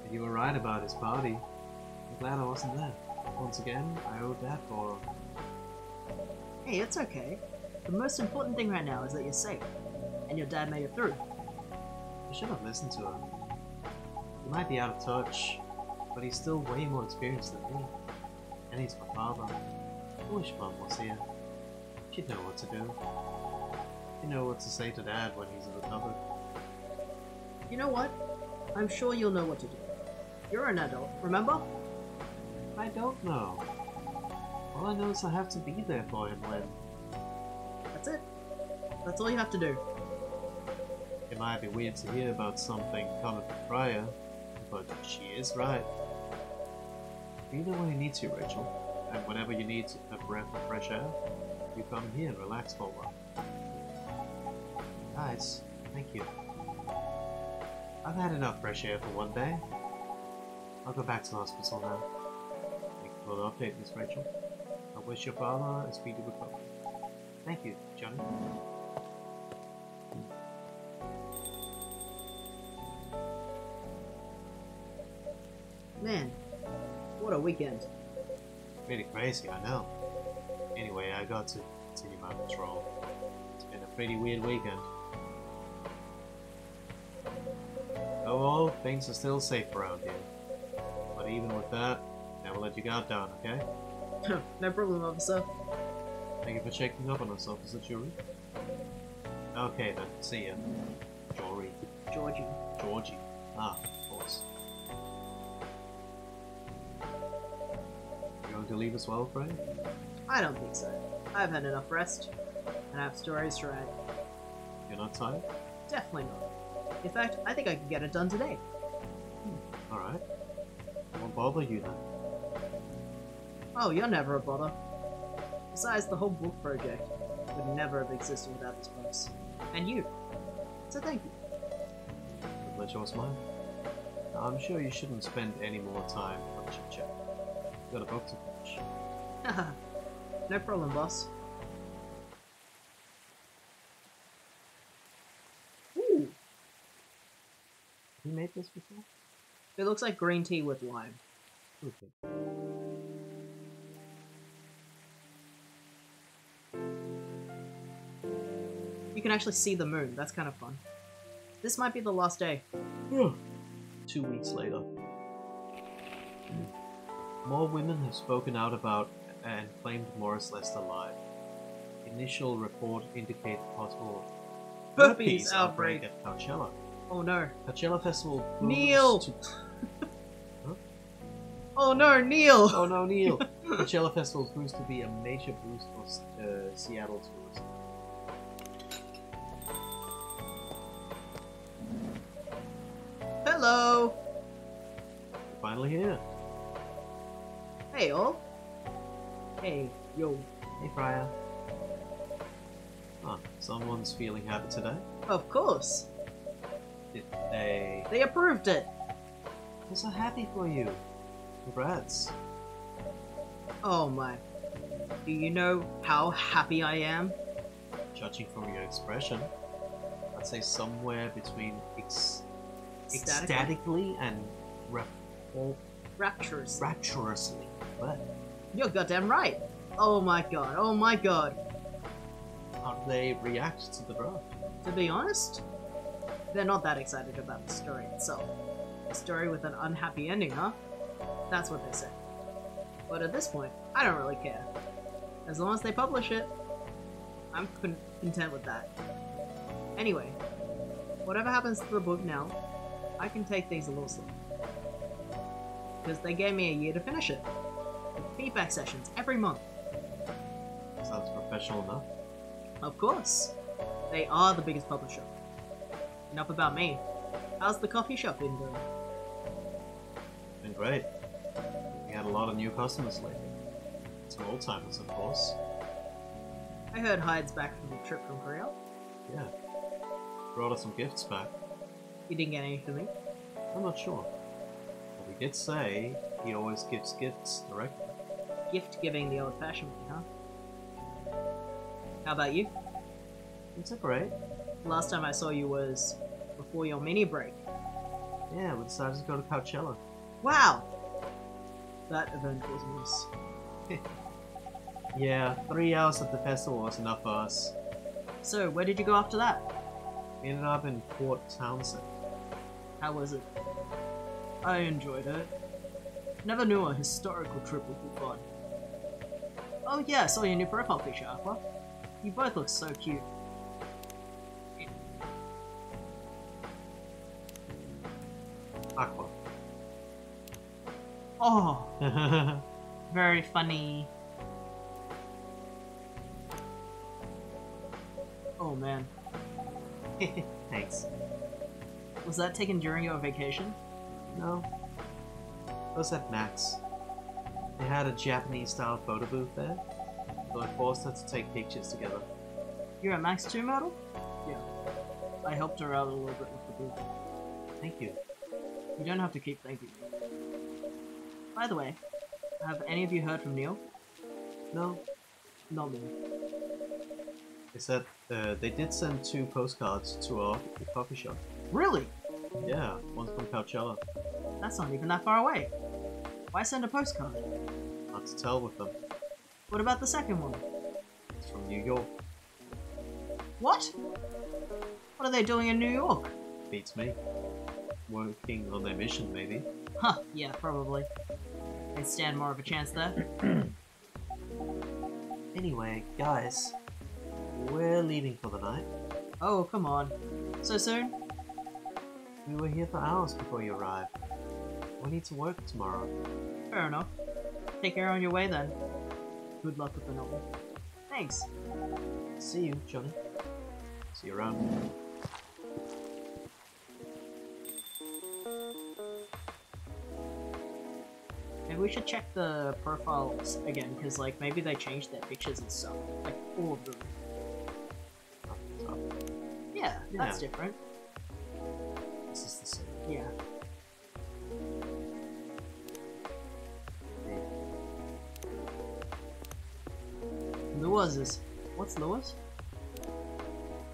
And you were right about his party. I'm glad I wasn't there. Once again, I owe that for him. Hey, it's okay. The most important thing right now is that you're safe. And your dad made it through. I should have listened to him. He might be out of touch, but he's still way more experienced than me. And he's my father. I wish Mom was here. She'd know what to do. She'd know what to say to Dad when he's in the cupboard. You know what? I'm sure you'll know what to do. You're an adult, remember? I don't know. All I know is I have to be there for him when... That's it. That's all you have to do. It might be weird to hear about something coming from Freya, but she is right. Be there when you need to, Rachel. And whenever you need a breath of fresh air, you come here and relax for a while. Nice. Thank you. I've had enough fresh air for one day. I'll go back to the hospital now. Thank you for the update, Miss Rachel. I wish your father a speedy recovery. Thank you, Johnny. Man, what a weekend. Pretty crazy, I know. Anyway, I got to continue my patrol. It's been a pretty weird weekend. Oh well, things are still safe around here. But even with that, never let your guard down, okay? No problem, officer. Thank you for checking up on us, Officer Jury. Okay then, see ya. Jory. Georgie. Georgie. Ah, of course. You going to leave as well, Fred? I don't think so. I've had enough rest. And I have stories to write. You're not tired? Definitely not. In fact, I think I can get it done today. Alright. Won't bother you then. Oh, you're never a bother. Besides, the whole book project would never have existed without this place. And you. So thank you. The pleasure was mine. Now, I'm sure you shouldn't spend any more time on chit-chat. You've got a book to finish. Haha. No problem, boss. Ooh! You made this before? It looks like green tea with lime. Okay. You can actually see the moon. That's kind of fun. This might be the last day. 2 weeks later. More women have spoken out about and claimed Morris Lester lied. Initial report indicated possible Herpes outbreak. at Coachella. Oh no. Coachella Festival proves Neil! to... Oh no, Neil! Oh no, Neil! Coachella Festival proves to be a major boost for Seattle tourism. Hello! We're finally here. Hey, all. Hey, yo. Hey, Freya. Oh, someone's feeling happy today. Of course. Did they... They approved it. I'm so happy for you. Congrats. Oh my. Do you know how happy I am? Judging from your expression, I'd say somewhere between ecstatically and rapturously. What? You're goddamn right. Oh my god, oh my god. How do they react to the draft? To be honest, they're not that excited about the story itself. A story with an unhappy ending, huh? That's what they say. But at this point, I don't really care. As long as they publish it, I'm content with that. Anyway, whatever happens to the book now, I can take things a little slow. Because they gave me a year to finish it. With feedback sessions every month. Sounds professional enough. Of course. They are the biggest publisher. Enough about me. How's the coffee shop been doing? Been great. We had a lot of new customers lately. Some old timers, of course. I heard Hyde's back from the trip from Korea. Yeah. Brought us some gifts back. You didn't get any for me? I'm not sure. But he did say he always gives gifts directly. Gift giving the old fashioned way, huh? How about you? It's a great. Last time I saw you was before your mini break. Yeah, we decided to go to Coachella. Wow! That event was nice. Yeah, 3 hours at the festival was enough for us. So, where did you go after that? We ended up in Port Townsend. How was it? I enjoyed it. Never knew a historical trip would be fun. Oh yeah, I saw your new profile picture, Aqua. You both look so cute. Aqua. Oh, very funny. Oh man. Thanks. Was that taken during your vacation? No. I was at Max. They had a Japanese-style photo booth there, so I forced her to take pictures together. You're at Max 2 model? Yeah. I helped her out a little bit with the booth. Thank you. You don't have to keep thanking me. By the way, have any of you heard from Neil? No. Not me. They said they did send 2 postcards to our coffee shop. Really? Yeah, one from Coachella. That's not even that far away. Why send a postcard? Not to tell with them. What about the second one? It's from New York. What? What are they doing in New York? Beats me. Working on their mission, maybe. Huh, yeah, probably. They'd stand more of a chance there. Anyway, guys, we're leaving for the night. Oh, come on. So soon? We were here for hours before you arrived. We need to work tomorrow. Fair enough. Take care on your way then. Good luck with the novel. Thanks. See you, Johnny. See you around. Maybe we should check the profiles again, because like maybe they changed their pictures and stuff. Like all of them. Yeah, that's different. This is the same. Yeah. Lua's is... What's Lua's?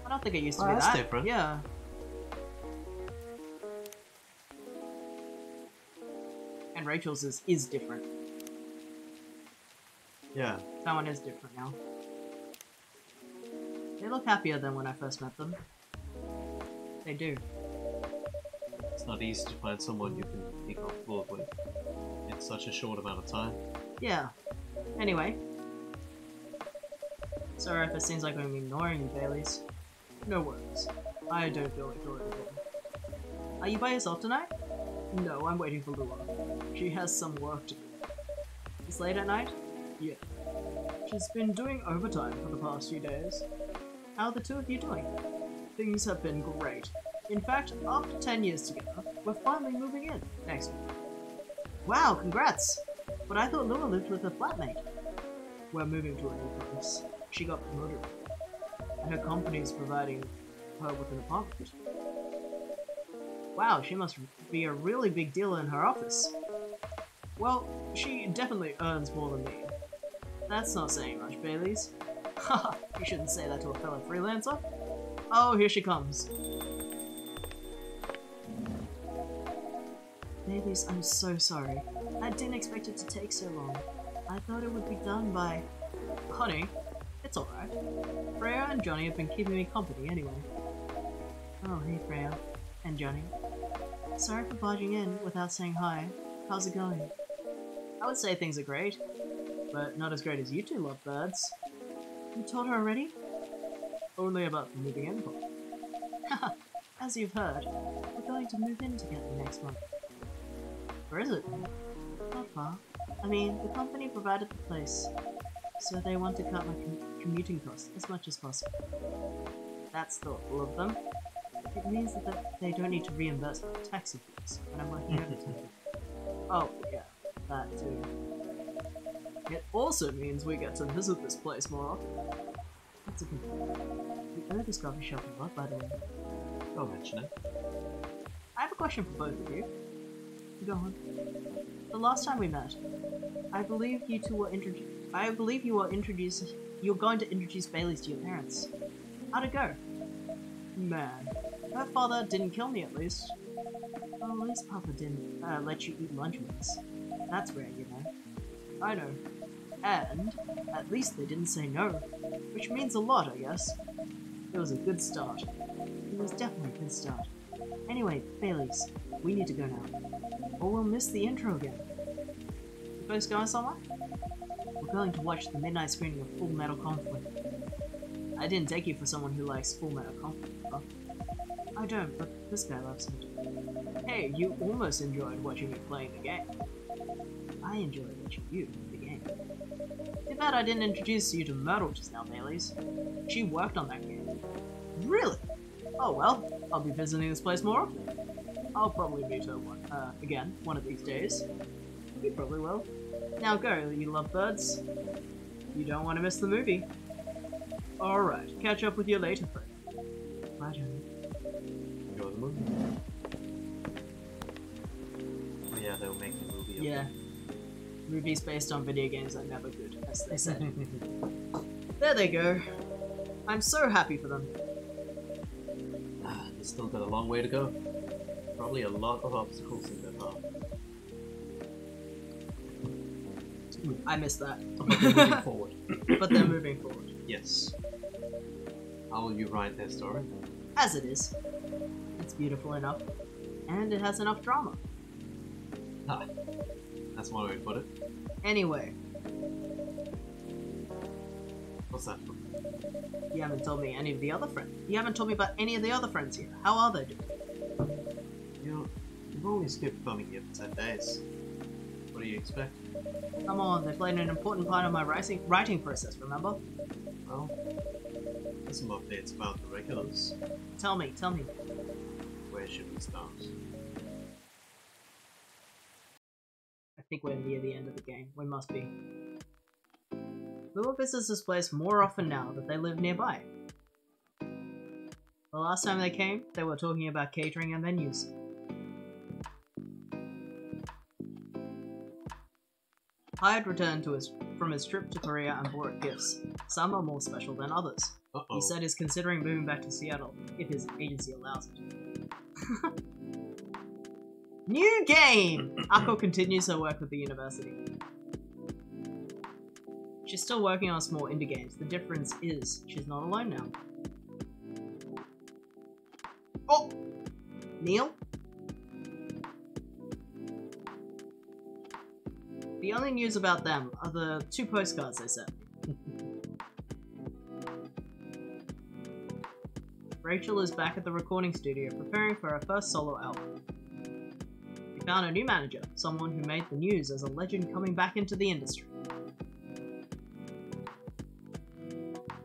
I don't think it used to be that's that. different. Yeah. And Rachel's is different. Yeah. That one is different now. They look happier than when I first met them. They do. It's not easy to find someone you can be comfortable with in such a short amount of time. Yeah. Anyway. Sorry if it seems like I'm ignoring you, Baileys. No worries. I don't feel ignored at all. Are you by yourself tonight? No, I'm waiting for Lua. She has some work to do. It's late at night? Yeah. She's been doing overtime for the past few days. How are the two of you doing? Things have been great. In fact, after 10 years together, we're finally moving in next week. Wow, congrats! But I thought Lua lived with her flatmate. We're moving to a new place. She got promoted, and her company is providing her with an apartment. Wow, she must be a really big deal in her office. Well, she definitely earns more than me. That's not saying much, Baileys. Haha, you shouldn't say that to a fellow freelancer. Oh, here she comes. Baileys, I'm so sorry. I didn't expect it to take so long. I thought it would be done by... Honey, it's alright. Freya and Johnny have been keeping me company anyway. Oh, hey Freya. And Johnny. Sorry for barging in without saying hi. How's it going? I would say things are great, but not as great as you two lovebirds. You told her already? Only about the moving in part. Haha, as you've heard, we're going to move in together next month. Where is it? Not far. I mean, the company provided the place, so they want to cut my commuting costs as much as possible. That's thoughtful of them. It means that they don't need to reimburse my taxi fees when I'm working overtime. Oh, yeah, that too. It also means we get to visit this place more often. That's a good thing. We owe this coffee shop a lot, by the way. Don't mention it. I have a question for both of you. Go on. The last time we met, I believe you two were you were going to introduce Baileys to your parents. How'd it go? Man, her father didn't kill me at least. Well, at least Papa didn't let you eat lunch with us. That's rare, you know. I know. And at least they didn't say no, which means a lot, I guess. It was a good start. It was definitely a good start. Anyway, Baileys, we need to go now, or we'll miss the intro again. You folks going somewhere? We're going to watch the midnight screening of Full Metal Conflict. I didn't take you for someone who likes Full Metal Conflict, huh? I don't, but this guy loves it. Hey, you almost enjoyed watching me playing the game. I enjoyed watching you play the game. Too bad I didn't introduce you to Myrtle just now, Baileys. She worked on that game. Really? Oh well, I'll be visiting this place more often. I'll probably meet her again one of these days. You probably will. Now go, you lovebirds. You don't want to miss the movie. Alright, catch up with you later, friend. Bye, Johnny. Enjoy the movie. Oh yeah, they'll make the movie. Yeah. Movies based on video games are never good, as they said. There they go. I'm so happy for them. They still got a long way to go. Probably a lot of obstacles in their path. I missed that. But they're moving forward. But they're moving forward. Yes. How will you write their story? As it is. It's beautiful enough. And it has enough drama. Ah, that's one way to put it. Anyway, What's that for? you haven't told me any of the other friends. You haven't told me about any of the other friends here. How are they doing? You've only skipped coming here for 10 days. What do you expect? Come on, they played an important part of my writing process, remember? Well, there's some updates about the regulars. Tell me. Where should we start? I think we're near the end of the game. We must be. Lua visits this place more often now that they live nearby. The last time they came, they were talking about catering and venues. Hyde returned from his trip to Korea and brought gifts. Some are more special than others. Uh-oh. He said he's considering moving back to Seattle, if his agency allows it. New game! Ako continues her work with the university. She's still working on small indie games. The difference is, she's not alone now. Oh! Neil? The only news about them are the 2 postcards they sent. Rachel is back at the recording studio preparing for her first solo album. We found a new manager, someone who made the news as a legend coming back into the industry.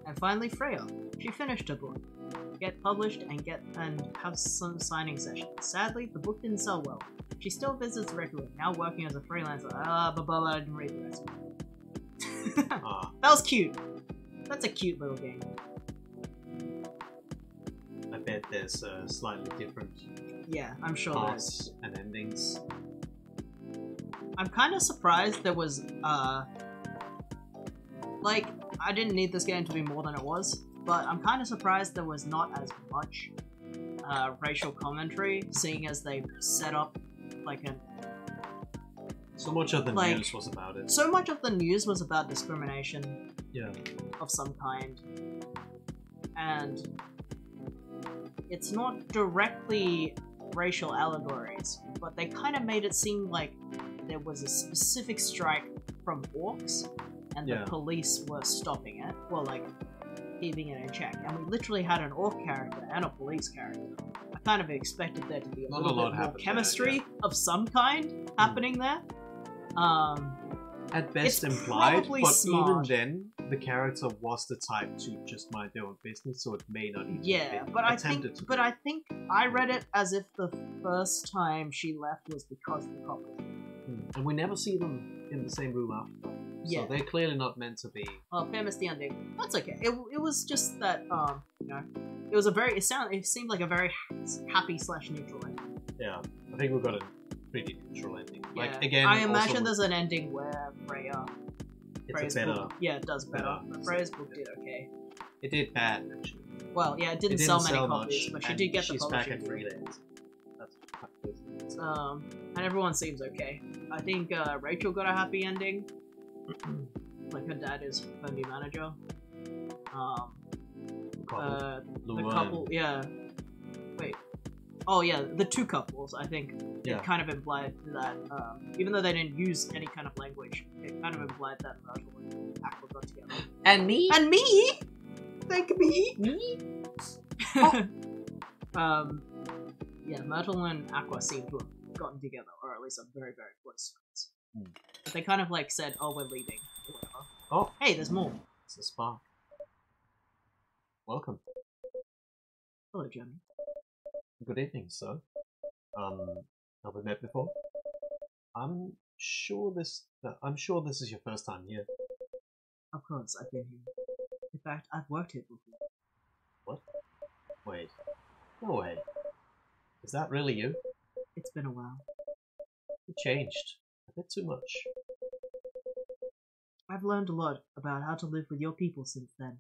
And finally Freya. She finished her book. Get published and have some signing sessions. Sadly, the book didn't sell well. She still visits regularly, now working as a freelancer. I didn't read the rest of it. That was cute. That's a cute little game. I bet there's slightly different Yeah, I'm sure parts and endings. I'm kind of surprised there was, like, I didn't need this game to be more than it was, but I'm kind of surprised there was not as much racial commentary, seeing as they set up, like, So much of the like, news was about it. so much of the news was about discrimination Yeah. of some kind, and it's not directly racial allegories, but they kind of made it seem like there was a specific strike from orcs, and the Yeah. police were stopping it, well, like, keeping it in check. And we literally had an orc character and a police character. I kind of expected there to be a Not a little lot bit more happened there, chemistry yeah. of some kind happening there. At best It's implied, probably but smart. even then, the character was the type to just mind their own business, so it may not even Yeah, have been but I attempted think, to. I think I read it as if the first time she left was because the cop was And we never see them in the same room after. Yeah. So they're clearly not meant to be. Well, famous the ending. That's okay. It was just that you know, it was a very it seemed like a very happy / neutral ending. Yeah, I think we got a pretty neutral ending. Like Yeah. again, I imagine also, there's an ending where Freya. it's a better. book, yeah, it does better. better- But Freya's book did okay. It did bad actually. Well, yeah, it didn't, It sell didn't many sell copies, much, but she and did get the she's back publishing at deal. freelance. That's And everyone seems okay. I think Rachel got a happy ending. Like her dad is her new manager. The Lua couple, yeah. Wait. Oh yeah, the two couples. I think Yeah. it kind of implied that even though they didn't use any kind of language, it kind of implied that Myrtle and Aqua got together. and me. And me. Thank me. Yeah, Myrtle and Aqua seem to have gotten together, or at least are very, very close friends. But they kind of like said, "Oh, we're leaving." Or whatever. Oh, Hey, there's more. it's a spark. Welcome. Hello, Jenny. Good evening, sir. Have we met before? I'm sure this is your first time here. Of course, I've been here. In fact, I've worked here before. What? Wait. No way. Is that really you? It's been a while. You changed. A bit too much. I've learned a lot about how to live with your people since then.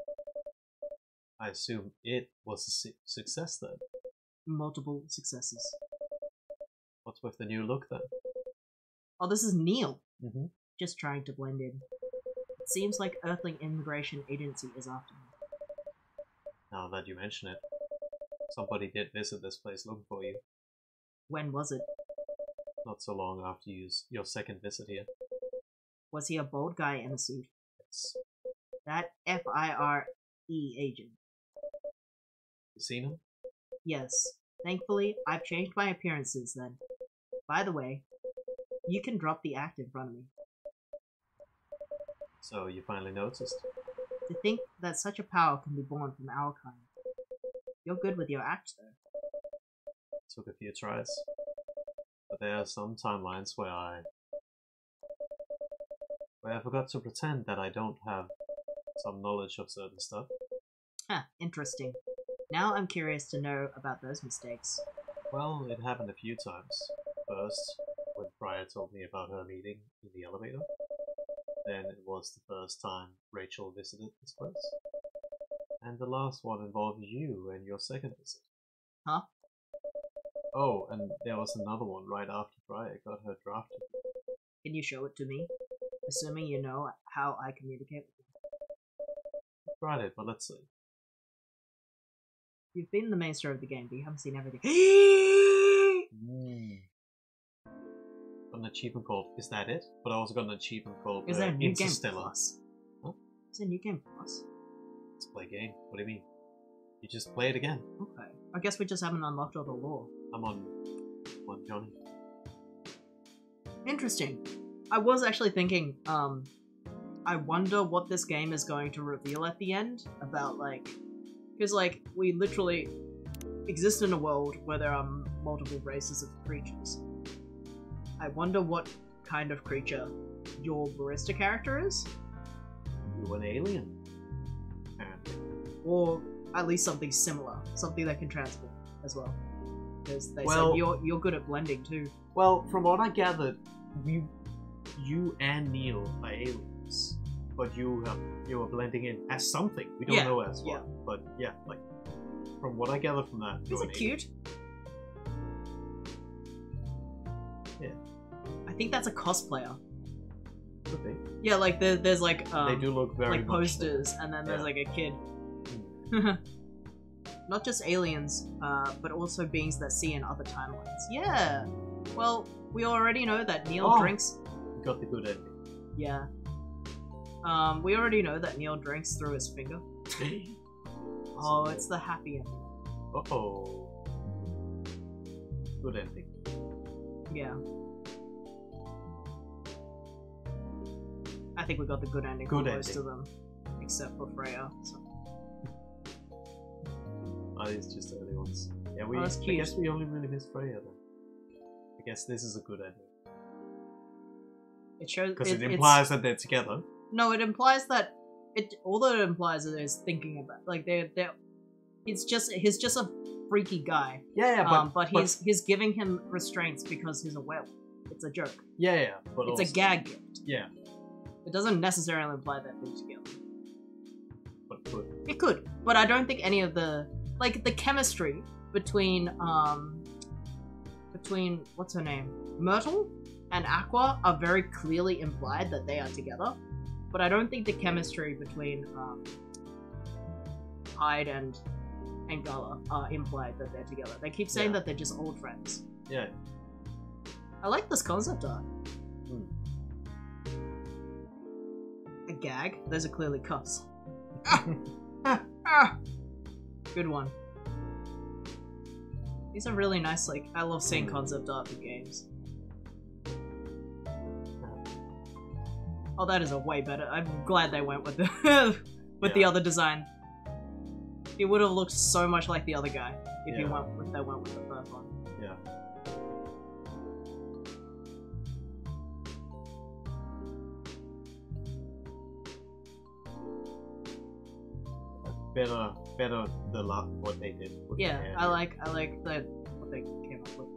I assume it was a success then. Multiple successes. What's with the new look then? Oh, this is Neil. Mm-hmm. Just trying to blend in. It seems like Earthling Immigration Agency is after me. Now that you mention it, somebody did visit this place looking for you. When was it? Not so long after your second visit here. Was he a bald guy in a suit? It's, That FIRE agent. you seen him? Yes. Thankfully, I've changed my appearance since then. By the way, you can drop the act in front of me. So you finally noticed? To think that such a power can be born from our kind. You're good with your act, though. Took a few tries. But there are some timelines where I forgot to pretend that I don't have some knowledge of certain stuff. Huh, interesting. Now I'm curious to know about those mistakes. Well, it happened a few times. First, when Freya told me about her meeting in the elevator. Then it was the first time Rachel visited this place. And the last one involved you and your second visit. Huh? Oh, and there was another one right after Freya got her drafted. Can you show it to me? Assuming you know how I communicate with you. Tried it, but let's see. You've been in the main story of the game, but you haven't seen everything. Got an achievement called Is That It? But I also got an achievement called Is there a new game Interstellar. plus? Huh? Is there a new game plus? Let's play a game. What do you mean? You just play it again. Okay. I guess we just haven't unlocked all the lore. I'm on Johnny. Interesting. I was actually thinking, I wonder what this game is going to reveal at the end about, like, because, like, we literally exist in a world where there are multiple races of creatures. I wonder what kind of creature your barista character is, You an alien? Apparently. or at least something similar, something that can transform as well. Because they Well- said you're good at blending too. Well, from what I gathered, you and Neil are aliens, but you are blending in as something. We don't Yeah, know as what, yeah. but yeah, like from what I gather from that, Is you're it an alien. cute? Yeah. I think that's a cosplayer. Could be. Yeah, like there's like They do look very like much posters, and then there's Yeah. like a kid. Not just aliens, but also beings that see in other timelines. Yeah. Well, we already know that Neil Oh. drinks. You got the good ending. Yeah. We already know that Neil drinks through his finger. Oh, it's the happy ending. Oh. Good ending. Yeah. I think we got the good ending Good for most ending. of them, except for Freya. So. Oh, these just early ones. Yeah, we. Oh, that's I cute. guess we only really missed Freya then. I guess this is a good ending It shows because it it's- implies that they're together. No, it implies that it. All that it implies is thinking about like they're. He's just a freaky guy. Yeah, But he's giving him restraints because he's a werewolf. It's a joke. yeah, but It's also, a gag gift. Yeah, It doesn't necessarily imply that they're together. but good. It could, but I don't think any of the the chemistry between what's her name, Myrtle and Aqua are very clearly implied that they are together. But I don't think the chemistry between Hyde and Gala are implied that they're together. They keep saying Yeah. that they're just old friends. Yeah. I like this concept art. Hmm. A gag? Those are clearly cuffs. Ah! Good one. These are really nice, I love seeing concept art for games. Oh, that is a way better. I'm glad they went with the the Yeah. other design. It would have looked so much like the other guy if Yeah. they went with the first one. Yeah. Better what they did. With the Yeah, hair. I like what they came up with.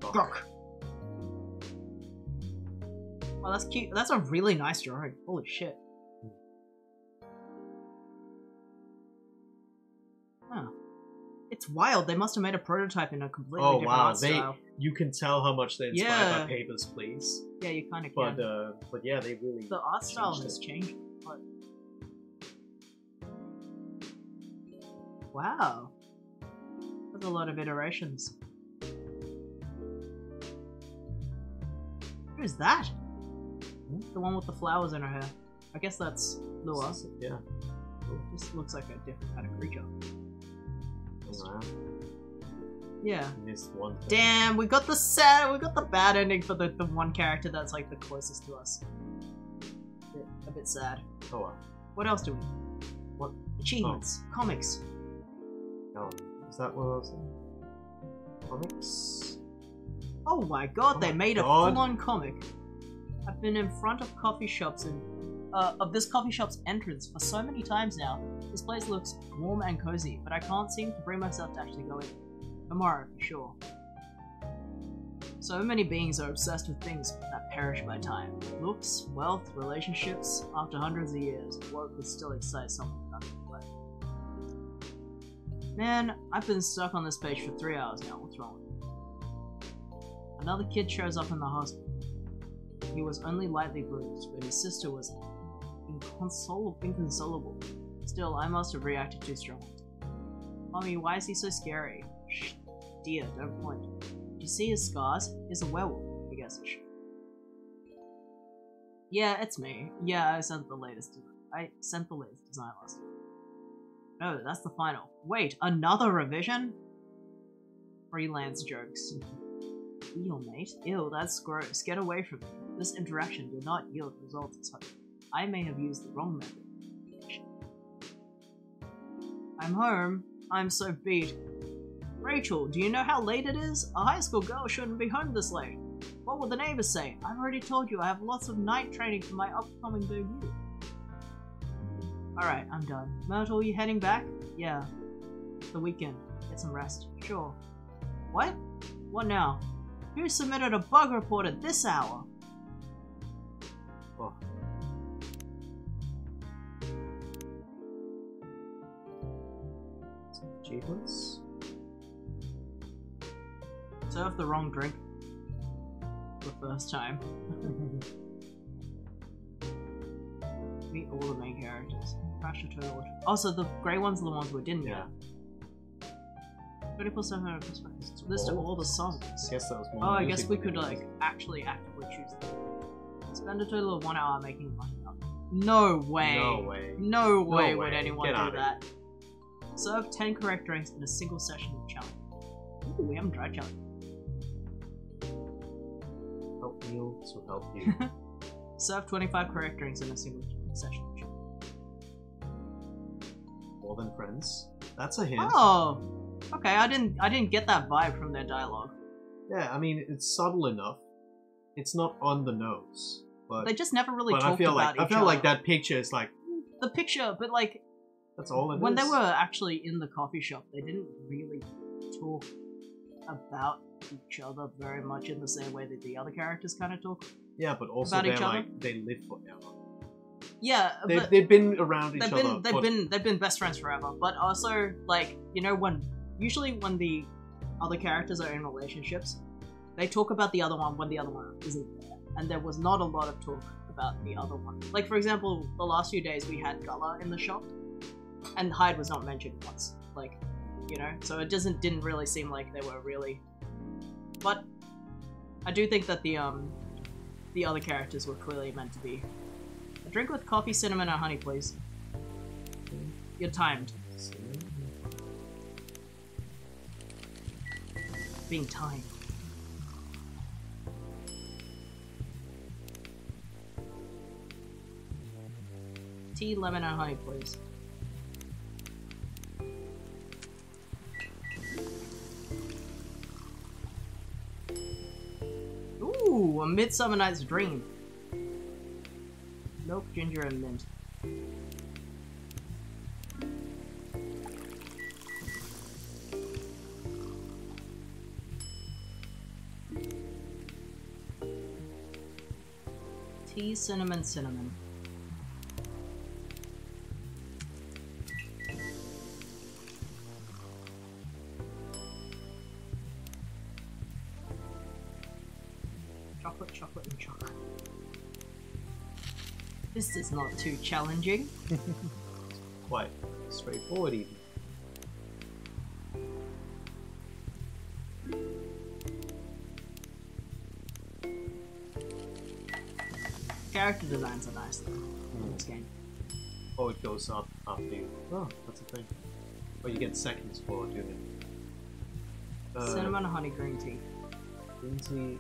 Gok. Well, that's cute. That's a really nice drawing. Holy shit. Huh. It's wild. They must have made a prototype in a completely Oh different wow, art style. you can tell how much they're inspired Yeah. by Papers, Please. Yeah, you kind of can. But yeah, they really. The art style changed has it. changed. But... Wow. That's a lot of iterations. Who's that? The one with the flowers in her hair. I guess that's Lua. Yeah. This looks like a different kind of creature. Wow. Yeah. Missed one. thing. Damn, we got the bad ending for the one character that's the closest to us. A bit sad. Oh well. What else do we? What? Achievements. Comics. Oh, is that what I was saying? Comics? Oh my god, Oh they my made a God. full-on comic. I've been in front of coffee shops and of this coffee shop's entrance for so many times now. This place looks warm and cozy, but I can't seem to bring myself to actually go in. Tomorrow, for sure. So many beings are obsessed with things that perish by time. Looks, wealth, relationships. After hundreds of years, what could still excite someone enough to play? Man, I've been stuck on this page for 3 hours now. What's wrong with me? Another kid shows up in the hospital. He was only lightly bruised, but his sister was inconsolable. Still, I must have reacted too strongly. Mommy, why is he so scary? Shh, dear, don't point. Do you see his scars? He's a werewolf, I guess it should. Yeah, it's me. Yeah, I sent the latest design last week. No, that's the final. Wait, another revision? Freelance jokes. Ew, mate. Ew, that's gross. Get away from me. This interaction did not yield results as hoped. I may have used the wrong method. I'm home. I'm so beat. Rachel, do you know how late it is? A high school girl shouldn't be home this late. What will the neighbors say? I've already told you I have lots of night training for my upcoming debut. Alright, I'm done. Myrtle, you heading back? Yeah. The weekend. Get some rest. Sure. What? What now? Who submitted a bug report at this hour? Oh. Some achievements? Serve the wrong drink. The first time. Meet all the main characters. Crash the Total. Also, the grey ones are the ones we didn't Yeah. get. 24/7 list of all the songs. I guess that was more Oh, I guess music we than could it like was- actually actively choose them. Spend a total of 1 hour making one. No way. No way. No way would way. anyone Get do out of that. Serve 10 correct drinks in a single session of challenge. Ooh, we haven't tried challenge. Help you to help you. Serve 25 correct drinks in a single session of challenge. More than friends. That's a hint. Oh, okay. I didn't get that vibe from their dialogue. Yeah, I mean it's subtle enough. It's not on the nose, but They just never really but talked I feel about like each other. like that picture is like The picture, but like that's all it is. when they were actually in the coffee shop, they didn't really talk about each other very much in the same way that the other characters kind of talk. Yeah, but also about they're each other? like they live forever. Yeah, but They've been around each they've other. been best friends forever. But also, like, you know, when the other characters are in relationships, they talk about the other one when the other one isn't there, and there was not a lot of talk about the other one. Like, for example, the last few days we had Gullah in the shop, and Hyde was not mentioned once. Like, you know, so it didn't really seem like they were really. But I do think that the other characters were clearly meant to be. A drink with coffee, cinnamon, and honey, please. You're timed. Being timed. Tea, lemon, and honey, please. Ooh, A Midsummer Night's Dream. Milk, ginger, and mint. Tea, cinnamon, cinnamon. Chocolate, chocolate, and chocolate. This is not too challenging. Quite straightforward even. Character designs are nice though in this game. Oh, it goes up after you. Oh, that's a thing. Oh, you get seconds for doing it. Cinnamon, honey, green tea. Green tea,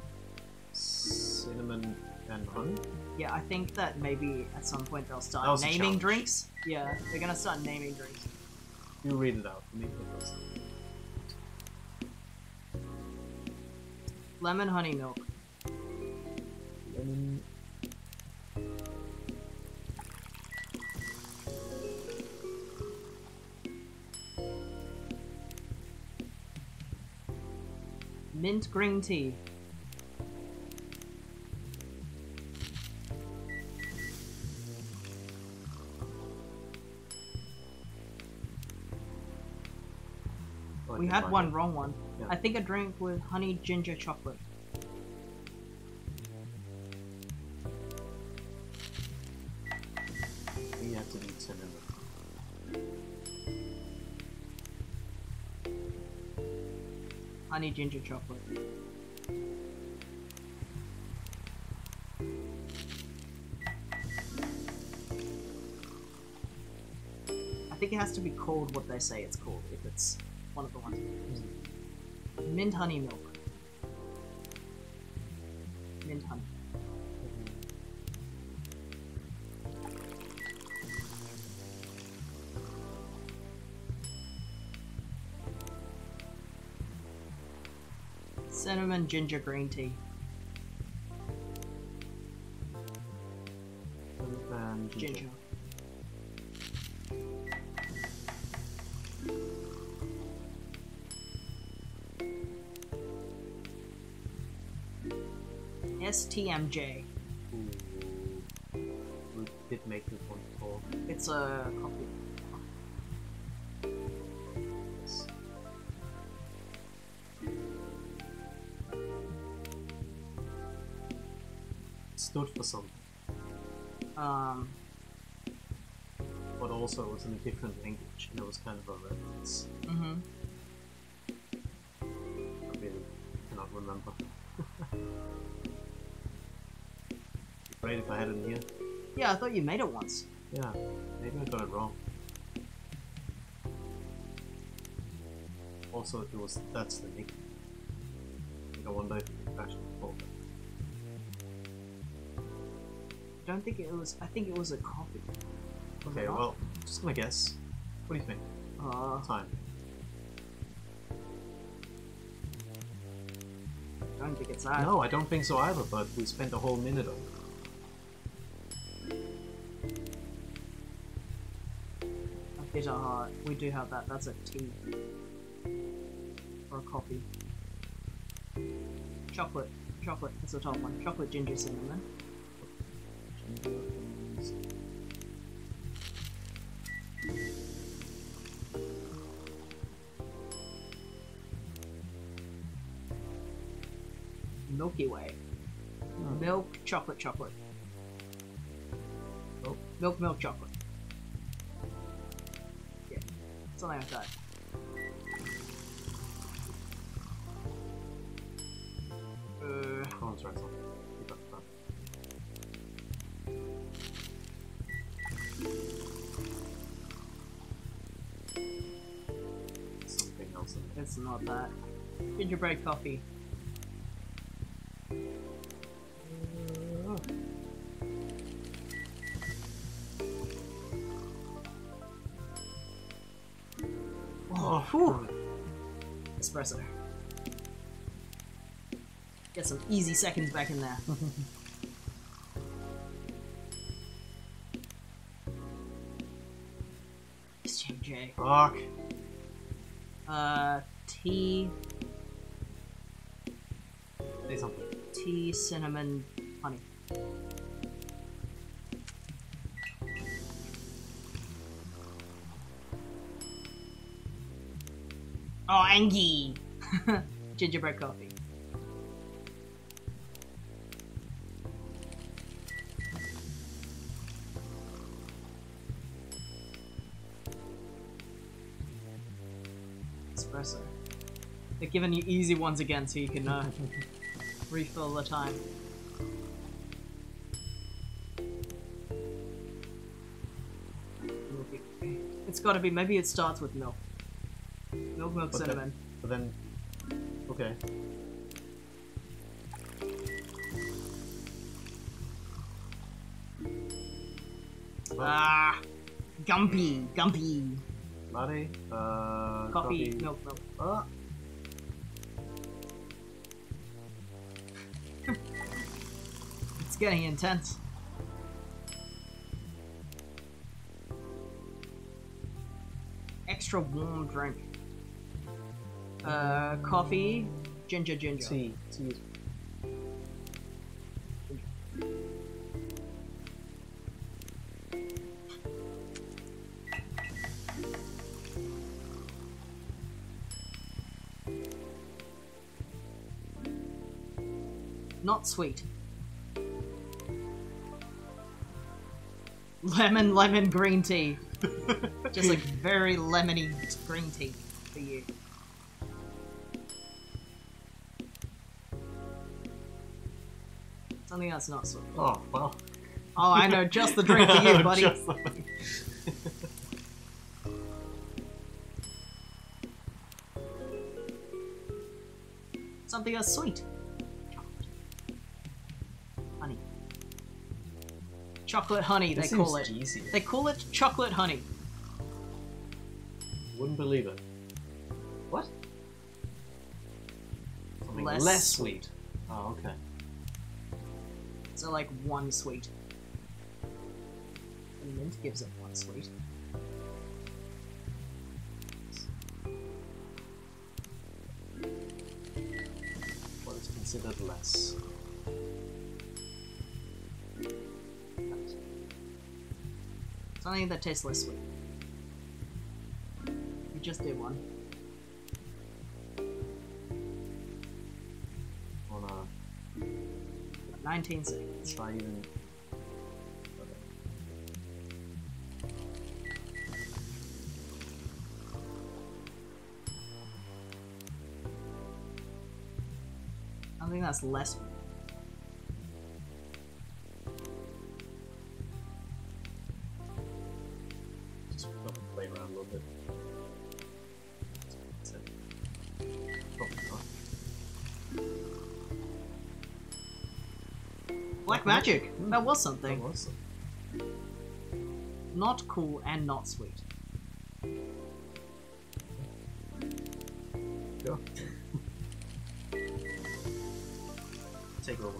cinnamon, and honey? Yeah, I think that maybe at some point they'll That start was a naming challenge. drinks. Yeah, they're gonna start naming drinks. You read it out for me first. Lemon, honey, milk. Lemon. Mint, green tea. Oh, I We can had find one it. wrong one. Yeah. I think a drink with honey, ginger, chocolate. You have to eat cinnamon. Honey, ginger, chocolate. I think it has to be called what they say it's called if it's one of the ones. Mint, honey, milk. Mint, honey. Cinnamon, ginger, green tea. And Ginger. STMJ. Ooh. We did make this one before. It's a coffee. Yes. It stood for something. but also it was in a different language, and it was kind of a reference. Mm-hmm. I really cannot remember. Great if I had it in here. Yeah, I thought you made it once. Yeah, maybe I got it wrong. Also, that's the nick. I wonder if it's actually called that. I don't think it was. I think it was a coffee. Was it Okay, not? well, just gonna guess. What do you think? Time. I don't think it's that. No, I don't think so either, but we spent a whole minute on it. A bitter heart. We do have that. That's a tea. Or a coffee. Chocolate. Chocolate. That's the top one. Chocolate ginger cinnamon. Milky Way. Milk, chocolate, chocolate. Milk? Milk, milk, chocolate. Yeah. Something like that. Oh, sorry, something. Keep up, up. Something else in there. It's not that. Gingerbread coffee. Oh, whew. Espresso. Get some easy seconds back in there. SJJ. Fuck. Tea, Say something. tea, cinnamon, honey. Oh, Angie! Gingerbread coffee. Espresso. They're giving you easy ones again so you can refill the time. It's gotta be, maybe it starts with milk. Milk, milk, But cinnamon. But then, okay. Ah! Gumpy! Gumpy! Latte, Coffee, milk, milk. It's getting intense. Extra warm drink. Coffee, ginger, ginger. Tea. Tea. Not sweet. Lemon, lemon, green tea. Just like very lemony green tea for you. Something that's not sweet. Oh, well. Oh, I know, just the drink for you, buddy. Just the- Something that's sweet. Honey. Chocolate honey, they This call seems it. easy. They call it chocolate honey. Wouldn't believe it. What? Something Less less sweet. Oh, okay. So like one sweet. And mint gives it one sweet. What is considered less? Something that tastes less sweet. You just did one. Wanna 19 seconds. try even? Something that's less. Just play around a little bit. That's it. Probably not. Black magic. Hmm. That was something. That was something. Not cool and not sweet. Go. Take over.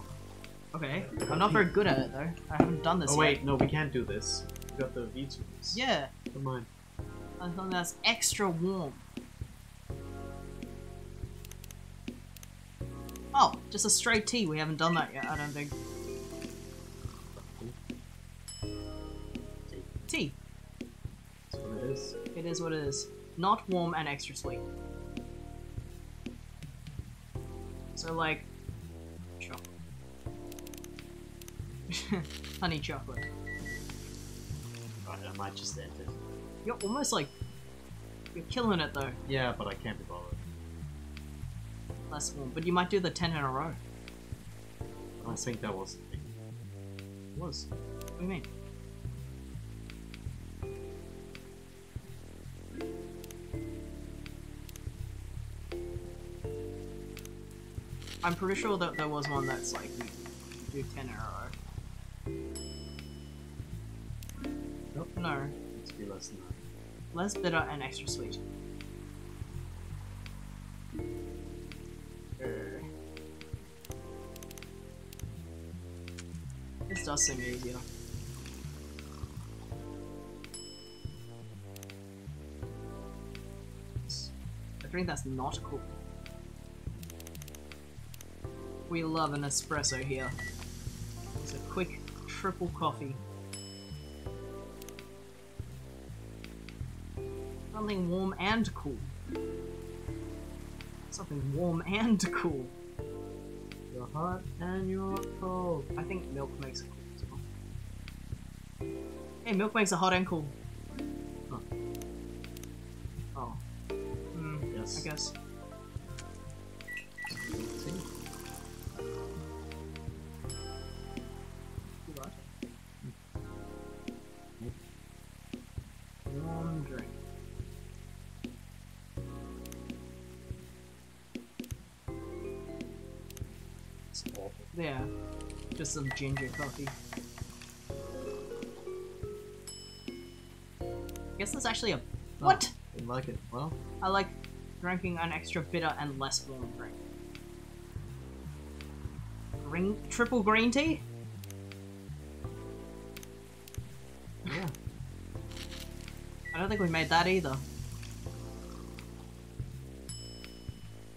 Okay. I'm not very good at it though. I haven't done this Oh yet. wait, no, we can't do this. We got the V2s. Yeah. Come on. Something that's extra warm. Oh, just a straight tea. We haven't done that yet, I don't think. Tea. That's what it is. It is what it is. Not warm and extra sweet. So like chocolate. Honey chocolate. Right, I might just end it. You're almost like you're killing it though. Yeah, but I can't be bothered. Less warm. But you might do the 10 in a row. I don't think that was the thing. It was. What do you mean? I'm pretty sure that there was one that's like you do 10 in a row. Nope. No. Let's be less than that. Less bitter and extra sweet. This does seem easier. A drink that's not cool. We love an espresso here. It's a quick triple coffee. Something warm and cool. Something warm and cool. You're hot and you're cold. I think milk makes it cool as well. Hey, milk makes it hot and cool. Huh. Oh. Yes. I guess. Warm drink. It's awful. Yeah. Just some ginger coffee. Guess that's actually a. What? Didn't like it. Well, I like drinking an extra bitter and less warm drink. Triple green tea? yeah. I don't think we made that either.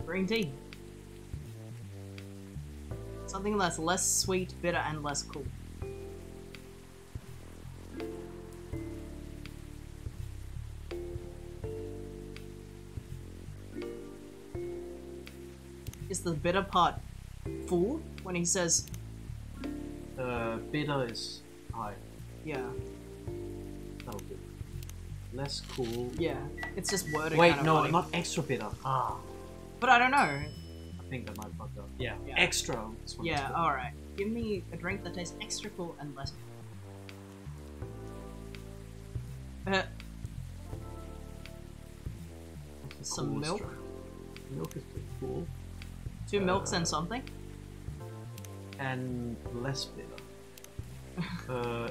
Green tea. Something that's less sweet, bitter, and less cool. Is the bitter part full when he says, Bitter is high. yeah, That'll do. Less cool. yeah, it's just wording. Wait, kind of no, funny. not extra bitter. Ah. But I don't know. I think that might fuck up. Yeah. Yeah. Extra. This one is Yeah, good. alright. Give me a drink that tastes extra cool and less. What's the Some coolest milk? drink? Milk is pretty cool. 2 milks and something? And less bitter.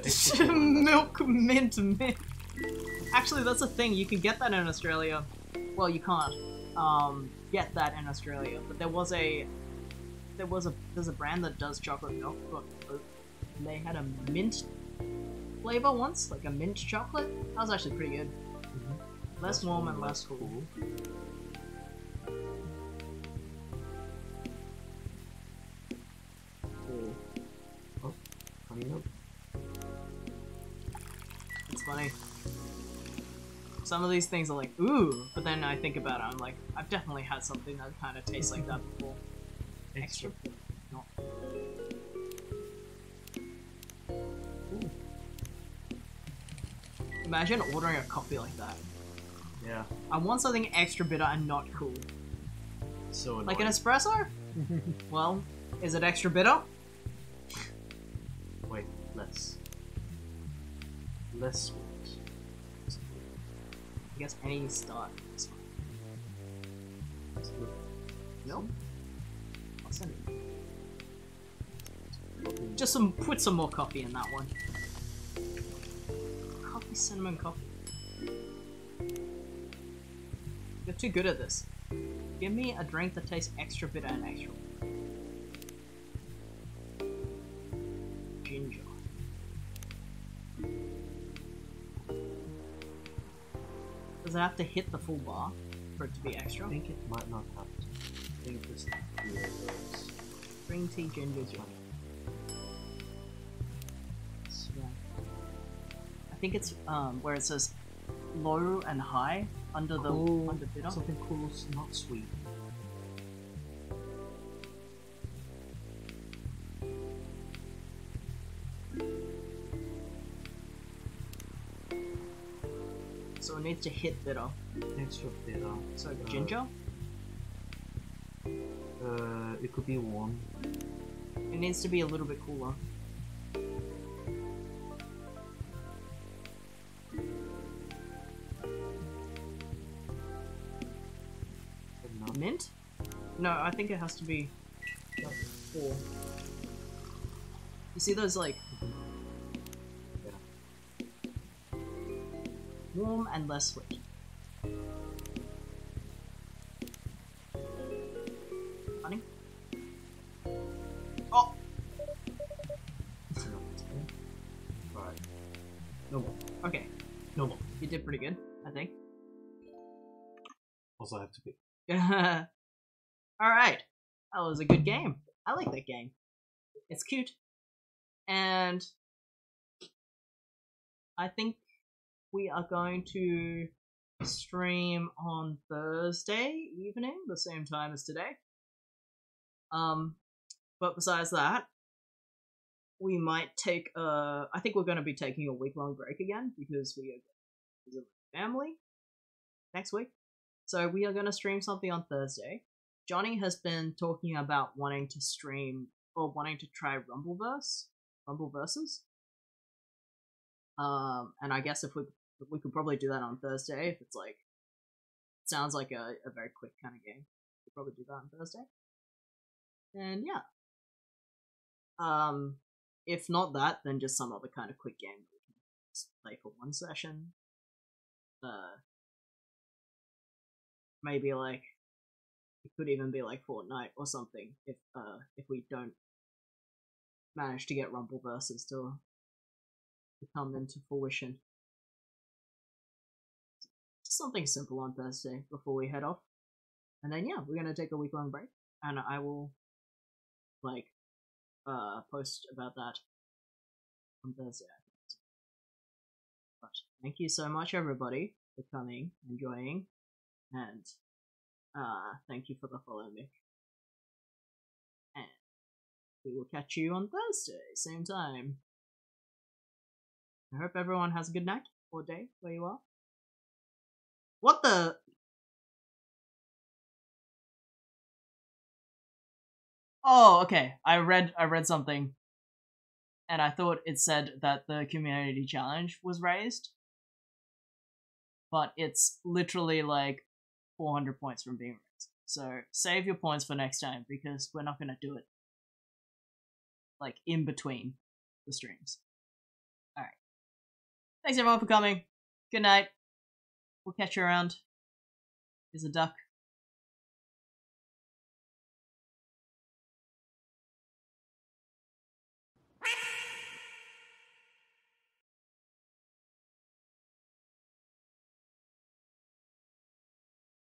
Extra cool. Milk mint. Actually, that's a thing. You can get that in Australia. Well, you can't get that in Australia, but there's a brand that does chocolate milk, but they had a mint flavor once, like a mint chocolate. That was actually pretty good. Mhm. Less warm and less cool. Cool. Oh, honey milk. It's funny. Some of these things are like, ooh, but then I think about it, I'm like, I've definitely had something that kind of tastes like that before. Extra. Not. Ooh. Imagine ordering a coffee like that. Yeah. I want something extra bitter and not cool. So annoying. Like an espresso? Well, is it extra bitter? Wait, less. Less sweet. I guess any start is fine. That's good. No? I'll send it. Okay. Just put some more coffee in that one. Coffee, cinnamon coffee. You're too good at this. Give me a drink that tastes extra bitter and extra. Ginger. Does it have to hit the full bar for it to be extra? I think it might not have to. I think just those. Green tea, ginger, ginger. I think it's where it says low and high under the Cool. under bitter. Something cool, not sweet. So it needs to hit bitter. Extra bitter. So ginger. It could be warm. It needs to be a little bit cooler. Enough. Mint? No, I think it has to be like 4. You see those like warm and less sweet. Honey? Oh! Right. No more. Okay, No more. you did pretty good, I think. Also, I have to be. Alright, that was a good game. I like that game. It's cute. And I think we are going to stream on Thursday evening, the same time as today. But besides that, we might take I think we're going to be taking a week-long break again because we are visiting family next week. So we are going to stream something on Thursday. Johnny has been talking about wanting to stream or wanting to try Rumbleverses. And I guess if we could probably do that on Thursday if it's like sounds like a very quick kind of game. We'd probably do that on Thursday. And yeah. If not that, then just some other kind of quick game that we can just play for one session. Maybe like it could even be like Fortnite or something if we don't manage to get Rumbleverses to come into fruition. Just something simple on Thursday before we head off. And then yeah, we're gonna take a week-long break and I will like post about that on Thursday. But thank you so much everybody for coming and joining, and thank you for the follow, Mick. And we will catch you on Thursday, same time. I hope everyone has a good night or day where you are. What the? Oh, okay. I read something, and I thought it said that the community challenge was raised, but it's literally like 400 points from being raised. So save your points for next time because we're not gonna do it like in between the streams. All right. Thanks everyone for coming. Good night. We'll catch you around. Here's a duck.